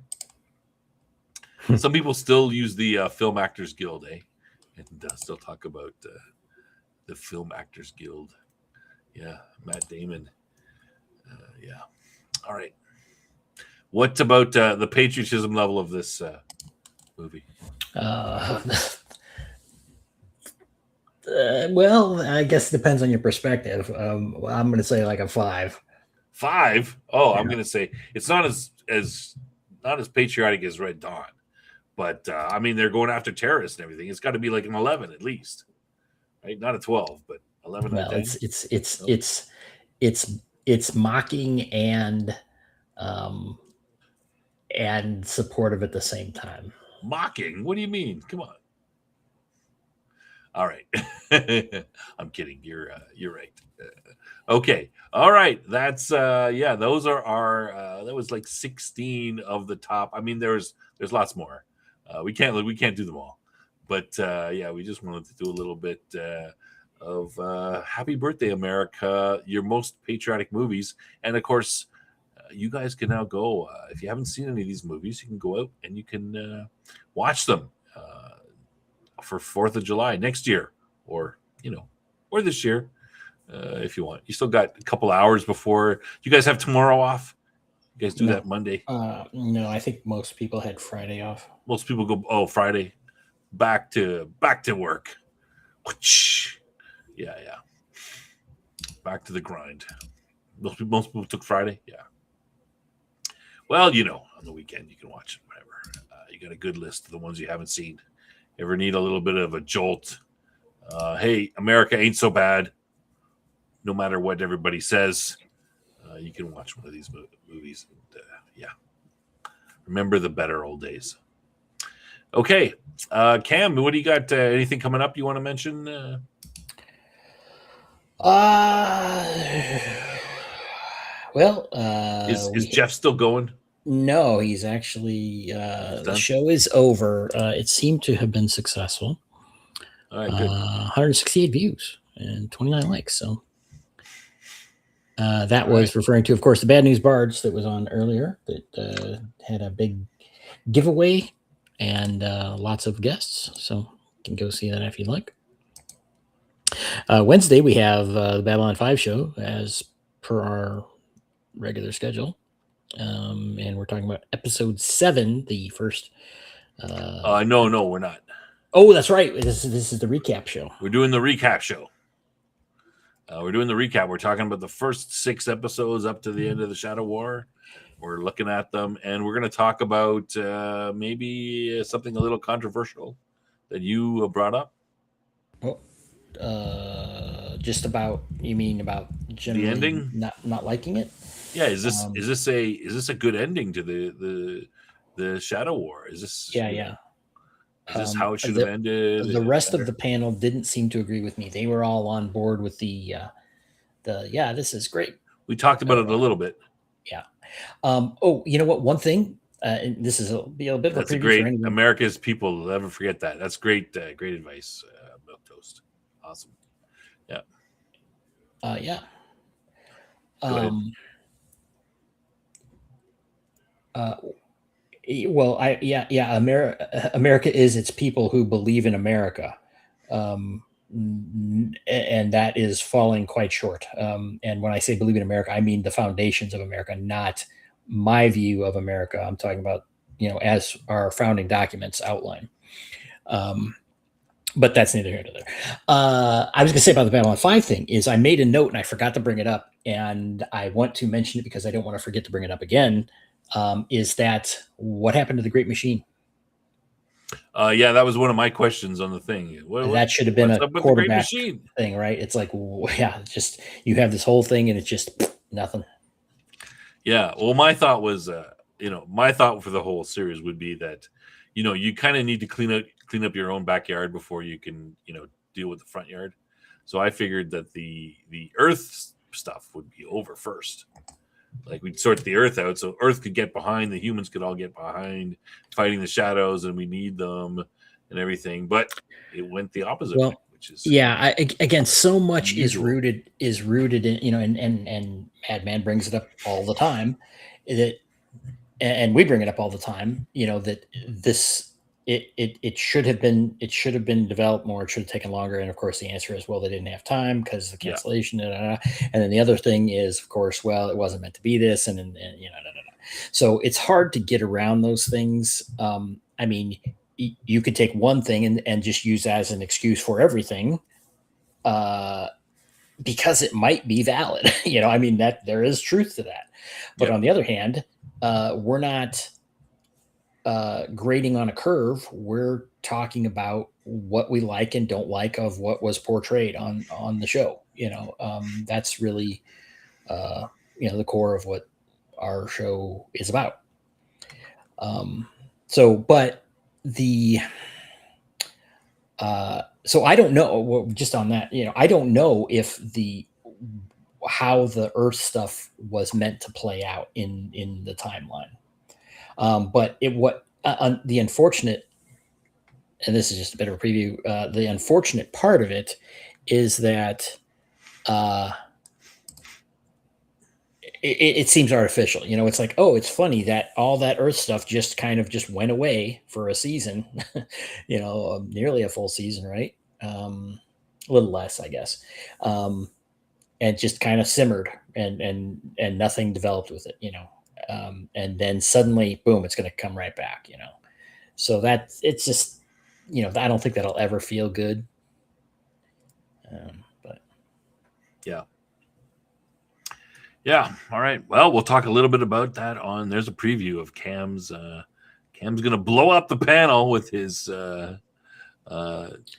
Some people still use the Film Actors Guild, and still talk about the Film Actors Guild. Yeah, Matt Damon. Yeah. All right. What about the patriotism level of this movie? Well, I guess it depends on your perspective. I'm going to say like a 5. 5? Oh, Yeah. I'm going to say it's not as not as patriotic as Red Dawn, but I mean, they're going after terrorists and everything. It's got to be like an 11 at least, right? Not a 12, but 11. Well, it's mocking and supportive at the same time. Mocking? What do you mean? Come on. All right. I'm kidding. You're right. Okay. All right. That's those are our that was like 16 of the top. I mean, there's lots more. We can't do them all. But yeah, we just wanted to do a little bit of Happy Birthday America, your most patriotic movies. And of course, you guys can now go if you haven't seen any of these movies, you can go out and you can watch them for 4th of July next year, or or this year, if you want. You still got a couple hours before. You guys have tomorrow off? You guys do that Monday? No, I think most people had Friday off. Most people go Friday, back to work. Yeah. Back to the grind. Most people took Friday. Yeah. Well, on the weekend you can watch it, whatever. You got a good list of the ones you haven't seen. Ever need a little bit of a jolt? Hey, America ain't so bad. No matter what everybody says, you can watch one of these movies. And, yeah. Remember the better old days. Okay. Cam, what do you got? Anything coming up you want to mention? Well, is Jeff still going? No, he's actually the show is over. It seemed to have been successful. All right, good. 168 views and 29 likes. So that was referring to, of course, the Bad News Bards that was on earlier that had a big giveaway and lots of guests. So you can go see that if you'd like. Wednesday, we have the Babylon 5 show as per our regular schedule. And we're talking about episode 7, the first. No, we're not. Oh, that's right. This is the recap show. We're doing the recap show. We're doing the recap. We're talking about the first 6 episodes up to the end of the Shadow War. We're looking at them, and we're going to talk about maybe something a little controversial that you brought up. Just about, you mean about generally the ending, not liking it? Yeah, is this a good ending to the Shadow War? Is this yeah? Is this how it should have ended? The rest of the panel didn't seem to agree with me. They were all on board with the this is great. We talked about it a little bit. Yeah. Oh, you know what? One thing And this is be a bit of a That's a preview for great anyone. America's people will never forget that. That's great, great advice, Milk Toast. Awesome. Yeah. Yeah. Go ahead. Uh, well, America is its people who believe in America, and that is falling quite short. And when I say believe in America, I mean the foundations of America, not my view of America. I'm talking about as our founding documents outline. Um, but that's neither here nor there. I was going to say about the Babylon 5 thing is I made a note and I forgot to bring it up, and I want to mention it because I don't want to forget to bring it up again. Is that what happened to the Great Machine? Yeah, that was one of my questions on the thing. That should have been What's a up with the Great quarterback Machine? thing, right? It's like, yeah, just you have this whole thing and it's just nothing. Yeah. Well, my thought was, my thought for the whole series would be that, you kind of need to clean up your own backyard before you can, deal with the front yard. So I figured that the Earth stuff would be over first. Like we'd sort the Earth out, so Earth could get behind, the humans could all get behind, fighting the shadows, and we need them and everything. But it went the opposite way, which is yeah. Again, so much unusual. is rooted in and Madman brings it up all the time that, and we bring it up all the time. That this it should have been developed more. It should have taken longer. And of course, the answer is, well, they didn't have time because of the cancellation. And then the other thing is, of course, well, it wasn't meant to be this, and So it's hard to get around those things. I mean, you could take one thing and just use that as an excuse for everything, because it might be valid. I mean, that there is truth to that. But on the other hand, we're not grading on a curve. We're talking about what we like and don't like of what was portrayed on the show. That's really the core of what our show is about. But the so I don't know. Well, just on that, I don't know if how the Earth stuff was meant to play out in the timeline. But the unfortunate, and this is just a bit of a preview. The unfortunate part of it is that it seems artificial. It's like, oh, it's funny that all that Earth stuff just kind of just went away for a season, nearly a full season, right? A little less, I guess, and just kind of simmered, and nothing developed with it, and then suddenly, boom, it's going to come right back, So that it's just, I don't think that'll ever feel good. But yeah. Yeah. All right. Well, we'll talk a little bit about that there's a preview of Cam's going to blow up the panel with his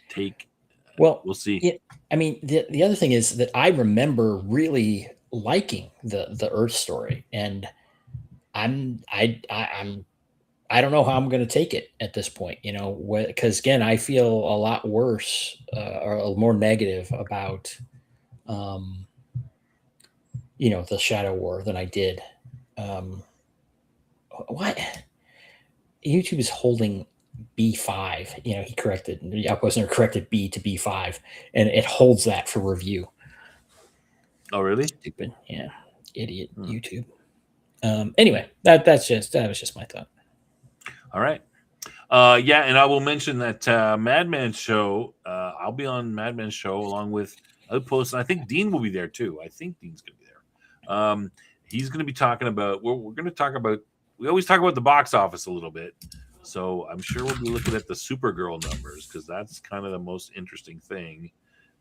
take. Well, we'll see. I mean, the other thing is that I remember really liking the Earth story, and I don't know how I'm going to take it at this point, because again, I feel a lot worse or more negative about, the Shadow War than I did. What? YouTube is holding B5. He corrected, the Outposter corrected B to B5, and it holds that for review. Oh, really? Stupid. Yeah. Idiot YouTube. Anyway, that was just my thought. All right. Yeah, and I will mention that Madman's show, I'll be on Madman's show along with Outpost, and I think Dean will be there too. I think Dean's going to be there. He's going to be talking about, we're going to talk about, we always talk about the box office a little bit. So I'm sure we'll be looking at the Supergirl numbers, because that's kind of the most interesting thing,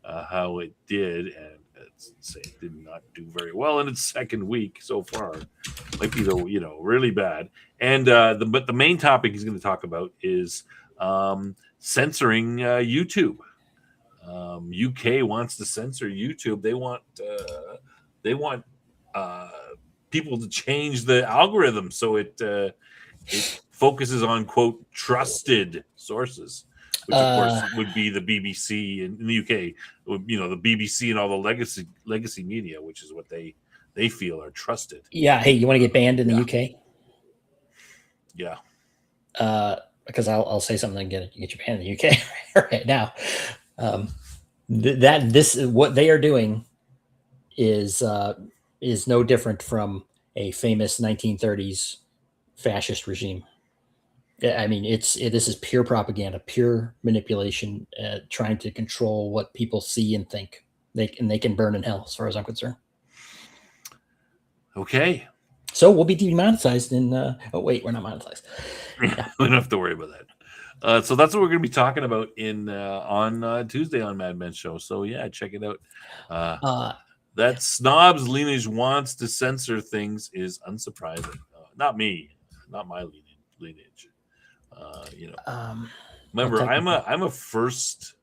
how it did. And it did not do very well in its second week so far. Might be really bad. And but the main topic he's going to talk about is censoring YouTube. UK wants to censor YouTube. They want people to change the algorithm so it focuses on, quote, trusted sources, which of course would be the BBC in the UK. The BBC and all the legacy media, which is what they feel are trusted. Yeah. Hey, you want to get banned in the UK? Yeah. Because I'll say something and get you banned in the UK right now. What they are doing is no different from a famous 1930s fascist regime. I mean, this is pure propaganda, pure manipulation, trying to control what people see and think. They can burn in hell, as far as I'm concerned. Okay. So we'll be demonetized in. Oh wait, we're not monetized. Yeah. We don't have to worry about that. So that's what we're going to be talking about on Tuesday on Mad Men's show. So yeah, check it out. That snob's lineage wants to censor things is unsurprising. Not me, not my lineage. Remember, I'm a first.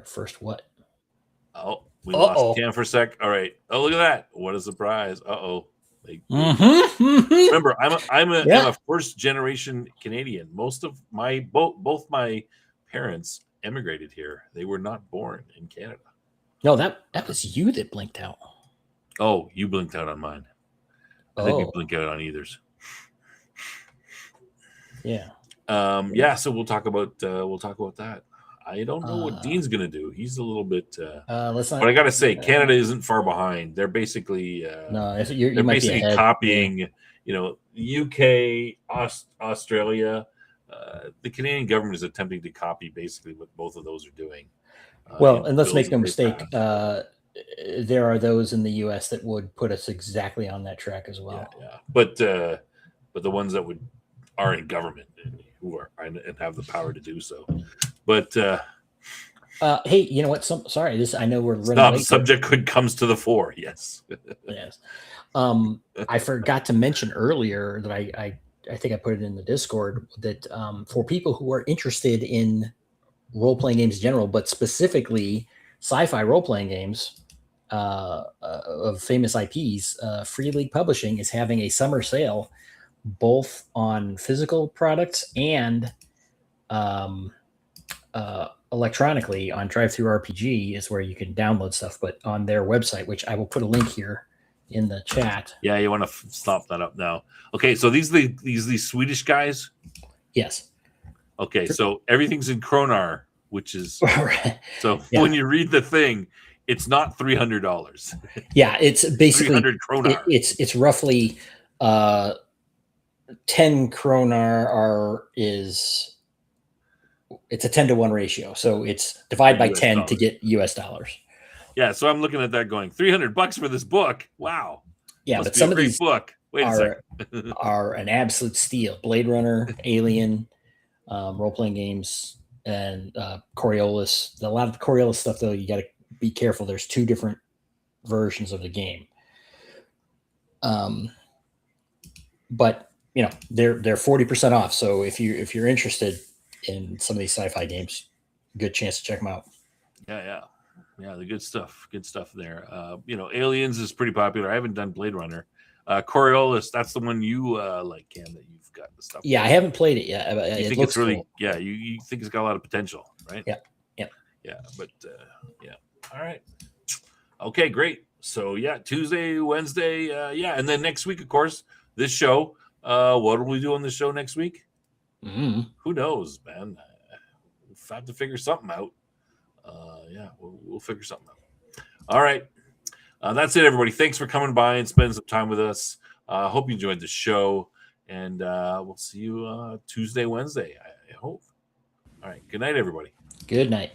First what? Oh, we lost Cam for a sec. All right. Oh, look at that! What a surprise! Remember, I'm a first generation Canadian. Most of both my parents emigrated here. They were not born in Canada. No, that was you that blinked out. Oh, you blinked out on mine. I think we blink out on either's. Yeah. Yeah. So we'll talk about that. I don't know what Dean's gonna do. He's a little bit. Let's not. But I gotta say, Canada isn't far behind. They're basically they're basically copying. UK, Australia. The Canadian government is attempting to copy basically what both of those are doing. And let's make no mistake. There are those in the U.S. that would put us exactly on that track as well. Yeah. But the ones that are in government and who are and have the power to do so. But hey, you know what? Sorry, I know we're running late. Subject comes to the fore. Yes. Yes. I forgot to mention earlier that I think I put it in the Discord that for people who are interested in role-playing games in general, but specifically sci-fi role-playing games of famous IPs, Free League Publishing is having a summer sale both on physical products and electronically on Drive-Thru RPG is where you can download stuff, but on their website, which I will put a link here in the chat. Yeah, you want to stop that up now. Okay, so these Swedish guys? Yes. Okay, so everything's in kronar, which is when you read the thing, it's not $300. Yeah, it's basically 300 kronar. It's roughly 10 kronar it's a 10-to-1 ratio. So it's divide by 10 to get US dollars. Yeah, so I'm looking at that going $300 for this book. Wow. Yeah, but some of these book. Wait a second. are an absolute steal. Blade Runner, Alien, role-playing games, and Coriolis. A lot of the Coriolis stuff, though, you got to be careful. There's two different versions of the game. But they're 40% off. So if you're interested in some of these sci-fi games, good chance to check them out. Yeah, the good stuff there. Aliens is pretty popular. I haven't done Blade Runner. Coriolis, that's the one you like, Cam, that you've got the stuff. Yeah, I haven't played it yet. You think it's really cool. Yeah, you think it's got a lot of potential, right? Yeah. But all right. Okay, great. So yeah, Tuesday, Wednesday, and then next week, of course, this show. What will we do on the show next week? Mm-hmm. Who knows, man? We'll have to figure something out. We'll figure something out. All right. That's it, everybody. Thanks for coming by and spending some time with us. Hope you enjoyed the show. And we'll see you Tuesday, Wednesday, I hope. All right. Good night, everybody. Good night.